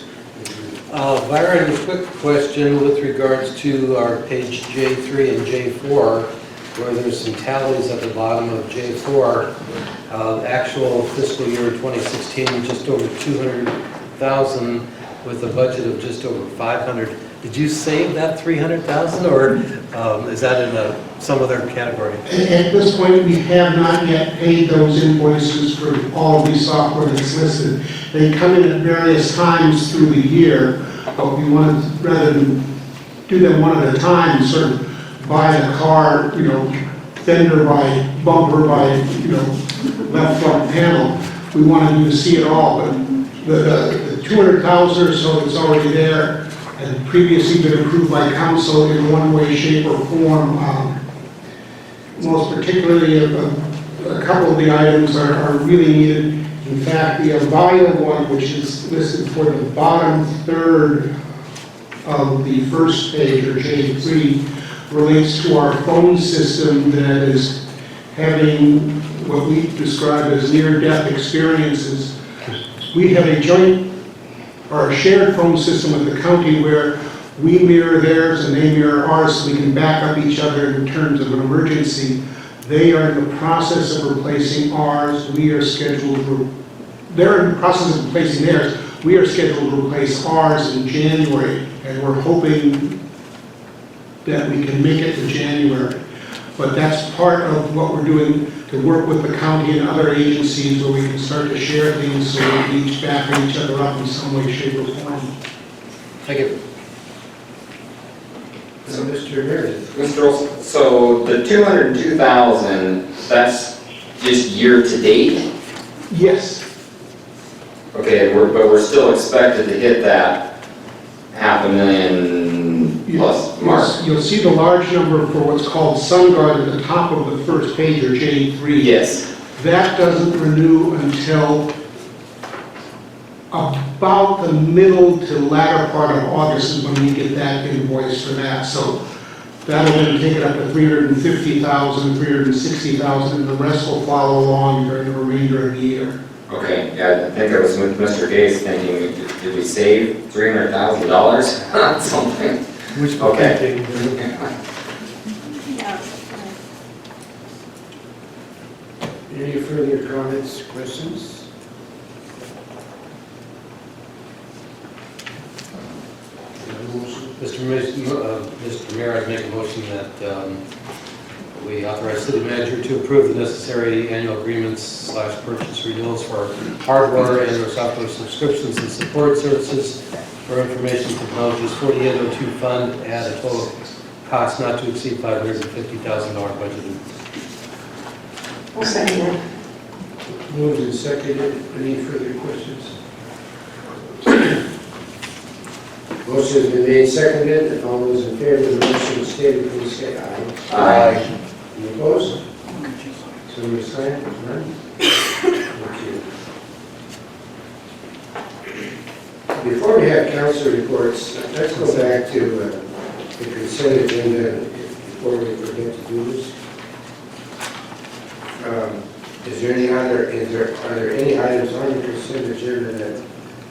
Byron, a quick question with regards to our page J3 and J4, where there's some tallies at the bottom of J4. Actual fiscal year 2016, just over 200,000 with a budget of just over 500. Did you save that 300,000, or is that in some other category? At this point, we have not yet paid those invoices for all of the software that's listed. They come in at various times through the year, but we wanted, rather than do them one at a time, sort of buy the car, fender by bumper by, left front panel. We wanted you to see it all, but the 200,000 or so that's already there had previously been approved by council in one way, shape, or form. Most particularly, a couple of the items are really needed. In fact, the volume one, which is listed for the bottom third of the first page, or J3, relates to our phone system that is having what we describe as near-death experiences. We have a joint or a shared phone system with the county where we mirror theirs and they mirror ours so we can back up each other in terms of an emergency. They are in the process of replacing ours. They're in the process of replacing theirs. We are scheduled to replace ours in January, and we're hoping that we can make it to January. But that's part of what we're doing, to work with the county and other agencies where we can start to share things so we can each back each other up in some way, shape, or form. Thank you. So, Mr. Meredith. Mr. Olson, so the 202,000, that's just year to date? Yes. Okay, but we're still expected to hit that $500,000 plus mark. You'll see the large number for what's called SunGuard at the top of the first page, or J3. Yes. That doesn't renew until about the middle to latter part of August is when we get that invoice for that. So that'll then take it up to 350,000, 360,000, and the rest will follow along during the remainder of the year. Okay, yeah, I think I was with Mr. Gase thinking, did we save $300,000 on something? Which okay. Any further comments, questions? Mr. Mayor, I make a motion that we authorize city manager to approve the necessary annual agreements / purchase renewals for hardware and or software subscriptions and support services for information technologies 4802 fund at a total cost not to exceed $550,000 budgeted. I'll second that. Moved and seconded. Any further questions? Motion has been made, seconded. All those in favor of the motion stated, please say aye. Aye. Any opposed? So we sign? None? Thank you. Before we have council reports, let's go back to the consent agenda before we forget to do this. Are there any items on the consent agenda that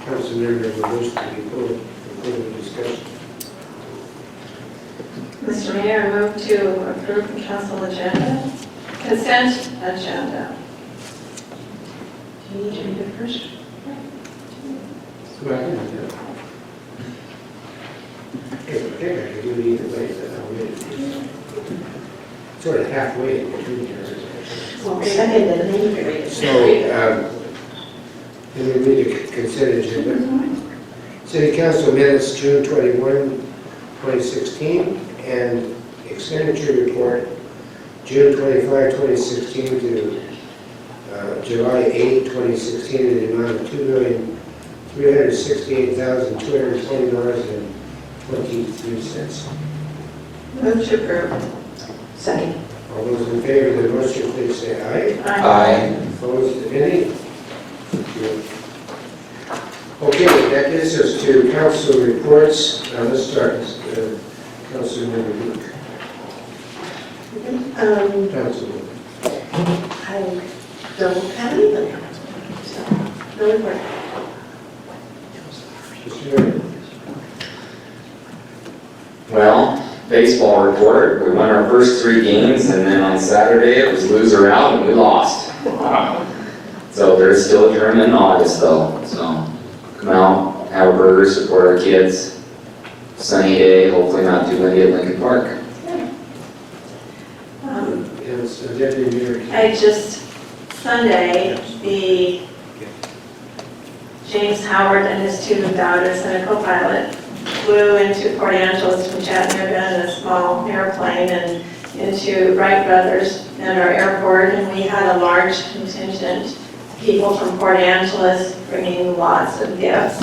council members would wish to be put for further discussion? Mr. Mayor, I move to approve the council agenda, consent agenda. Do you need to read it first? Go back and do that. I think I could do it either way, but I'll read it. Sort of halfway in between here. Well, second, and then you can read it. So, let me read the consent agenda. City Council minutes, June 21, 2016, and expenditure report, June 25, 2016 to July 8, 2016, in the amount of $368,220.23. Move to approve. Second. All those in favor of the motion, please say aye. Aye. Opposed, any? Thank you. Okay, that gets us to council reports. Now let's start with Councilmember Luke. Councilman. I don't have anything. So, no report. Mr. Mayor. Well, baseball report, we won our first 3 games, and then on Saturday it was loser out and we lost. So there's still a tournament in August though, so come out, have a burger, support our kids. Sunny day, hopefully not too windy at Lincoln Park. Yes, Deputy Mayor. Sunday, the James Howard and his 2 daughters and a co-pilot flew into Port Angeles from Chattanooga in a small airplane and into Wright Brothers at our airport, and we had a large contingent of people from Port Angeles bringing lots of gifts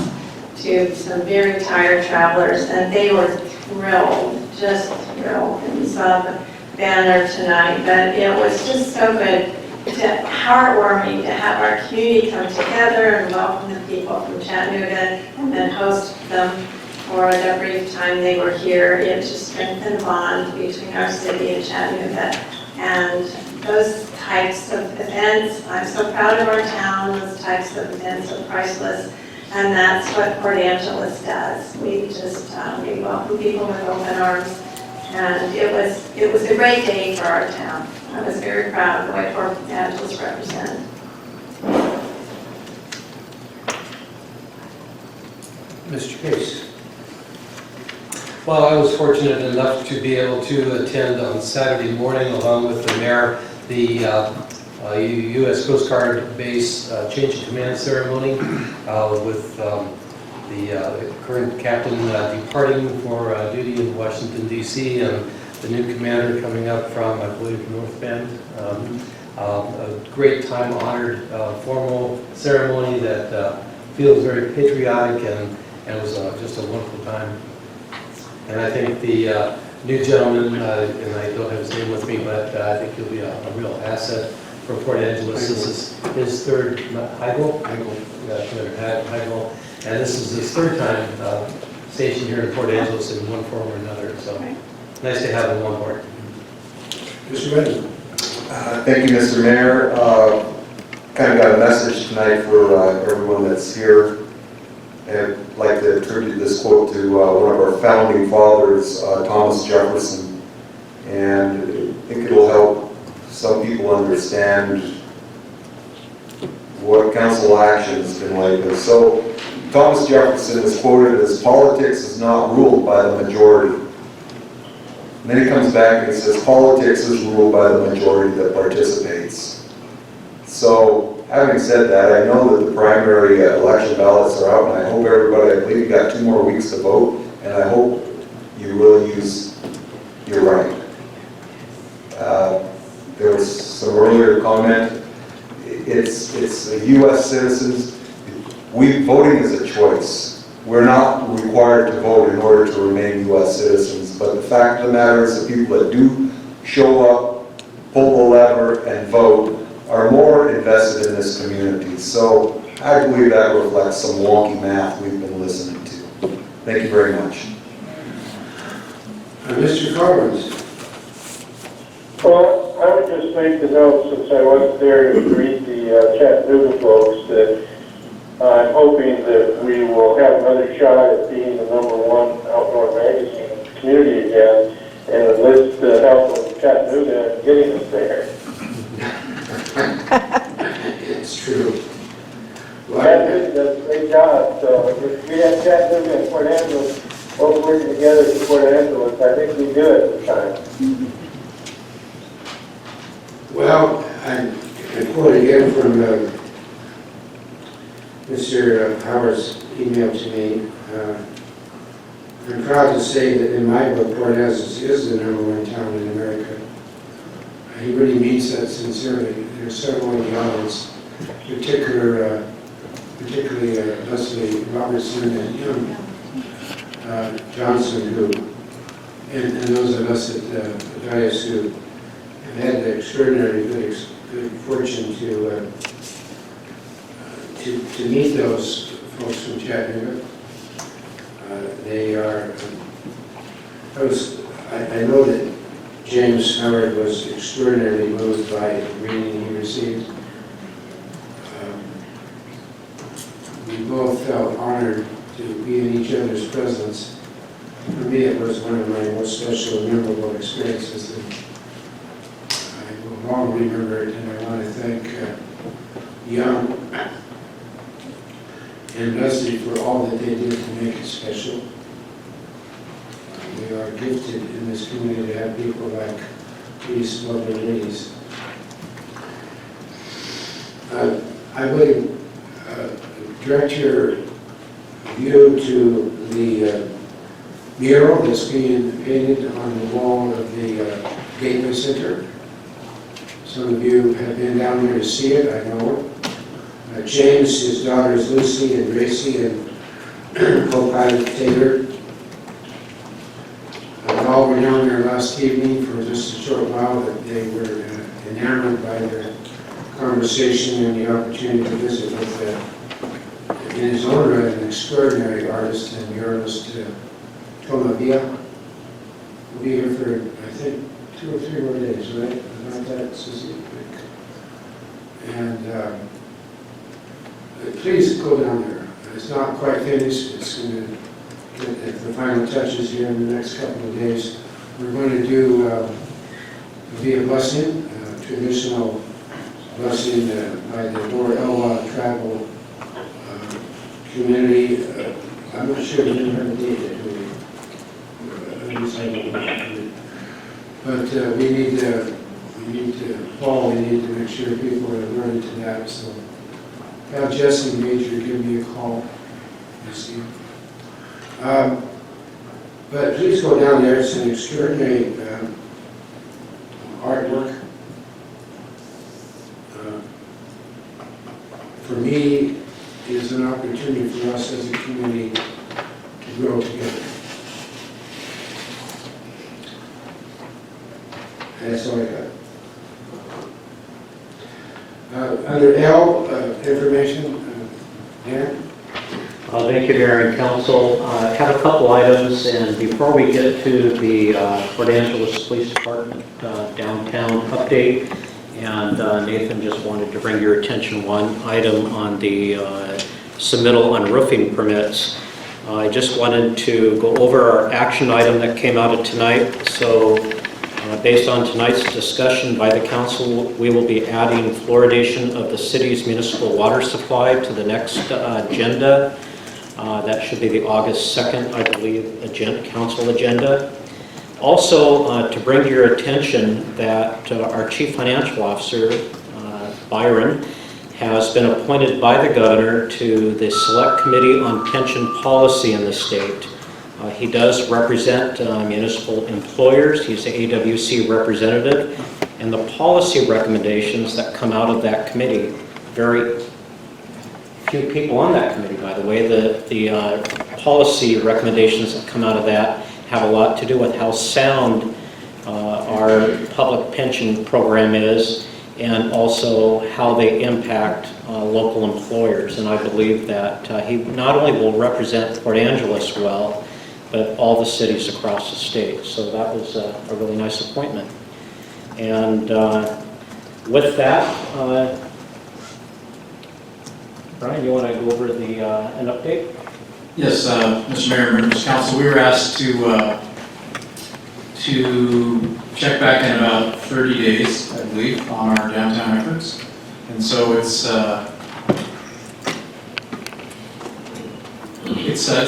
to some very tired travelers, and they were thrilled, just thrilled. And we saw the banner tonight, but it was just so good, heartwarming to have our community come together and welcome the people from Chattanooga and then host them for the brief time they were here. It just strengthened the bond between our city and Chattanooga. And those types of events, I'm so proud of our town, those types of events are priceless. And that's what Port Angeles does. We just, we welcome people with open arms. And it was a great day for our town. I was very proud of what Port Angeles represented. Mr. Case. Well, I was fortunate enough to be able to attend on Saturday morning, along with the mayor, the U.S. Coast Guard base change of command ceremony with the current captain departing for duty in Washington, D.C., and the new commander coming up from, I believe, North Bend. A great time-honored formal ceremony that feels very patriotic, and it was just a wonderful time. And I think the new gentleman, and I don't have his name with me, but I think he'll be a real asset for Port Angeles. This is his third, Heigl, and this is his third time stationed here in Port Angeles in one form or another. So nice to have him on board. Mr. Redden. Thank you, Mr. Mayor. Kind of got a message tonight for everyone that's here. I'd like to attribute this quote to one of our founding fathers, Thomas Jefferson, and I think it'll help some people understand what council action has been like. So Thomas Jefferson is quoted as, "Politics is not ruled by the majority." And then he comes back and he says, "Politics is ruled by the majority that participates." So, having said that, I know that the primary election ballots are out, and I hope everybody, I believe you got 2 more weeks to vote, and I hope you will use your right. There was some earlier comment. It's the U.S. citizens. Voting is a choice. We're not required to vote in order to remain U.S. citizens, but the fact of the matter is the people that do show up, pull the lever, and vote are more invested in this community. So I believe that reflects some wonky math we've been listening to. Thank you very much. Mr. Collins. Well, I would just make the note, since I wasn't there to greet the Chattanooga folks, that I'm hoping that we will have another shot at being the #1 outdoor magazine in the community again, and enlist the help of Chattanooga in getting us there. It's true. Chattanooga does a great job, so if we have Chattanooga and Port Angeles both working together to Port Angeles, I think we do it this time. Well, I quote again from Mr. Howard's email to me. I'm proud to say that in my book, Port Angeles is the #1 town in America. He really means that sincerely. There's several in the audience, particular particularly Leslie Robertson and Jim Johnson, and those of us at Dias who have had the extraordinary good fortune to meet those folks from Chattanooga. They are, I know that James Howard was extraordinarily moved by the reading he received. We both felt honored to be in each other's presence. For me, it was one of my most special and memorable experiences. And I will long remember it, and I want to thank Young and Leslie for all that they did to make it special. We are gifted in this community to have people like these lovely ladies. I would direct your view to the mural that's being painted on the wall of the Gateway Center. Some of you have been down there to see it, I know. James, his daughters Lucy and Gracie, and co-pilot Taylor, all were down there last evening for just a short while, but they were enamored by the conversation and the opportunity to visit with, in his own right, an extraordinary artist and muralist, Tomavia. We'll be here for, I think, 2 or 3 more days, right? About that, Susie? And please go down there. It's not quite finished. It's going to get the final touches here in the next couple of days. We're going to do be a blessing, traditional blessing by the Dora Elwa tribal community. I'm not sure we have a date yet, do we? But we need to, Paul, we need to make sure people are learning to that. So have Jesse Major give me a call. But please go down there. It's an extraordinary artwork. For me, it is an opportunity for us as a community to grow together. That's all I got. Under L, information, Dan? Thank you, Mayor and Council. I have a couple items, and before we get to the Port Angeles Police Department downtown update, and Nathan just wanted to bring your attention one item on the submittal on roofing permits. I just wanted to go over our action item that came out of tonight. So based on tonight's discussion by the council, we will be adding fluoridation of the city's municipal water supply to the next agenda. That should be the August 2nd, I believe, council agenda. Also, to bring to your attention that our Chief Financial Officer, Byron, has been appointed by the governor to the Select Committee on Pension Policy in the state. He does represent municipal employers. He's the AWC representative, and the policy recommendations that come out of that committee, very few people on that committee, by the way, the policy recommendations that come out of that have a lot to do with how sound our public pension program is, and also how they impact local employers. And I believe that he not only will represent Port Angeles well, but all the cities across the state. So that was a really nice appointment. And with that, Brian, you want to go over an update? Yes, Mr. Mayor, members of council, we were asked to check back in about 30 days, I believe, on our downtown efforts. And so it's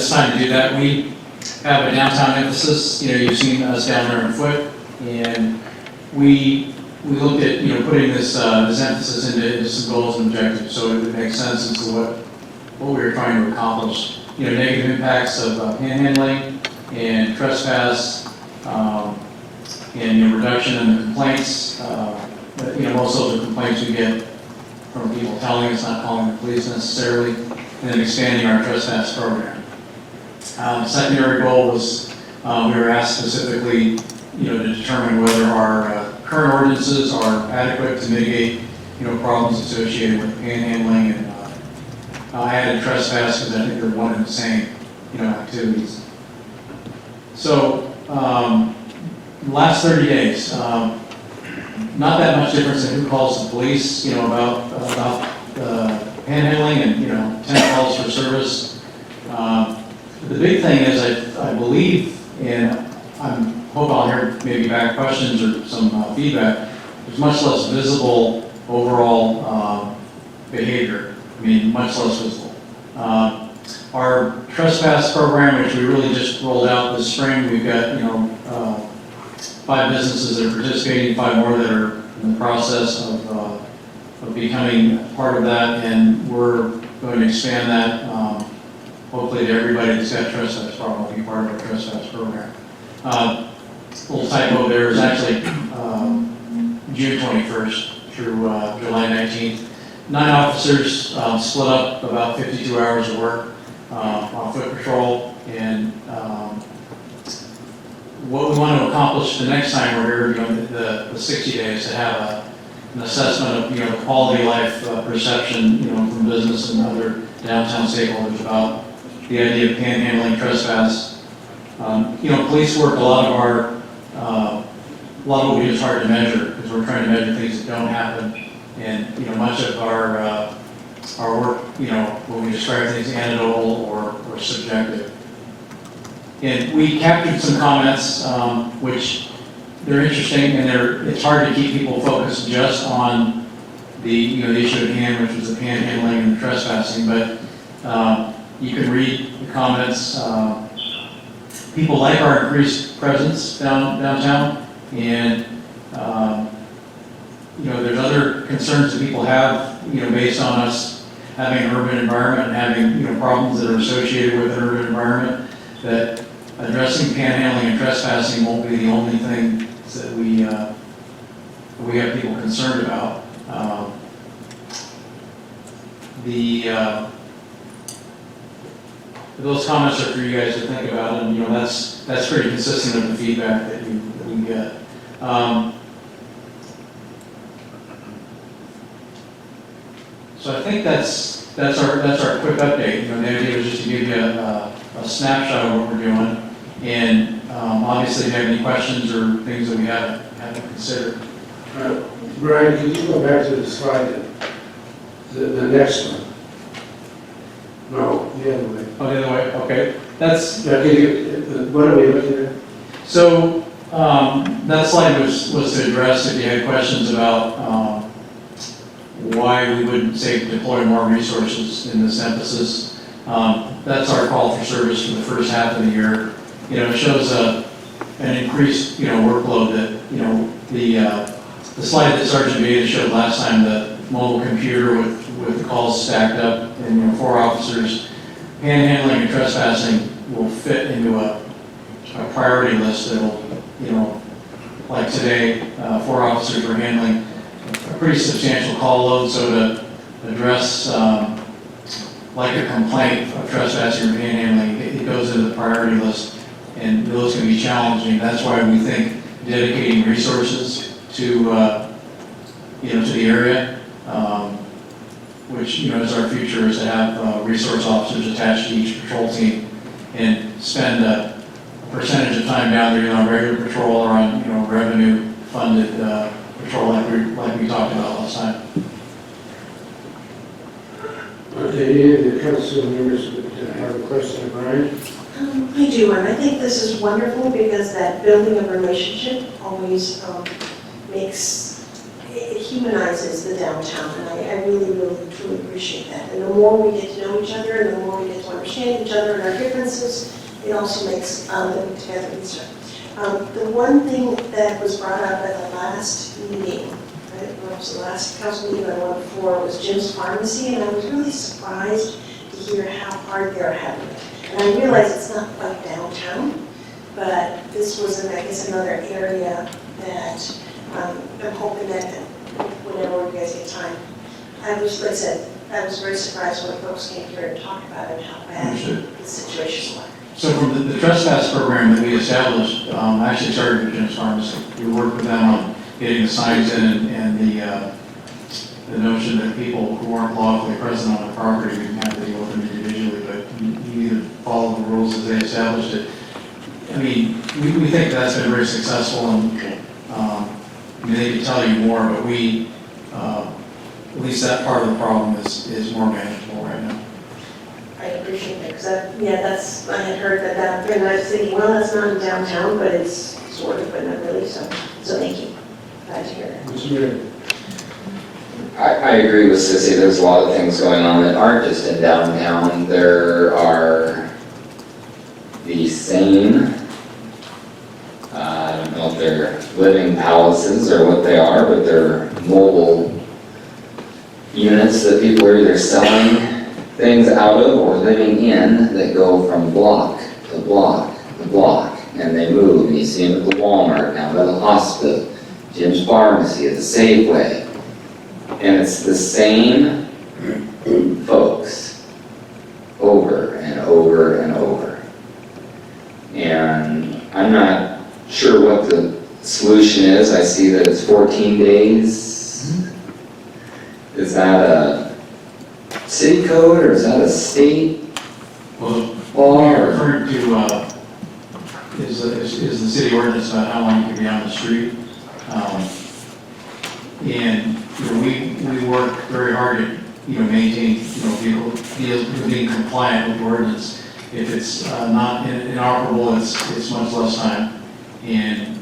time to do that. We have a downtown emphasis. You know, you've seen us down there on foot, and we looked at putting this emphasis into some goals and objectives, so it would make sense as to what we were trying to accomplish. Negative impacts of panhandling and trespass, and reduction in the complaints. Most of the complaints we get from people telling us, not calling the police necessarily. and then expanding our trespass program. Secondary goal was we were asked specifically, to determine whether our current ordinances are adequate to mitigate, problems associated with panhandling, and I added trespass because I think they're one and the same, activities. So, the last 30 days, not that much difference in who calls the police, about panhandling and, 10 calls for service. The big thing is I believe, and I hope I'll hear maybe back questions or some feedback, there's much less visible overall behavior. I mean, much less visible. Our trespass program, which we really just rolled out this spring, we've got, 5 businesses that are participating, 5 more that are in the process of becoming part of that, and we're going to expand that, hopefully to everybody that's got trespass problem will be part of our trespass program. Little typo there is actually June 21st through July 19th. 9 officers split up about 52 hours of work on foot patrol, and what we want to accomplish the next time we're here, the 60 days, to have an assessment of, quality of life perception, from business and other downtown stakeholders about the idea of panhandling, trespass. Police work, a lot of what we do is hard to measure because we're trying to measure things that don't happen, and much of our work, when we describe things, anecdotal or subjective. And we captured some comments, which they're interesting, and it's hard to keep people focused just on the issue at hand, which was the panhandling and the trespassing. But you can read the comments. People like our increased presence downtown, and there's other concerns that people have, based on us having an urban environment and having problems that are associated with an urban environment, that addressing panhandling and trespassing won't be the only thing that we have people concerned about. Those comments are for you guys to think about, and that's pretty consistent with the feedback that we get. So I think that's our quick update. The idea was just to give you a snapshot of what we're doing, and obviously, if you have any questions or things that we haven't considered. Brian, can you go back to the slide, the next one? No, the other way. Oh, the other way. Okay, What are we looking at? So that slide was to address if you had questions about why we wouldn't say deploy more resources in this emphasis. That's our call for service for the first half of the year. It shows an increased workload that the slide that Sergeant Beta showed last time, the mobile computer with the calls stacked up and 4 officers, panhandling and trespassing will fit into a priority list that'll, like today, 4 officers were handling a pretty substantial call load, so to address like a complaint of trespassing or panhandling, it goes into the priority list, and those can be challenging. That's why we think dedicating resources to to the area, which is our future, is to have resource officers attached to each patrol team and spend a percentage of time down there on regular patrol or on revenue funded patrol like we talked about last time. Okay, any of the council members have a question of Brian? I do, and I think this is wonderful because that building of relationship always it humanizes the downtown, and I really, really, truly appreciate that. And the more we get to know each other, and the more we get to understand each other and our differences, it also makes living together easier. The one thing that was brought up at the last meeting, right, what was the last council meeting I went before, was Jim's Pharmacy, and I was really surprised to hear how hard they're having it. And I realize it's not quite downtown, but this was, I guess, another area that I'm hoping that whenever you guys get time. I was, like I said, I was very surprised when folks came here and talked about it, how bad Understood. the situation was. So from the trespass program that we established, actually started with Jim's Pharmacy. We worked with them on getting the signs in and the notion that people who aren't lawfully present on the property, we didn't have to deal with them individually, but you either follow the rules as they established it. I mean, we think that's been very successful, and I mean, they could tell you more, but we, at least that part of the problem is more manageable right now. I appreciate that, because I had heard that, and I was thinking, well, that's not in downtown, but it's sort of, but not really, so thank you. Glad to hear that. I agree with Sissy. There's a lot of things going on that aren't just in downtown. There are the same, I don't know if they're living palaces or what they are, but they're mobile units that people are either selling things out of or living in that go from block to block to block, and they move. And you see them at the Walmart, down by the hospital, Jim's Pharmacy, at the Safeway. And it's the same folks over and over and over. And I'm not sure what the solution is. I see that it's 14 days. Is that a city code or is that a state Well, law? what you're referring to is the city ordinance about how long you can be on the street. And we work very hard to maintain vehicle being compliant with the ordinance. If it's not inoperable, it's much less time. And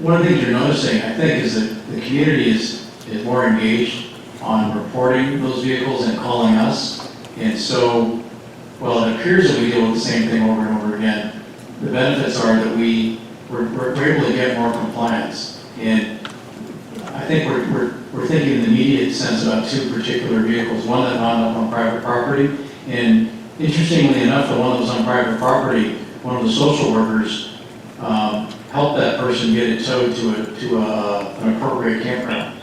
one of the things you're noticing, I think, is that the community is more engaged on reporting those vehicles and calling us. And so, well, it appears that we deal with the same thing over and over again. The benefits are that we're able to get more compliance. And I think we're thinking in the immediate sense about two particular vehicles, one that wound up on private property. And interestingly enough, the one that was on private property, one of the social workers helped that person get it towed to an appropriate campground.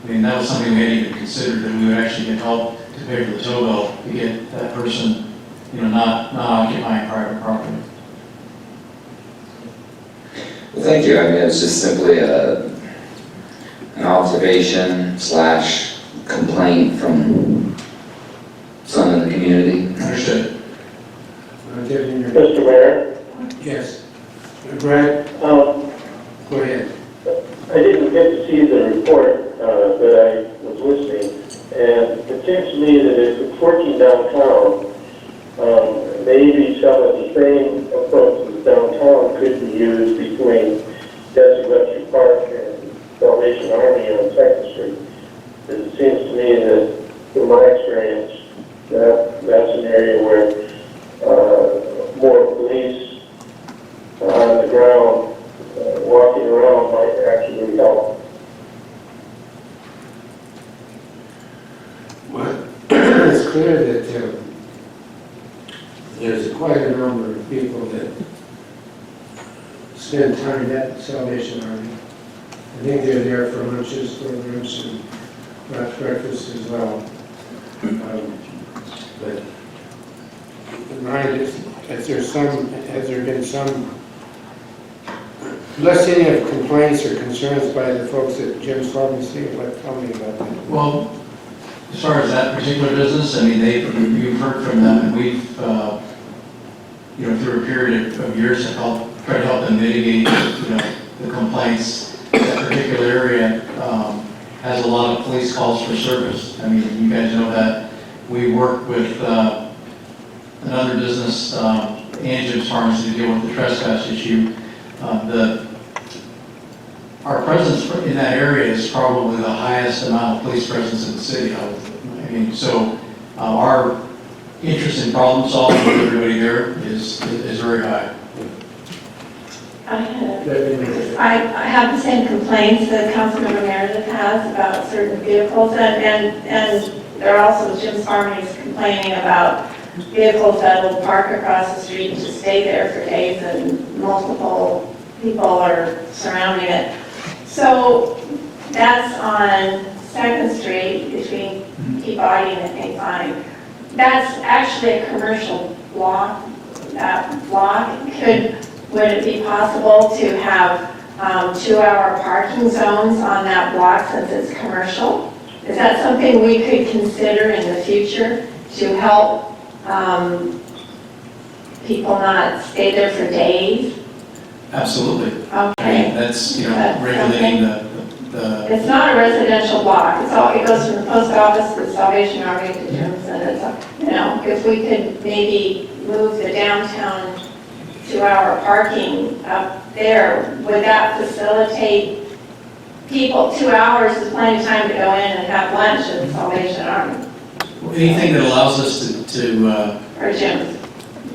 I mean, that was something we hadn't even considered, that we would actually get help to pay for the tow bill to get that person, not occupying private property. Well, thank you. I mean, it's just simply an observation / complaint from some in the community. Understood. Mr. Mayor? Yes. Brad? Go ahead. I didn't get to see the report, but I was listening, and it seems to me that if it's working downtown, maybe some of the same approaches downtown could be used between Desert Electric Park and Salvation Army on 2nd Street. It seems to me that, from my experience, that's an area where more police on the ground walking around might actually help. Well, it's clear that there's quite a number of people that spend time at Salvation Army. I think they're there for lunches, programs, and breakfast as well. But has there been some lessening of complaints or concerns by the folks at Jim's Pharmacy? Tell me about that. Well, as far as that particular business, I mean, you've heard from them, and we've, through a period of years, have tried to help them mitigate, the complaints. That particular area has a lot of police calls for service. I mean, you guys know that. We work with another business and Jim's Pharmacy to deal with the trespass issue. Our presence in that area is probably the highest amount of police presence in the city. I mean, so our interest in problem solving with everybody there is very high. I have the same complaints that Councilmember Meredith has about certain vehicles, and there are also Jim's Pharmacy complaining about vehicles that will park across the street and just stay there for days, and multiple people are surrounding it. So that's on Second Street between Peabody and Vine. That's actually a commercial block. Would it be possible to have 2-hour parking zones on that block since it's commercial? Is that something we could consider in the future to help people not stay there for days? Absolutely. I Okay. mean, that's, regulating the. It's not a residential block. It goes from the post office to the Salvation Army to Jim's, and if we could maybe move the downtown 2-hour parking up there, would that facilitate people? 2 hours is plenty of time to go in and have lunch at the Salvation Army Anything that allows us to or Jim's.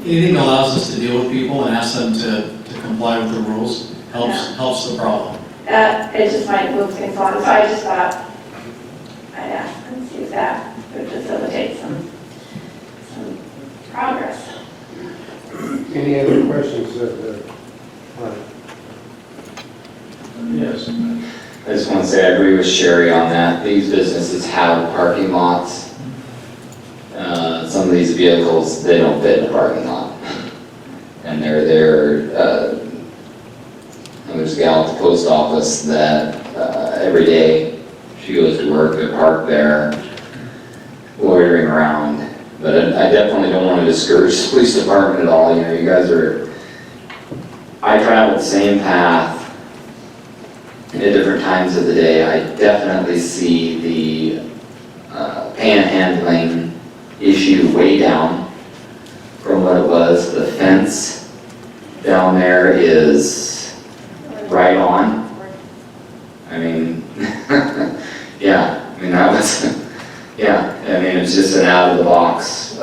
anything that allows us to deal with people and ask them to comply with the rules helps the problem. It just might move things along. So I just thought I'd ask and see if that would facilitate some progress. Any other questions of the, Yes. I just want to say I agree with Sherry on that. These businesses have parking lots. Some of these vehicles, they don't fit in a parking lot. And they're there. There's a gal at the post office that every day she goes to work, they park there, loitering around. But I definitely don't want to discourage the police department at all. You guys are, I travel the same path at different times of the day. I definitely see the panhandling issue way down from what it was. The fence down there is right on. I mean, yeah, I mean, that was, yeah, I mean, it's just an out-of-the-box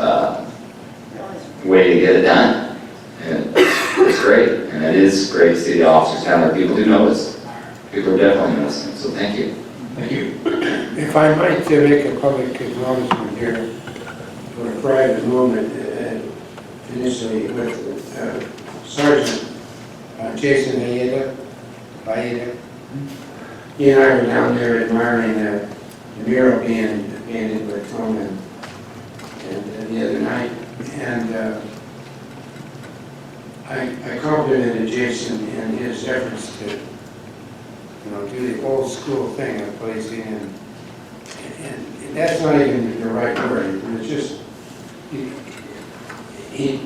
way to get it done. And it's great, and it is great to see the officers down there. People do notice. People are definitely noticing, so thank you. Thank you. if I might make a public acknowledgement here for a private moment, initially with Sergeant Jason Ayeda. He and I were down there admiring the mural being painted with Clallam and the other night, and I complimented Jason in his efforts to, do the old school thing of placing, and that's not even the right word. It's just he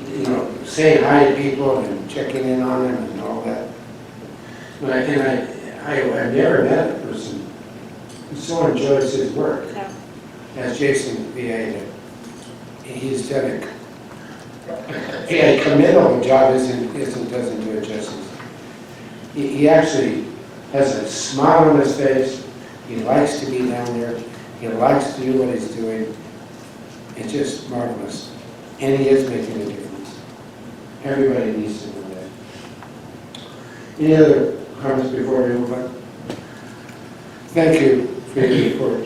saying hi to people and checking in on them and all that. But I've never met a person who so enjoys his work as Jason Vieira. He's done a commendable job. Doesn't do it justice. He actually has a smile on his face. He likes to be down there. He likes to do what he's doing. It's just marvelous. And he is making a difference. Everybody needs to know that. Any other comments before we move on? Thank you for your report.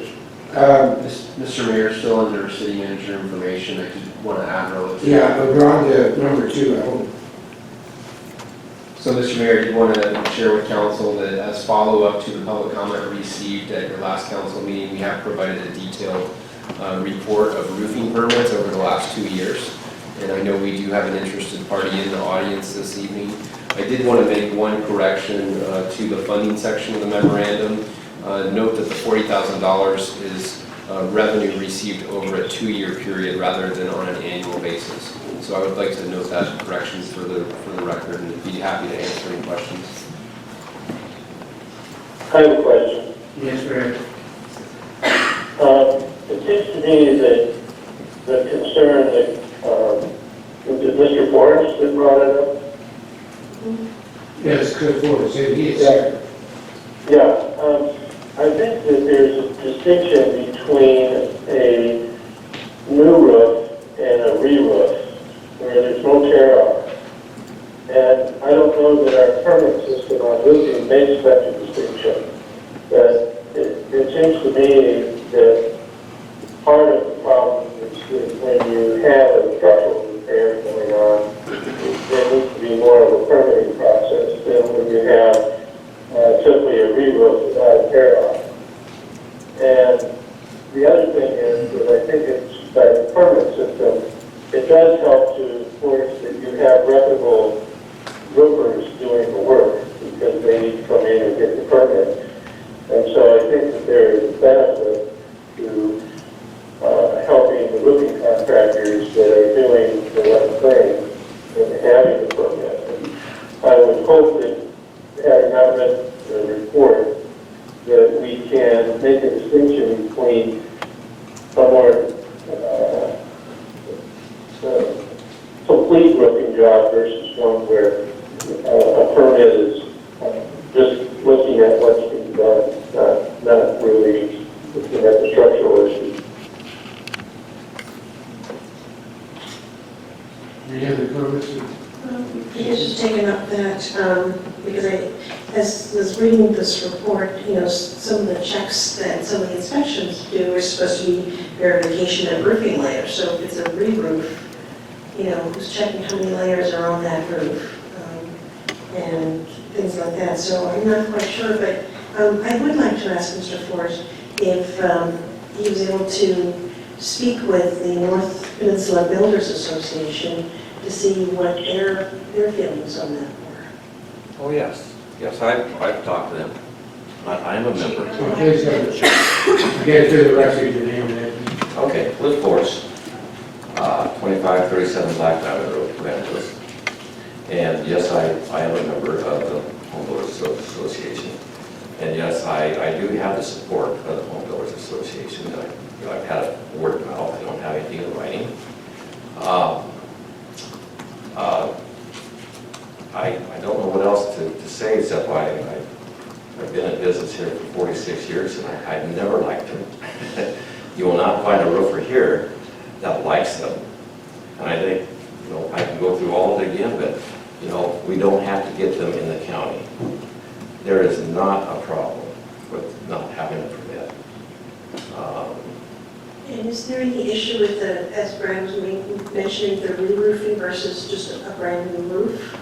Mr. Mayor, still under city manager information, I just want to add relative. Yeah, but we're on to number 2, I hope. So, Mr. Mayor, I did want to share with council that as follow-up to the public comment received at your last council meeting, we have provided a detailed report of roofing permits over the last 2 years. And I know we do have an interested party in the audience this evening. I did want to make one correction to the funding section of the memorandum. Note that the $40,000 is revenue received over a 2-year period rather than on an annual basis. So I would like to note that correction for the record, and be happy to answer any questions. I have a question. Yes, Greg. It seems to me that the concern that Mr. Forrest that brought it up. Yes, good for it. He is here. Yeah, I think that there's a distinction between a new roof and a re-roof, where there's no tear off. And I don't know that our permit system on roofing makes such a distinction. But it seems to me that part of the problem is that when you have a structural repair going on, there needs to be more of a permitting process than when you have simply a re-roof without a tear off. And that we can make a distinction between somewhere complete roofing job versus one where a permit is just looking at what's being done, not really looking at the structural issues. Any other comments? I guess just taking up that, because as I was reading this report, some of the checks that some of the inspections do are supposed to be verification of roofing layers. So if it's a re-roof, who's checking how many layers are on that roof, and things like that. So I'm not quite sure, but I would like to ask Mr. Forrest if he was able to speak with the North Peninsula Builders Association to see what their feelings on that were. Oh, yes. Yes, I've talked to them. I'm a member. Okay, sir. Again, to the record, your name and everything. Okay, Cliff Forrest, 2537 Black Diamond Road, Evangelist. And yes, I am a member of the Home Builders Association. And yes, I do have the support of the Home Builders Association. I've had a word of mouth. I don't have anything in writing. I don't know what else to say except I've been in business here for 46 years and I've never liked them. You will not find a roofer here that likes them. And I think, I can go through all of it again, but, we don't have to get them in the county. There is not a problem with not having a permit. And is there any issue with as Brian was mentioning, the re-roofing versus just a brand new roof?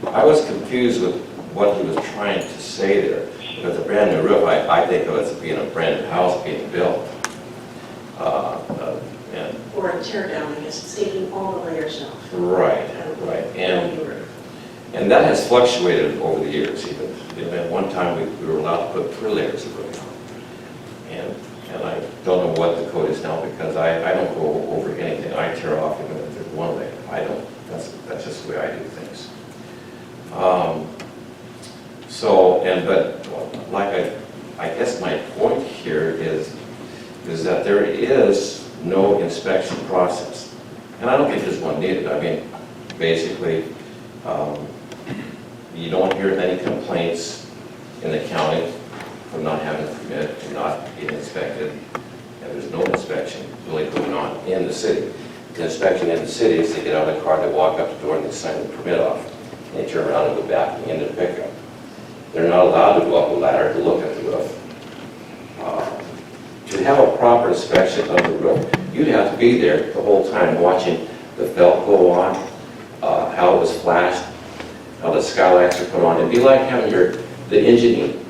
I was confused with what he was trying to say there. Because a brand new roof, I think of it as being a brand new house being built. Or a tear down, I guess, it's taking all the layers off. Right. And that has fluctuated over the years. Even at one time, we were allowed to put 3 layers of roof on. And I don't know what the code is now because I don't go over anything. I tear off even if there's 1 layer. I don't. That's just the way I do things. I guess my point here is that there is no inspection process. And I don't think there's one needed. I mean, basically, you don't hear any complaints in the county for not having a permit and not being inspected. And there's no inspection really going on in the city. The inspection in the city is they get out of the car, they walk up the door, and they sign the permit off. And they turn around and go back into the pickup. They're not allowed to go up a ladder to look at the roof. To have a proper inspection of the roof, you'd have to be there the whole time watching the felt go on, how it was flashed, how the skylights are put on. It'd be like having the engine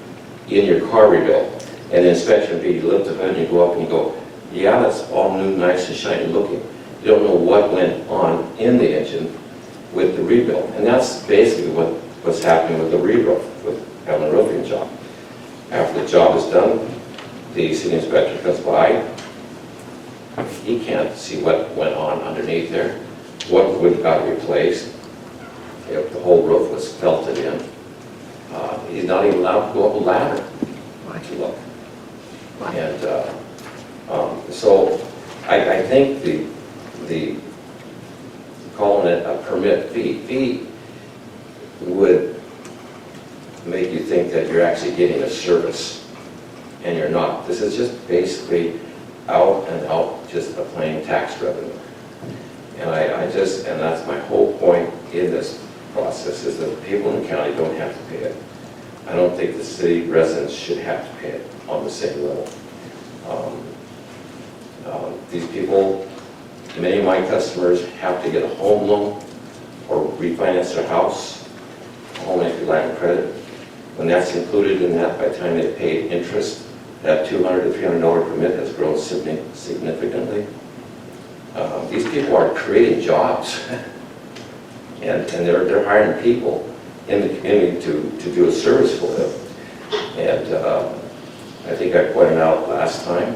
in your car rebuilt. And the inspection would be, you lift the hood and you go up and you go, yeah, that's all new, nice and shiny looking. You don't know what went on in the engine with the rebuild. And that's basically what's happening with the re-roof, with having a roofing job. After the job is done, the city inspector comes by. He can't see what went on underneath there, what wood got replaced, if the whole roof was felted in. He's not even allowed to go up a ladder to look. And so I think the calling it a permit fee would make you think that you're actually getting a service, and you're not. This is just basically out and out, just a plain tax revenue. And and that's my whole point in this process, is that people in the county don't have to pay it. I don't think the city residents should have to pay it on the same level. These people, many of my customers have to get a home loan or refinance their house, home equity line of credit. When that's included in that, by the time they pay interest, that $200 to $300 permit has grown significantly. These people are creating jobs, and they're hiring people in the community to do a service for them. And I think I pointed out last time,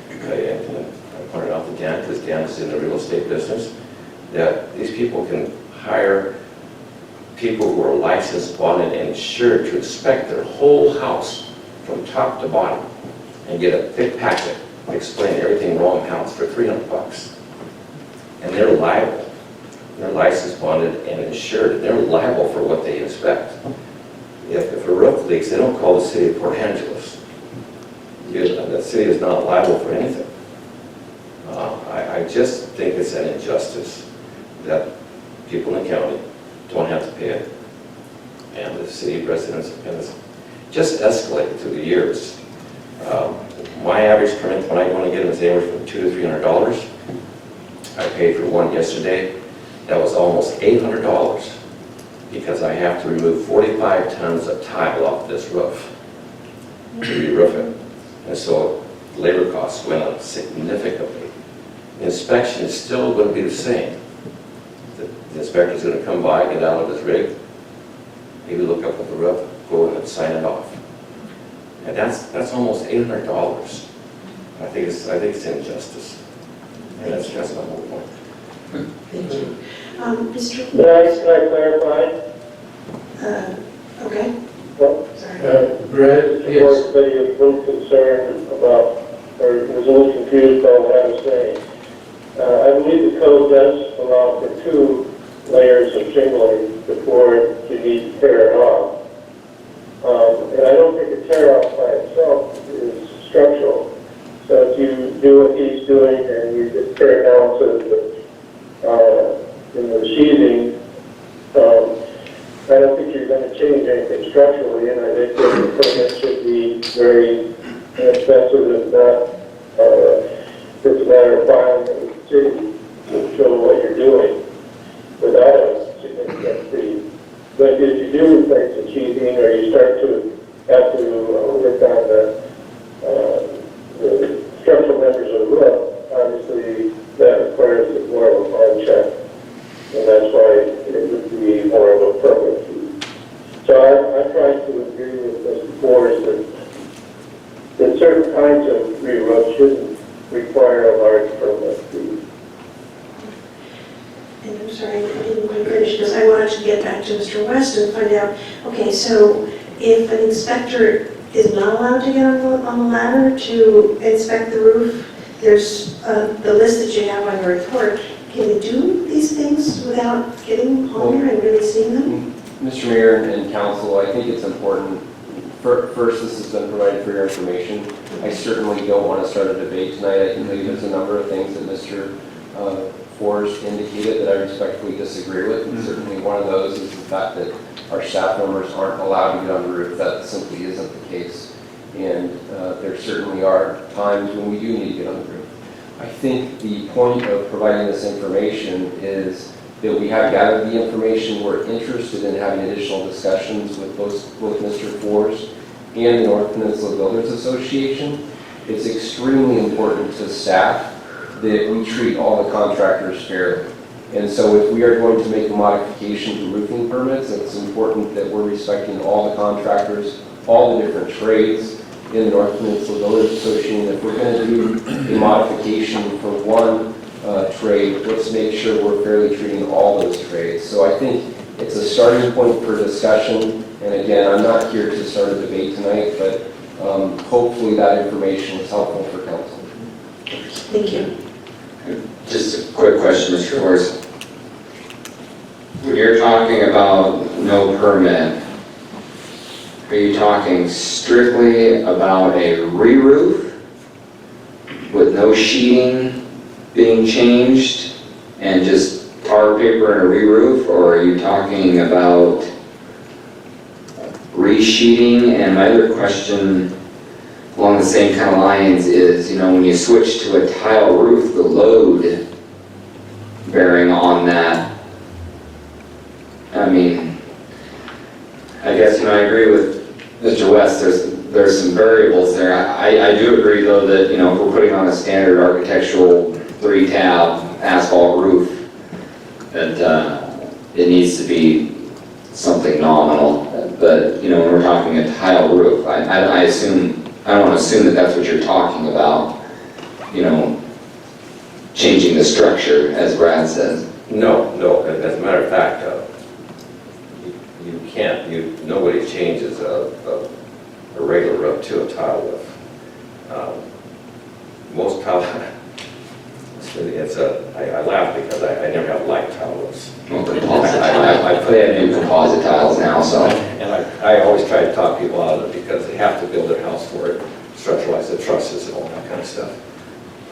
and I pointed out to Dan, because Dan is in the real estate business, that these people can hire people who are licensed, bought, and insured to inspect their whole house from top to bottom and get a thick packet, explain everything wrong house for $300. And they're liable. They're license bonded and insured. They're liable for what they inspect. If a roof leaks, they don't call the city of Port Angeles. The city is not liable for anything. I just think it's an injustice that people in the county don't have to pay it. And the city residents have just escalated through the years. My average permit when I want to get them is anywhere from $200 to $300. I paid for one yesterday. That was almost $800 because I have to remove 45 tons of tile off this roof to re-roof it. And so labor costs went up significantly. The inspection is still going to be the same. The inspector's going to come by, get out of his rig, maybe look up at the roof, go in and sign it off. And that's almost $800. I think it's injustice. And that's my whole point. Thank you. Mr. Can I clarify? Okay. Well, Sorry. Brett, Mr. Ford said he was a little concerned about, or was a little confused by what I was saying. I believe the code does allow for 2 layers of shingling before you need to tear it off. And I don't think a tear off by itself is structural. So if you do what he's doing and you just tear it down so that the sheathing, I don't think you're going to change anything structurally, and I think that the permit should be very inexpensive if not, it's a matter of filing with the city to show what you're doing without a significant fee. But if you do replace the sheathing or you start to have to work on the structural members of the roof, obviously that requires more of a fine check. And that's why it would be more of a permit fee. So I try to agree with Mr. Forrest that certain kinds of re-roof shouldn't require a large permit fee. And I'm sorry, I didn't quite finish this. I wanted to get back to Mr. West and find out, okay, so if an inspector is not allowed to get on the ladder to inspect the roof, there's the list that you have on your report. Can they do these things without getting on there and really seeing them? Mr. Mayor and Council, I think it's important. First, this has been provided for your information. I certainly don't want to start a debate tonight. I can tell you there's a number of things that Mr. Forrest indicated that I respectfully disagree with. And certainly one of those is the fact that our staff members aren't allowed to get on the roof. That simply isn't the case. And there certainly are times when we do need to get on the roof. I think the point of providing this information is that we have gathered the information. We're interested in having additional discussions with both Mr. Forrest and the North Peninsula Builders Association. It's extremely important to staff that we treat all the contractors fairly. And so if we are going to make a modification to roofing permits, it's important that we're respecting all the contractors, all the different trades in the North Peninsula Builders Association. If we're going to do a modification for one trade, let's make sure we're fairly treating all those trades. So I think it's a starting point for discussion. And again, I'm not here to start a debate tonight, but hopefully that information was helpful for council. Thank you. Just a quick question, Mr. Forrest. When you're talking about no permit, are you talking strictly about a re-roof with no sheeting being changed and just tar paper and a re-roof, or are you talking about re-sheeting? And my other question along the same kind of lines is, when you switch to a tile roof, the load bearing on that, I guess, I agree with Mr. West, there's some variables there. I do agree, though, that, if we're putting on a standard architectural 3-tab asphalt roof, that it needs to be something nominal. But, when we're talking a tile roof, I don't want to assume that that's what you're talking about, changing the structure, as Brad says. No. As a matter of fact, you can't. Nobody changes a a regular roof to a tile roof. Most tile, I laugh because I never have liked tile roofs. I put in new composite tiles now, so. And I always try to talk people out of it because they have to build their house for it, structuralize the trusses and all that kind of stuff.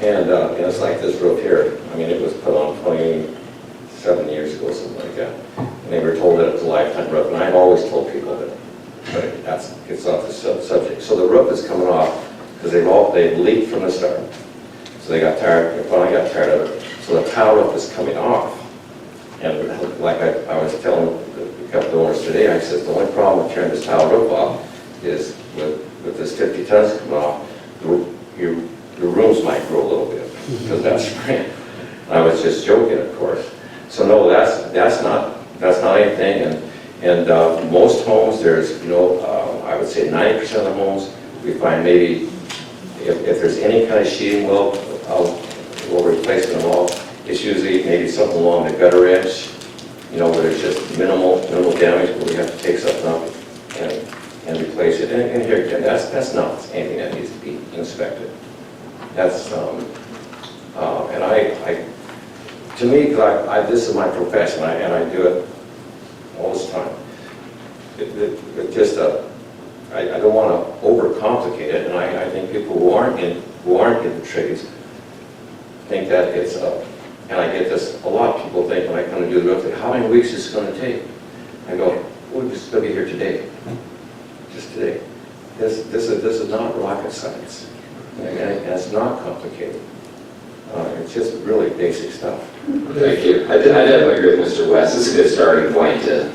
And it's like this roof here. I mean, it was put on 27 years ago, something like that. And they were told that it was a lifetime roof, and I've always told people that, but it's off the subject. So the roof is coming off because they've leaked from the start. So they got tired, they finally got tired of it. So the tile roof is coming off. And like I was telling a couple of owners today, I said, the only problem with tearing this tile roof off is with this 50 tons coming off, your rooms might grow a little bit, because that's spring. I was just joking, of course. So no, that's not anything. And most homes, there's, I would say 90% of the homes, we find maybe, if there's any kind of sheeting wall replacement wall, it's usually maybe something along the gutter edge, where there's just minimal damage, where we have to take something up and replace it. And here again, that's not anything that needs to be inspected. That's, and to me, this is my profession, and I do it all this time. It just, I don't want to overcomplicate it, and I think people who aren't in the trades think that it's and I get this, a lot of people think when I come to do the roof, how many weeks is it going to take? I go, we're just going to be here today, just today. This is not rocket science, and it's not complicated. It's just really basic stuff. Thank you. I definitely agree with Mr. West. This is a good starting point to.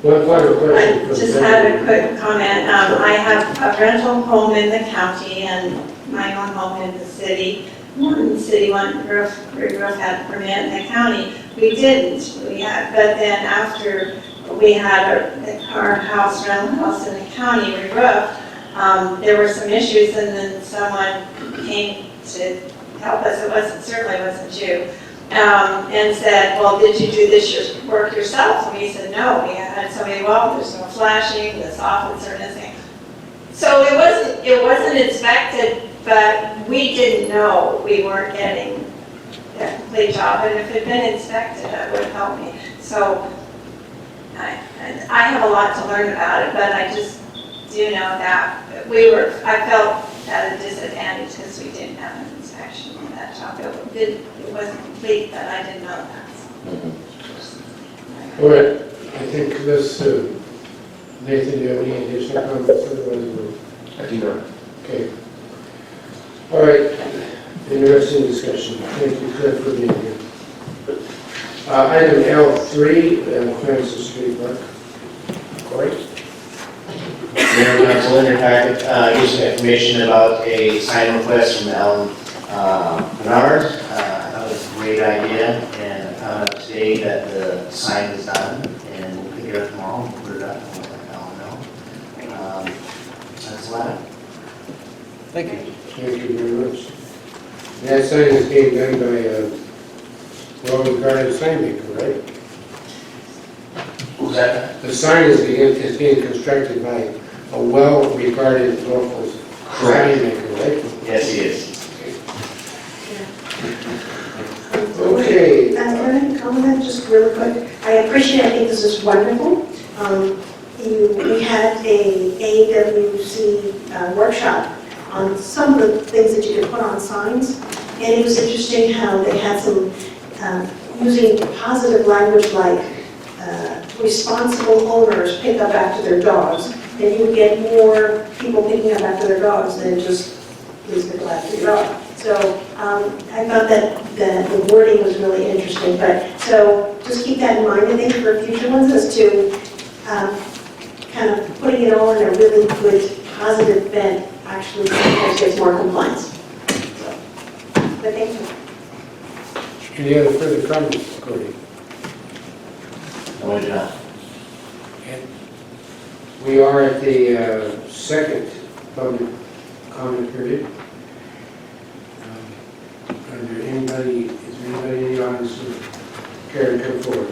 One final question. I just had a quick comment. I have a rental home in the county and my own home in the city. One city, one roof had a permit in the county. We didn't. But then after we had our house, rental house in the county re-roofed, there were some issues, and then someone came to help us. It certainly wasn't you. And said, well, did you do this work yourself? And we said, no, we had somebody, well, there's no flashing, the soffits are missing. So it wasn't inspected, but we didn't know we weren't getting a complete job. And if it had been inspected, that would have helped me. So I have a lot to learn about it, but I just do know that I felt at a disadvantage because we didn't have an inspection on that job. It wasn't complete, but I didn't know that. All right, I think this, Nathan, do you have any additional comments? Otherwise, I do not. Okay. All right, interesting discussion. Thank you, Cliff, for being here. Item L3, Francis Street Park. Corey? Mayor, Council, in your packet, gives some information about a sign request from Alan Bernard. I thought it was a great idea, and I found out today that the sign is done, and we'll pick it up tomorrow and put it up and let Alan know. That's a lot. Thank you. Thank you very much. That sign is being done by a well-regarded sign maker, right? Who's that? The sign is being constructed by a well-regarded local sign maker, right? Yes, he is. Okay. Can I comment just really quick? I think this is wonderful. We had a AWC workshop on some of the things that you can put on signs, and it was interesting how they had some using positive language like responsible owners pick up after their dogs, and you would get more people picking up after their dogs than just please pick up after your dog. So I thought that the wording was really interesting, but so just keep that in mind, I think, for future ones, as to kind of putting it all in a really good positive bent actually sometimes gets more compliance. So, but thank you. Any other further comments, Cody? No, I do not. Okay. We are at the second public comment period. Is there anybody in the audience who care to come forward?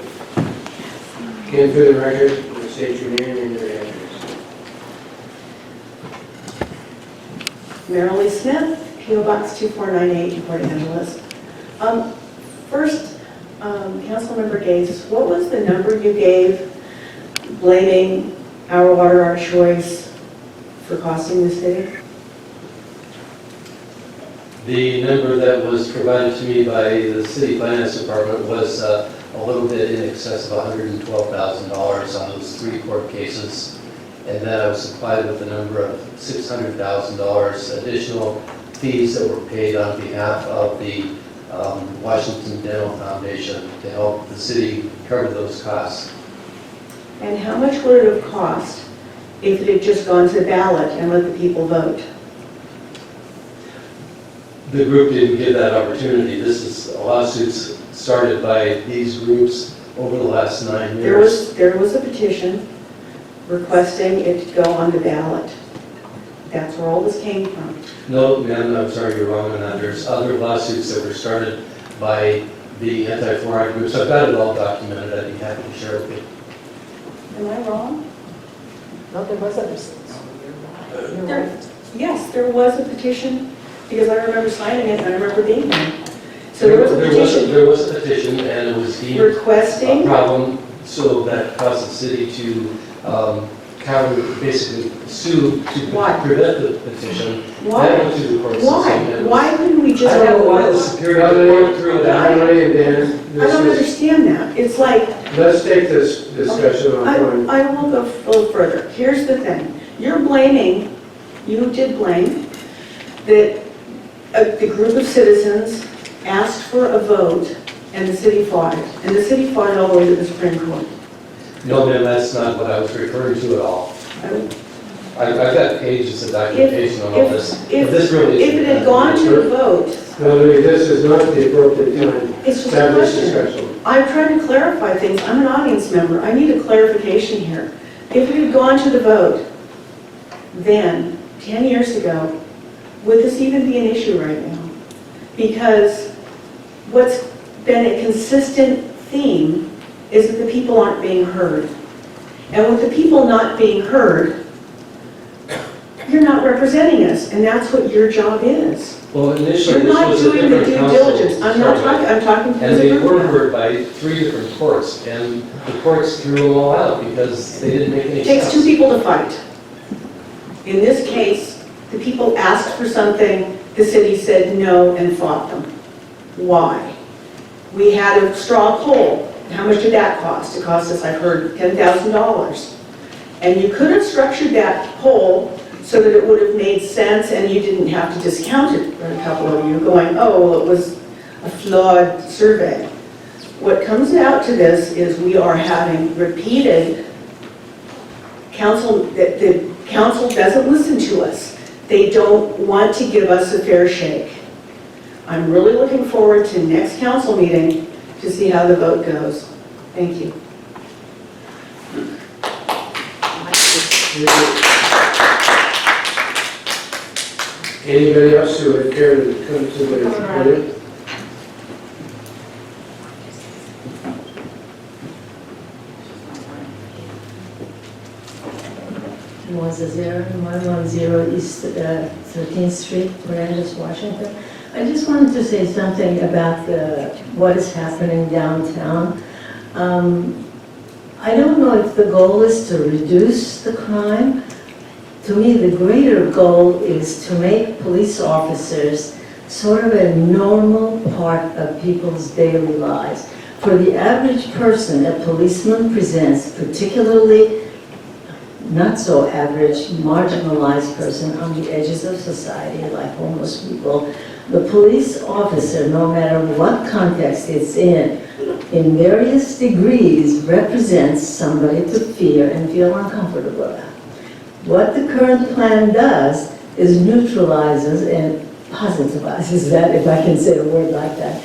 Again, for the record, state your name and your address. Marilee Smith, P.O. Box 2498, Port Angeles. First, Councilmember Gates, what was the number you gave blaming Our Water, Our Choice for costing the city? The number that was provided to me by the city finance department was a little bit in excess of $112,000 on those 3 court cases. And then I was supplied with a number of $600,000 additional fees that were paid on behalf of the Washington Dental Foundation to help the city cover those costs. And how much would it have cost if it had just gone to the ballot and let the people vote? The group didn't give that opportunity. This is lawsuits started by these groups over the last 9 years. There was a petition requesting it to go on the ballot. That's where all this came from. No, ma'am, I'm sorry, you're wrong on that. There's other lawsuits that were started by the anti-fluoride groups. I've got it all documented. I'd be happy to share with you. Am I wrong? No, there was other. Yes, there was a petition, because I remember signing it and I remember being there. So there was a petition. There was a petition, and it was deemed requesting a problem, so that caused the city to basically sue to prevent the petition. Why? That went through the court system. Why couldn't we just? I don't know why the Superior Court threw it out. I don't understand that. It's like. Let's take this discussion on. I will go a little further. Here's the thing. You did blame that the group of citizens asked for a vote and the city fought it. And the city fought it all the way to the Supreme Court. No, ma'am, that's not what I was referring to at all. I've got pages of documentation on all this. If really it had gone to the vote. No, this is not the appropriate time It's just to have a this question. discussion. I'm trying to clarify things. I'm an audience member. I need a clarification here. If it had gone to the vote, then, 10 years ago, would this even be an issue right now? Because what's been a consistent theme is that the people aren't being heard. And with the people not being heard, you're not representing us, and that's what your job is. Well, initially, You're this not was a doing the different due council. diligence. I'm talking to And the they group were now. heard by 3 different courts, and the courts threw them all out because they didn't make any It takes sense. 2 people to fight. In this case, the people asked for something, the city said no and fought them. Why? We had a straw poll. How much did that cost? It cost us, I've heard, $10,000. And you could have structured that poll so that it would have made sense and you didn't have to discount it. There are a couple of you going, oh, well, it was a flawed survey. What comes out to this is we are having repeated council, the council doesn't listen to us. They don't want to give us a fair shake. I'm really looking forward to next council meeting to see how the vote goes. Thank you. Anybody else who would care to come to the podium? 110 East 13th Street, Port Angeles, Washington. I just wanted to say something about what is happening downtown. I don't know if the goal is to reduce the crime. To me, the greater goal is to make police officers sort of a normal part of people's daily lives. For the average person, a policeman presents, particularly not so average, marginalized person on the edges of society, like homeless people. The police officer, no matter what context it's in various degrees, represents somebody to fear and feel uncomfortable about. What the current plan does is neutralizes and positivizes that, if I can say a word like that,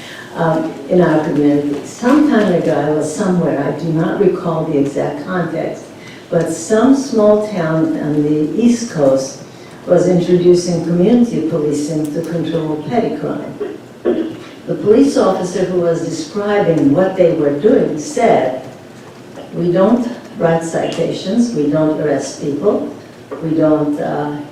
in our community. Some time ago, I was somewhere, I do not recall the exact context, but some small town on the East Coast was introducing community policing to control petty crime. The police officer who was describing what they were doing said, we don't write citations, we don't arrest people, we don't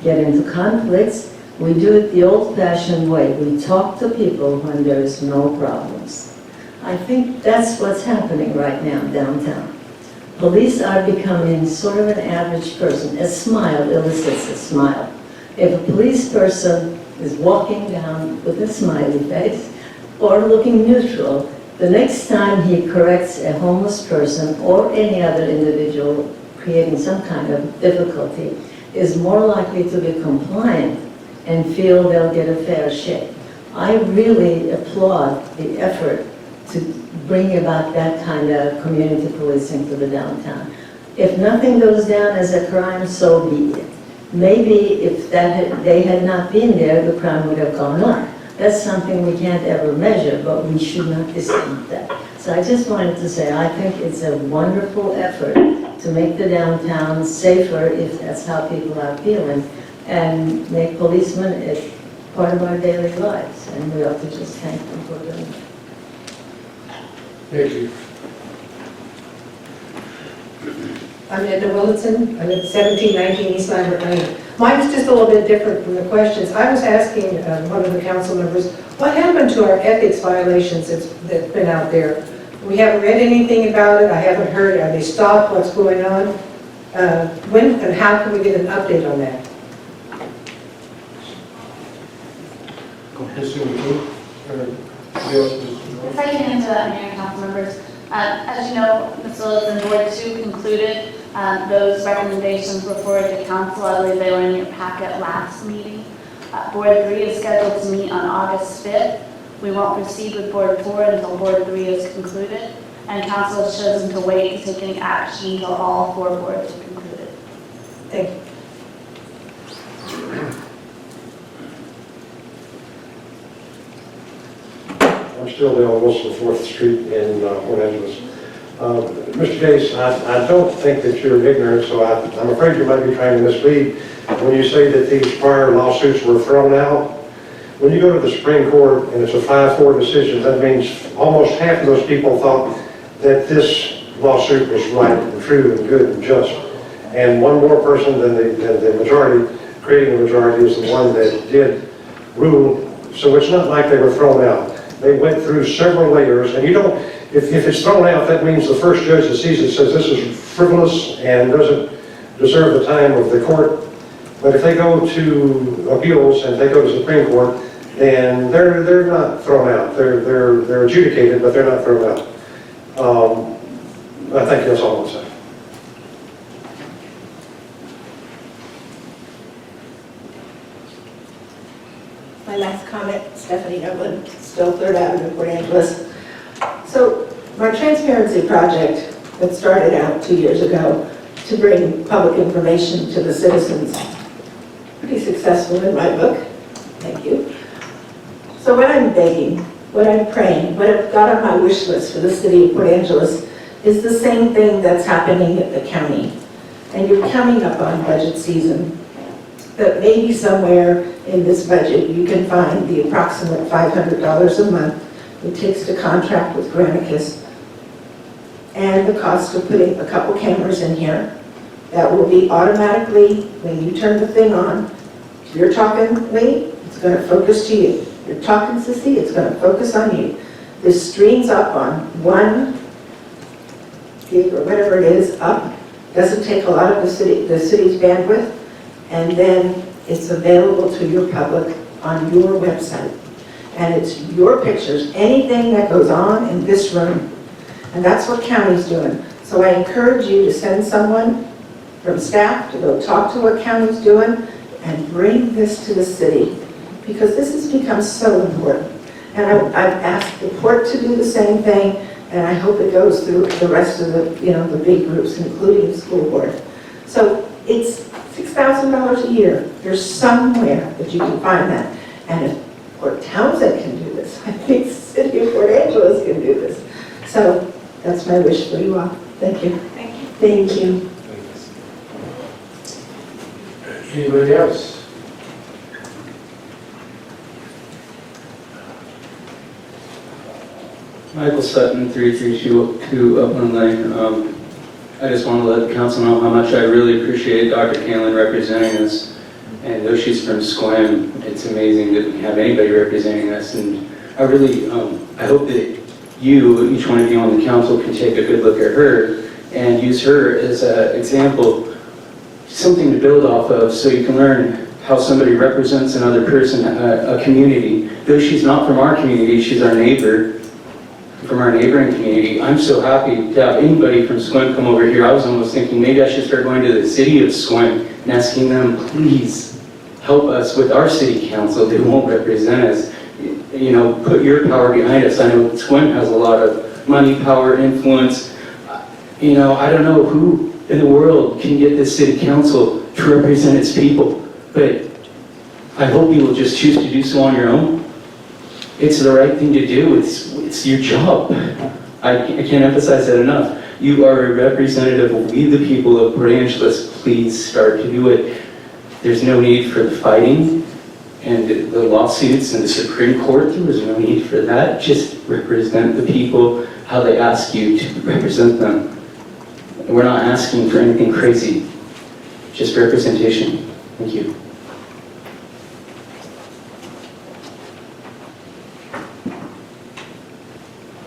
get into conflicts, We do it the old-fashioned way. We talk to people when there is no problems. I think that's what's happening right now downtown. Police are becoming sort of an average person. A smile elicits a smile. If a police person is walking down with a smiley face or looking neutral, the next time he corrects a homeless person or any other individual creating some kind of difficulty is more likely to be compliant and feel they'll get a fair shake. I really applaud the effort to bring about that kind of community policing to the downtown. If nothing goes down as a crime, so be it. Maybe if they had not been there, the crime would have gone up. That's something we can't ever measure, but we should not discount that. So I just wanted to say, I think it's a wonderful effort to make the downtown safer, if that's how people are feeling, and make policemen a part of our daily lives. And we ought to just thank them for doing it. Thank you. I'm Edna Willitson. I'm at 1719 East Lambert Lane. Mine's just a little bit different from the questions. I was asking one of the council members, what happened to our ethics violations that's been out there? We haven't read anything about it. I haven't heard. Are they stopped? What's going on? When and how can we get an update on that? If I can answer that, Mayor and council members. As you know, Ms. Willison, Board 2 concluded. Those recommendations were forwarded to council. I believe they were in your packet last meeting. Board 3 is scheduled to meet on August 5th. We won't proceed with Board 4 until Board 3 is concluded. And council has chosen to wait to take any action until all 4 boards are concluded. Thank you. I'm still down Wilson 4th Street in Port Angeles. Mr. Case, I don't think that you're ignorant, so I'm afraid you might be trying to mislead when you say that these prior lawsuits were thrown out. When you go to the Supreme Court and it's a 5-4 decision, that means almost half of those people thought that this lawsuit was right and true and good and just. And one more person than the majority, creating the majority, is the one that did rule. So it's not like they were thrown out. They went through several layers, and you don't, if it's thrown out, that means the first judge that sees it says this is frivolous and doesn't deserve the time of the court. But if they go to appeals and they go to Supreme Court, then they're not thrown out. They're adjudicated, but they're not thrown out. I think that's all I'll say. My last comment, Stephanie Dublin, still 3rd Avenue, Port Angeles. So my transparency project that started out 2 years ago to bring public information to the citizens, pretty successful in my book. Thank you. So what I'm begging, what I'm praying, what I've got on my wish list for the city of Port Angeles is the same thing that's happening at the county. And you're coming up on budget season. That maybe somewhere in this budget you can find the approximate $500 a month it takes to contract with Granicus and the cost of putting a couple cameras in here that will be automatically, when you turn the thing on, if you're talking, Lee, it's going to focus to you. You're talking, Sissy, it's going to focus on you. This streams up on 1 gig or whatever it is up. Doesn't take a lot of the city's bandwidth. And then it's available to your public on your website. And it's your pictures, anything that goes on in this room. And that's what county's doing. So I encourage you to send someone from staff to go talk to what county's doing and bring this to the city. Because this has become so important. And I've asked the port to do the same thing, and I hope it goes through the rest of the, the big groups, including the school board. So it's $6,000 a year. There's somewhere that you can find that. And if Port Townsend can do this, I think the city of Port Angeles can do this. So that's my wish for you all. Thank you. Thank you. Thank you. Anybody else? Michael Sutton, 3322 Upland Lane. I just want to let the council know how much I really appreciate Dr. Clallam representing us and And though she's from Sequim, it's amazing that we have anybody representing us. And I really, I hope that you, each one of you on the council, can take a good look at her and use her as an example, something to build off of, so you can learn how somebody represents another person, a community. Though she's not from our community, she's our neighbor, from our neighboring community. I'm so happy to have anybody from Sequim come over here. I was almost thinking maybe I should start going to the city of Sequim and asking them, please help us with our city council. They won't represent us. You know, put your power behind us. I know Sequim has a lot of money, power, influence. You know, I don't know who in the world can get this city council to represent its people, but I hope you will just choose to do so on your own. It's the right thing to do. It's your job. I can't emphasize that enough. You are a representative of we the people of Port Angeles. Please start to do it. There's no need for the fighting and the lawsuits and the Supreme Court. There was no need for that. Just represent the people how they ask you to represent them. We're not asking for anything crazy, just representation. Thank you.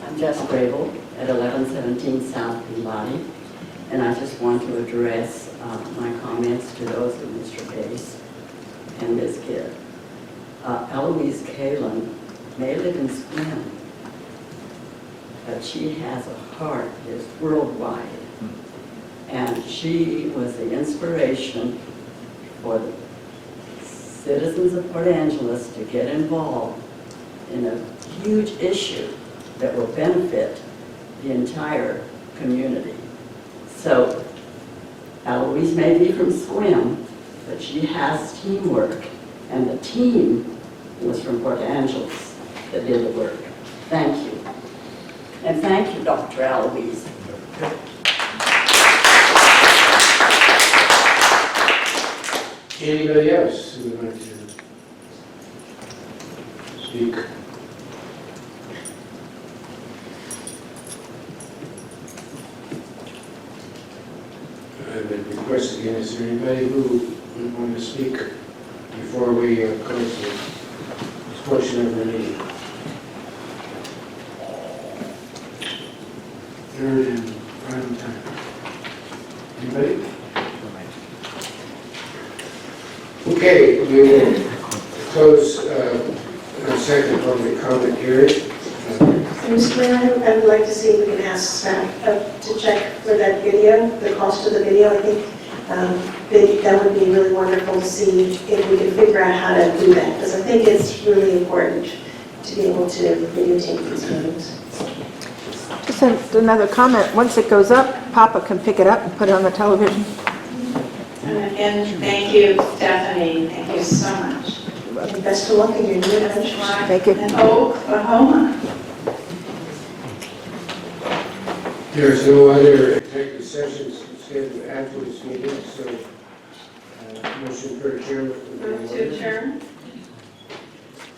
I'm Jess Grable at 1117 South Peabody, and I just want to address my comments to those of Mr. Case and Ms. Kidd. Eloise Clallam may live in Sequim, but she has a heart that is worldwide. And she was the inspiration for the citizens of Port Angeles to get involved in a huge issue that will benefit the entire community. So Eloise may be from Sequim, but she has teamwork, and the team was from Port Angeles that did the work. Thank you. And thank you, Dr. Eloise. Anybody else who would like to speak? I've been requested again. Is there anybody who would want to speak before we close this portion of the meeting? Third and final time. Anybody? Okay, we will close our second public comment period. Mr. Mayor, I would like to see if we can ask staff to check for that video, the cost of the video. I think that would be really wonderful to see if we can figure out how to do that, because I think it's really important to be able to videotape these meetings. Just another comment. Once it goes up, Papa can pick it up and put it on the television. And again, thank you, Stephanie. Thank you so much. And best of luck in your new adventure. Thank you. In Oklahoma. There's no other executive sessions scheduled after this meeting, so motion for adjournment. Move to adjourn.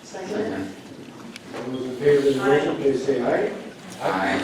Second. All those in favor of the motion, please say aye. Aye.